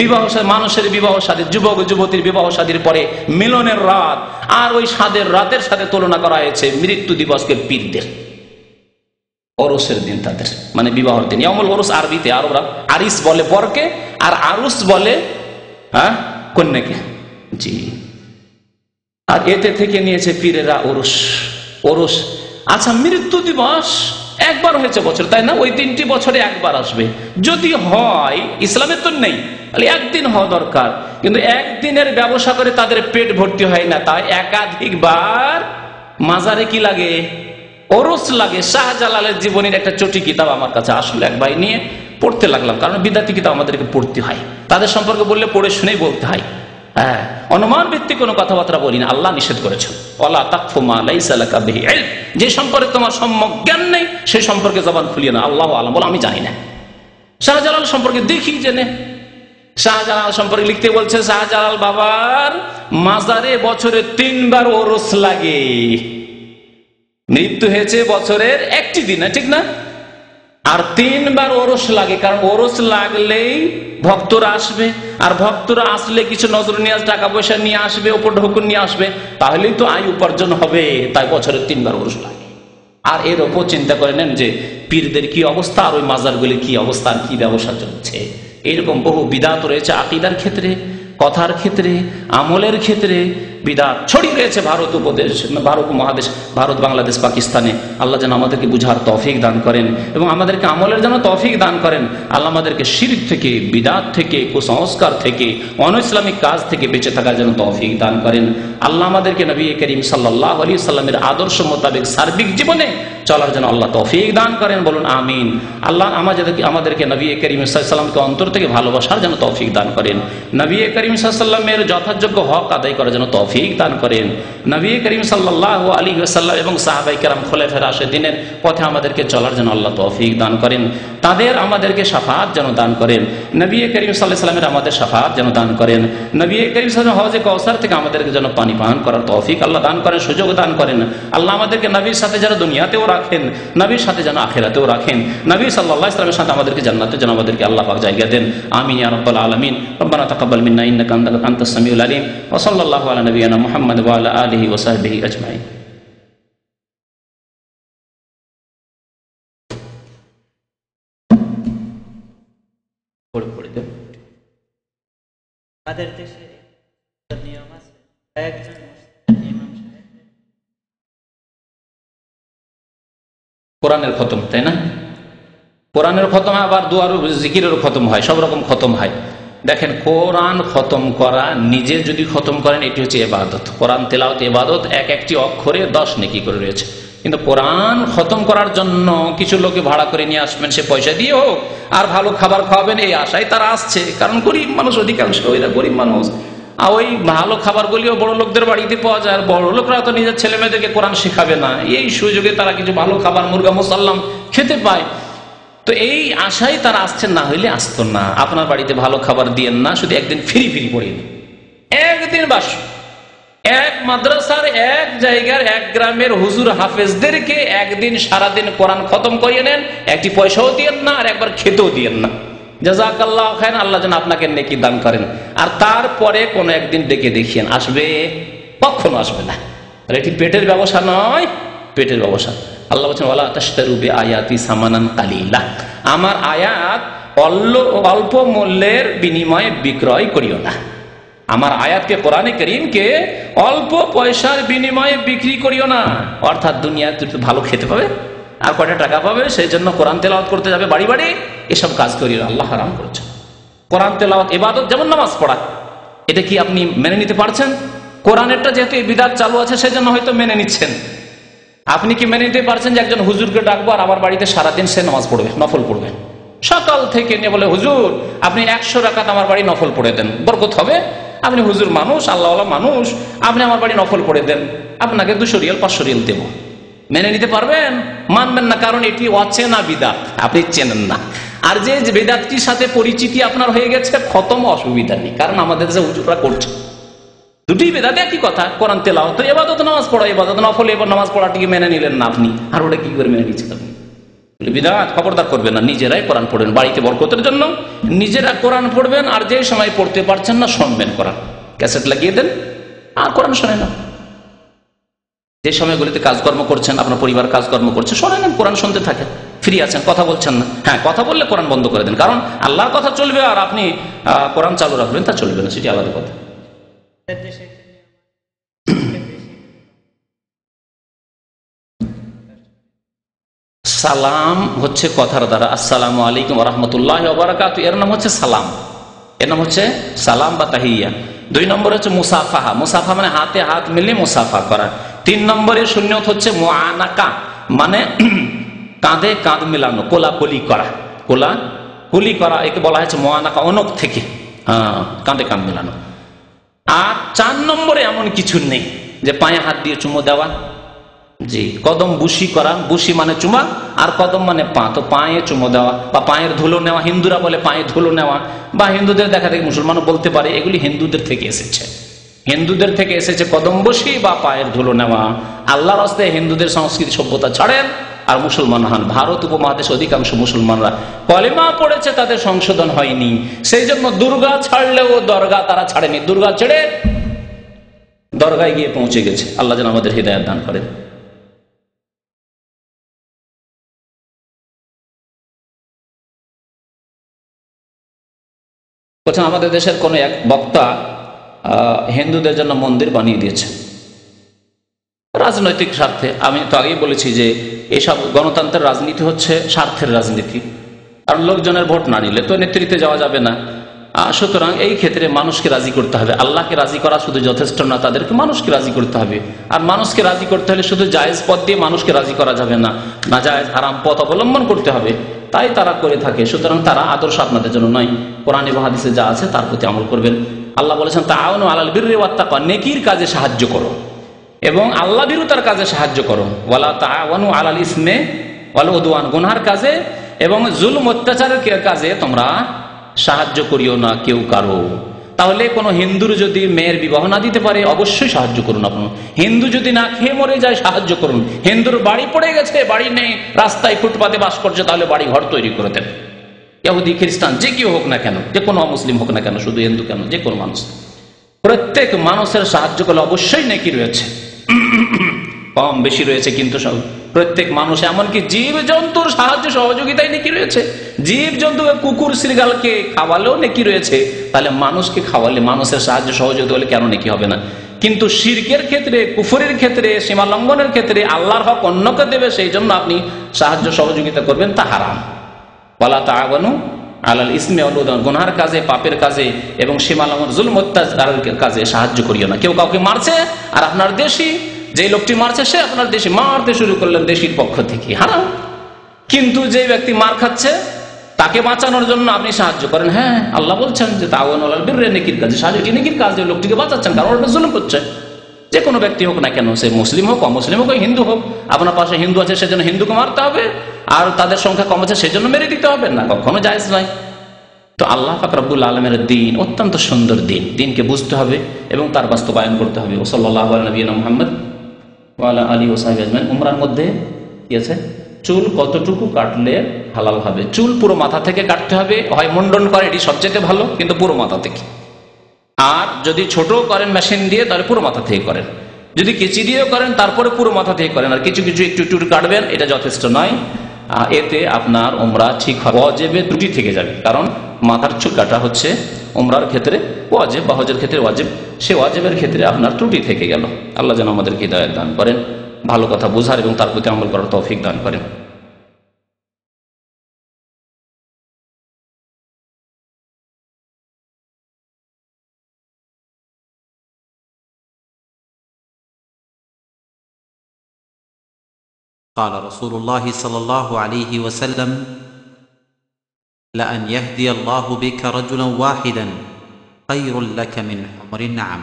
বিবাহ, মানুষের বিবাহ শাদী, যুবক যুবতীর বিবাহ শাদীর পরে মিলনের রাত, আর ওই সাদের রাতের সাথে তুলনা করা হয়েছে মৃত্যু দিবসকে পীরদের, ওরসের দিন তাদের, মানে বিবাহের দিন। ইয়ামুল ওরস আরবিতে আরবরা আরিস বলে বরকে, আর আরুস বলে কন্যাকে। জি, আর এতে থেকে নিয়েছে পীরেরা ওরস। ওরস, আচ্ছা, মৃত্যু দিবস একবার হয়েছে বছর, তাই না? ওই 3টি বছরে একবার আসবে। যদি হয়, ইসলামে তো নেই, তাহলে একদিন হওয়া দরকার। কিন্তু একদিনের ব্যবসা করে তাদের পেট ভর্তি হয় না, তাই একাধিকবার মাজারে কি লাগে? ওরস লাগে। শাহজালালের জীবনের একটা চটি কিতাব আমার কাছে আসলে এক ভাই নিয়ে পড়তে লাগলাম, কারণ বিদ্যার্থী কিতাব আমাদেরকে পড়তে হয়, তাদের সম্পর্কে বললে পড়ে শুনেই বলতে হয়। হ্যাঁ, অনুমান ভিত্তিক কোনো কথাবার্তা বলি না, আল্লাহ নিষেধ করেছেন, ওয়ালা তাকফু মা লাইসা লাকা বিহি ইলম, যে সম্পর্কে তোমার সম্যক জ্ঞান নেই সেই সম্পর্কে জবান খুলিয়ে না। আল্লাহু আলাম, বলো আমি জানি না। শাহজালাল সম্পর্কে দেখি জেনে, শাহজালাল সম্পর্কে লিখতে বলছে, শাহজালাল বাবার মাজারে বছরে 3বার ওরস লাগে। মৃত্যু হয়েছে বছরের একটি দিন, ঠিক না? আর 3বার ওরস লাগে, কারণ ওরস লাগলেই ভক্তরা আসবে, আর ভক্তরা আসলে কিছু নজর নিয়াজ, টাকা পয়সা নিয়ে আসবে, উপর ঢকুন নিয়ে আসবে, তাহলেই তো আয় উপার্জন হবে। তাই বছরের 3বার ওরস লাগে। আর এর ওপর চিন্তা করে নেন যে পীরদের কি অবস্থা, আর ওই মাজারগুলির কি অবস্থা, আর কি ব্যবসা চলছে। এরকম বহু বিদাত রয়েছে, আকীদার ক্ষেত্রে, কথার ক্ষেত্রে, আমলের ক্ষেত্রে বিদাত ছড়িয়ে রয়েছে ভারত উপদেশ, ভারত মহাদেশ, ভারত, বাংলাদেশ, পাকিস্তানে। আল্লাহ যেন আমাদেরকে বুঝার তৌফিক দান করেন এবং আমাদেরকে আমলের যেন তৌফিক দান করেন। আল্লাহ আমাদেরকে শিরক থেকে, বিদাত থেকে, কুসংস্কার থেকে, অনইসলামিক কাজ থেকে বেঁচে থাকার যেন তৌফিক দান করেন। আল্লাহ আমাদেরকে নবী করিম সাল্লাল্লাহু আলাইহি ওয়াসাল্লামের আদর্শ মোতাবেক সার্বিক জীবনে চলার জন্য আল্লাহ তৌফিক দান করেন, বলুন আমিন। আল্লাহ আমাদেরকে নবী করিম সাল্লাল্লাহু আলাইহি ওয়াসাল্লামকে অন্তর থেকে ভালোবাসার জন্য তৌফিক দান করেন, নবী করিম সাল্লাল্লাহু আলাইহি ওয়াসাল্লামের যথাযোগ্য হক আদায় করার জন্য তৌফিক দান করেন, নবী করিম সাল্লাল্লাহু আলাইহি ওয়াসাল্লাম এবং সাহাবায়ে কেরাম খোলাফায়ে রাশিদিনের পথে আমাদেরকে চলার জন্য আল্লাহ তৌফিক দান করেন, তাদের আমাদেরকে শাফাআত যেন দান করেন, নবী করিম সাল্লাল্লাহু আলাইহি ওয়াসাল্লামের আমাদের শাফাআত যেন দান করেন, নবী করিম সাল্লাল্লাহু আলাইহি ওয়াসাল্লাম হাউজে কাউসার থেকে আমাদেরকে যেন পানি পান করার তৌফিক আল্লাহ দান করেন, সুযোগ দান করেন। আল্লাহ আমাদেরকে নবীর সাথে যারা দুনিয়াতেও রাখেন, নবীর সাথে যেন আখিরাতেও রাখেন, নবী সাল্লাল্লাহু আলাইহি ওয়াসাল্লামের সাথে আমাদেরকে জান্নাতে যেন আমাদেরকে আল্লাহ পাক জায়গা দেন। আমিন ইয়া রাব্বাল আলামিন। রব্বানা তাকাব্বাল মিন্না ইন্নাকা আনতাস সামিউল আলিম ওয়া সাল্লাল্লাহু আলা নাবিয়িনা মুহাম্মদ ওয়া আলা আলিহি ওয়া সাহবিহি আজমাইন। আমাদের দেশে নিয়ম আছে, একজন ইমাম সাহেব কোরআনের খতম, তাই না? কোরআনের খতম আবার দুয়ার জিকিরের খতম হয়, সব রকম খতম হয়। দেখেন, কোরআন খতম করা, নিজে যদি খতম করেন এটি হচ্ছে ইবাদত। কোরআন তেলাওয়াত ইবাদত, এক একটি অক্ষরে 10 নেকি করে রয়েছে। কিন্তু কোরআন খতম করার জন্য কিছু লোকে ভাড়া করে নিয়ে আসবেন, সে পয়সা দিয়ে হোক, আর ভালো খাবার খাওয়াবেন এই আশায় তারা আসছে। কারণ গরিব মানুষ, অধিকাংশ এরা গরিব মানুষ, আর ওই ভালো খাবারগুলিও বড় লোকদের বাড়িতে পাওয়া যায়। আর বড় লোকরা তো নিজের ছেলে মেয়েদেরকে কোরআন শেখাবে না, এই সুযোগে তারা কিছু ভালো খাবার মুরগা মুসাল্লাম খেতে পায়। তো এই আশায় তারা আসছেন, না হইলে আসতো না। আপনার বাড়িতে ভালো খাবার দিয়েন না, শুধু একদিন ফ্রি পড়িয়ে দিন, একদিন বাস। এক মাদ্রাসার এক জায়গার এক গ্রামের হুজুর হাফেজদেরকে একদিন সারাদিন কোরআন খতম করিয়ে নেন, একটি পয়সাও দিয়েন না, আর একবার খেতেও দিয়েন না। জাযাকাল্লাহু খায়রান, আল্লাহ যেন আপনাকে নেকি দান করেন। আর তারপরে কোন একদিন ডেকে দেখিয়েন, আসবে? কখনো আসবে না। এটি পেটের ব্যবসা নয়, পেটের ব্যবসা। আল্লাহ বলেছেন ওয়ালা তাশতারু বিআয়াতি সামানান কালিলা, আমার আয়াত অল্প মূল্যের বিনিময়ে বিক্রয় করিও না। আমার আয়াতকে, কোরআনে কারীমকে অল্প পয়সার বিনিময়ে বিক্রি করিও না। অর্থাৎ দুনিয়ায় তুই ভালো খেতে পাবে আর কয়টা টাকা পাবে, সেই জন্য কোরআন তেলাওয়াত করতে যাবে বাড়ি বাড়ি, এসব কাজ করিও না, আল্লাহ হারাম করেছে। কোরআন তেলাওয়াত ইবাদত, যেমন নামাজ পড়া, এটা কি আপনি মেনে নিতে পারছেন? কোরআনেরটা যেহেতু এই বিদআত চালু আছে সেজন্য হয়তো মেনে নিচ্ছেন। আপনি কি মেনে নিতে পারছেন যে একজন হুজুরকে ডাকবো আর আমার বাড়িতে সারাদিন সে নামাজ পড়বে, নফল পড়বে, সকাল থেকে নিয়ে বলে হুজুর আপনি 100 রাকাত আমার বাড়ি নফল পড়ে দেন, বরকত হবে? আপনি হুজুর মানুষ, আল্লাহওয়ালা মানুষ, আপনি আমার বাড়ি নফল পড়ে দেন, আপনাকে 200 রিয়াল 500 রিয়াল দেব। মেনে নিতে পারবেন? মানবেন না, কারণ এটি অচেনা বিদআত, আপনি চেনেন না। আর যে বিদআতটির সাথে পরিচিতি আপনার হয়ে গেছে, খতম, অসুবিধা নেই, কারণ আমাদের দেশে হুজুররা করছে। দুটি বেদাত একই কথা, কোরআন তেলাওয়াত তো ইবাদত, নামাজ পড়া ইবাদত, নফল। এবার নামাজ পড়াটিকে মেনে নিলেন না আপনি, আর ওটা কি করে মেনে নিচ্ছেন আপনি? বিদআত খবরদার করবেন না। নিজেরাই কোরআন পড়বেন, বাড়িতে বরকতের জন্য নিজেরা কোরআন পড়বেন, আর যে সময় পড়তে পারছেন না শুনবেন কোরআন, ক্যাসেট লাগিয়ে দেন আর কোরআন শোনেন না। যে সময়গুলিতে কাজকর্ম করছেন, আপনার পরিবার কাজকর্ম করছে, শোনেন, কোরআন শুনতে থাকেন। ফ্রি আছেন, কথা বলছেন না, হ্যাঁ কথা বললে কোরআন বন্ধ করে দেন, কারণ আল্লাহর কথা চলবে আর আপনি কোরআন চালু রাখবেন, তা চলবে না, সেটি আলাদা কথা। সালাম হচ্ছে কথার দ্বারা, আসসালামু আলাইকুম ওয়া রাহমাতুল্লাহি ওয়া বারাকাতুহু, এর নাম হচ্ছে সালাম, এর নাম হচ্ছে সালাম বা তাহিয়া। 2 নম্বর হচ্ছে মুসাফাহা, মুসাফা মানে হাতে হাত মিলিয়ে মুসাফা করা। 3 নম্বরের সুন্নত হচ্ছে মুআনাকা, মানে কাঁধে কাঁধ মিলানো, কোলাকুলি করা, কোলাকুলি করা, একে বলা হয়েছে মুআনাকা, অনক থেকে কাঁধে কাঁধ মিলানো। আর 4 নম্বরে এমন কিছু নেই যে পায়ে হাত দিয়ে চুমো দেওয়া, জি, কদম বুশি করা, বুশি মানে চুমা আর কদম মানে পা, তো পায়ে চুমো দেওয়া বা পায়ের ধুলো নেওয়া, হিন্দুরা বলে পায়ে ধুলো নেওয়া, বা হিন্দুদের দেখা দেখি মুসলমানও বলতে পারে, এগুলি হিন্দুদের থেকে এসেছে, হিন্দুদের থেকে এসেছে কদম বসি বা পায়ের ধুলো নেওয়া। আল্লাহর রাস্তে হিন্দুদের সংস্কৃতি সভ্যতা ছাড়েন আর মুসলমান হন। ভারত উপমহাদেশে অধিকাংশ মুসলমানরা কলেমা পড়েছে, তাদের সংশোধন হয়নি, সেই জন্য দুর্গা ছাড়লেও দরগা তারা ছাড়েনি, দুর্গা ছেড়ে দরগায় গিয়ে পৌঁছে গেছে। আল্লাহ যেন আমাদের হিদায়াত দান করেন। আমাদের দেশের কোন এক বক্তা হিন্দুদের জন্য মন্দির বানিয়ে দিয়েছে রাজনৈতিক স্বার্থে। আমি তো আগেই বলেছি যে এসব গণতন্ত্রের রাজনীতি হচ্ছে স্বার্থের রাজনীতি, কারণ লোকজনের ভোট না নিলে তো নেতৃত্বে যাওয়া যাবে না। সুতরাং এই ক্ষেত্রে মানুষকে রাজি করতে হবে। আল্লাহকে রাজি করা শুধু যথেষ্ট না, তাদেরকে মানুষকে রাজি করতে হবে। আর মানুষকে রাজি করতে হলে শুধু জায়েজ পথ দিয়ে মানুষকে রাজি করা যাবে না, না জায়েজ হারাম পথ অবলম্বন করতে হবে। তাই তারা করে থাকে। সুতরাং তারা আদর্শ আপনাদের জন্য নয়। কোরআন এবং হাদিসে যা আছে তার প্রতি আমল করবেন। আল্লাহ বলেছেন তাআওয়ানু আলাল বিররি ওয়াত তাকওয়া, নেকির কাজে সাহায্য করো এবং আল্লাহ ভীরুতার কাজে সাহায্য করো। ওয়ালা তাআওয়ানু আলাল ইসমি ওয়াল উদওয়ান, গুনাহের কাজে এবং জুলম অত্যাচারের কাজে তোমরা সাহায্য করিও না কেউ কারো। তাহলে কোন হিন্দুর যদি মেয়ের বিবাহ না দিতে পারে অবশ্যই সাহায্য করুন। আপনার হিন্দু যদি না খেয়ে মরে যায় সাহায্য করুন। হিন্দুর বাড়ি পড়ে গেছে, বাড়ি নেই, রাস্তায় ফুটপাতে বাস করছে, তাহলে বাড়ি ঘর তৈরি করে দেন। ইহুদি খ্রিস্টান যে কেউ হোক না কেন, যে কোনো মুসলিম হোক না কেন, শুধু হিন্দু কেন, যে কোনো মানুষ, প্রত্যেক মানুষের সাহায্য করলে অবশ্যই নেকি রয়েছে, কম বেশি রয়েছে, কিন্তু সব প্রত্যেক মানুষ, এমনকি জীব জন্তুর সাহায্য সহযোগিতায় নেকি রয়েছে। জীব জন্তু কুকুর শৃগালকে খাওয়ালেও নেকি রয়েছে, তাহলে মানুষকে খাওয়ালে, মানুষের সাহায্য সহযোগিতা হলে কেন নেকি হবে না? কিন্তু শিরকের ক্ষেত্রে, কুফরের ক্ষেত্রে, সীমা লঙ্ঘনের ক্ষেত্রে আল্লাহর হক অন্যকে দেবে, সেই জন্য আপনি সাহায্য সহযোগিতা করবেন, তা হারাম। ওয়ালা তাআওয়ানু আলাল ইসমি ওয়াল উদওয়ান, গুনাহের কাজে, পাপের কাজে এবং সীমা লঙ্ঘন, জুলম অত্যাচারের কাজে সাহায্য করিও না। কেউ কাউকে মারছে আর আপনার দেশি, যে লোকটি মারছে সে আপনার দেশি, মারতে শুরু করলেন দেশির পক্ষ থেকে, হারাম। কিন্তু যে ব্যক্তি মার খাচ্ছে তাকে বাঁচানোর জন্য আপনি সাহায্য করেন, হ্যাঁ আল্লাহ বলছেন যে তাআওয়ানু আলাল বিররি, নেকির কাজে সাহায্য, নেকির কাজে লোকটিকে বাঁচাচ্ছেন, কারণ ওটা জুলুম করছে। যে কোনো ব্যক্তি হোক না কেন, সে মুসলিম হোক, অমুসলিম হোক, হিন্দু হোক, আপনার পাশে হিন্দু আছে সেজন্য হিন্দুকে মারতে হবে, আর তাদের সংখ্যা কম আছে সেজন্য মেরে দিতে হবে না, কখনো জায়েজ নয়। তো আল্লাহ পাক রব্বুল আলামিনের দিন অত্যন্ত সুন্দর দিন, দিনকে বুঝতে হবে এবং তার বাস্তবায়ন করতে হবে। ও সাল্লাল্লাহু আলা নবিয়িনা মুহাম্মদ ওয়া আলা আলিহি ওয়া সাহবিহি আজমাইন। উমরার মধ্যে কি আছে? চুল কতটুকু কাটলে হালাল হবে? চুল পুরো মাথা থেকে কাটতে হবে, হয় মুন্ডন করে, এটি সবচেয়ে ভালো, কিন্তু পুরো মাথা থেকে। আর যদি ছোট করেন মেশিন দিয়ে, তাহলে পুরো মাথা থেকে করেন। যদি কেচি দিয়েও করেন তারপরে পুরো মাথা থেকে করেন। আর কিছু কিছু একটু একটু কাটবেন, এটা যথেষ্ট নয়। এতে আপনার উমরা ঠিক হবে, ওয়াজিবে ত্রুটি থেকে যাবে। কারণ মাথার চুল কাটা হচ্ছে উমরার ক্ষেত্রে ওয়াজিব বা হজের ক্ষেত্রে ওয়াজিব, সে ওয়াজিবের ক্ষেত্রে আপনার ত্রুটি থেকে গেল। আল্লাহ যেন আমাদেরকে হিদায়াত দান করেন, ভালো কথা বোঝার এবং তার প্রতি আমল করার তৌফিক দান করেন। قال رسول الله صلى الله عليه وسلم: لأن يهدي الله بك رجلا واحدا خير لك من حمر النعم.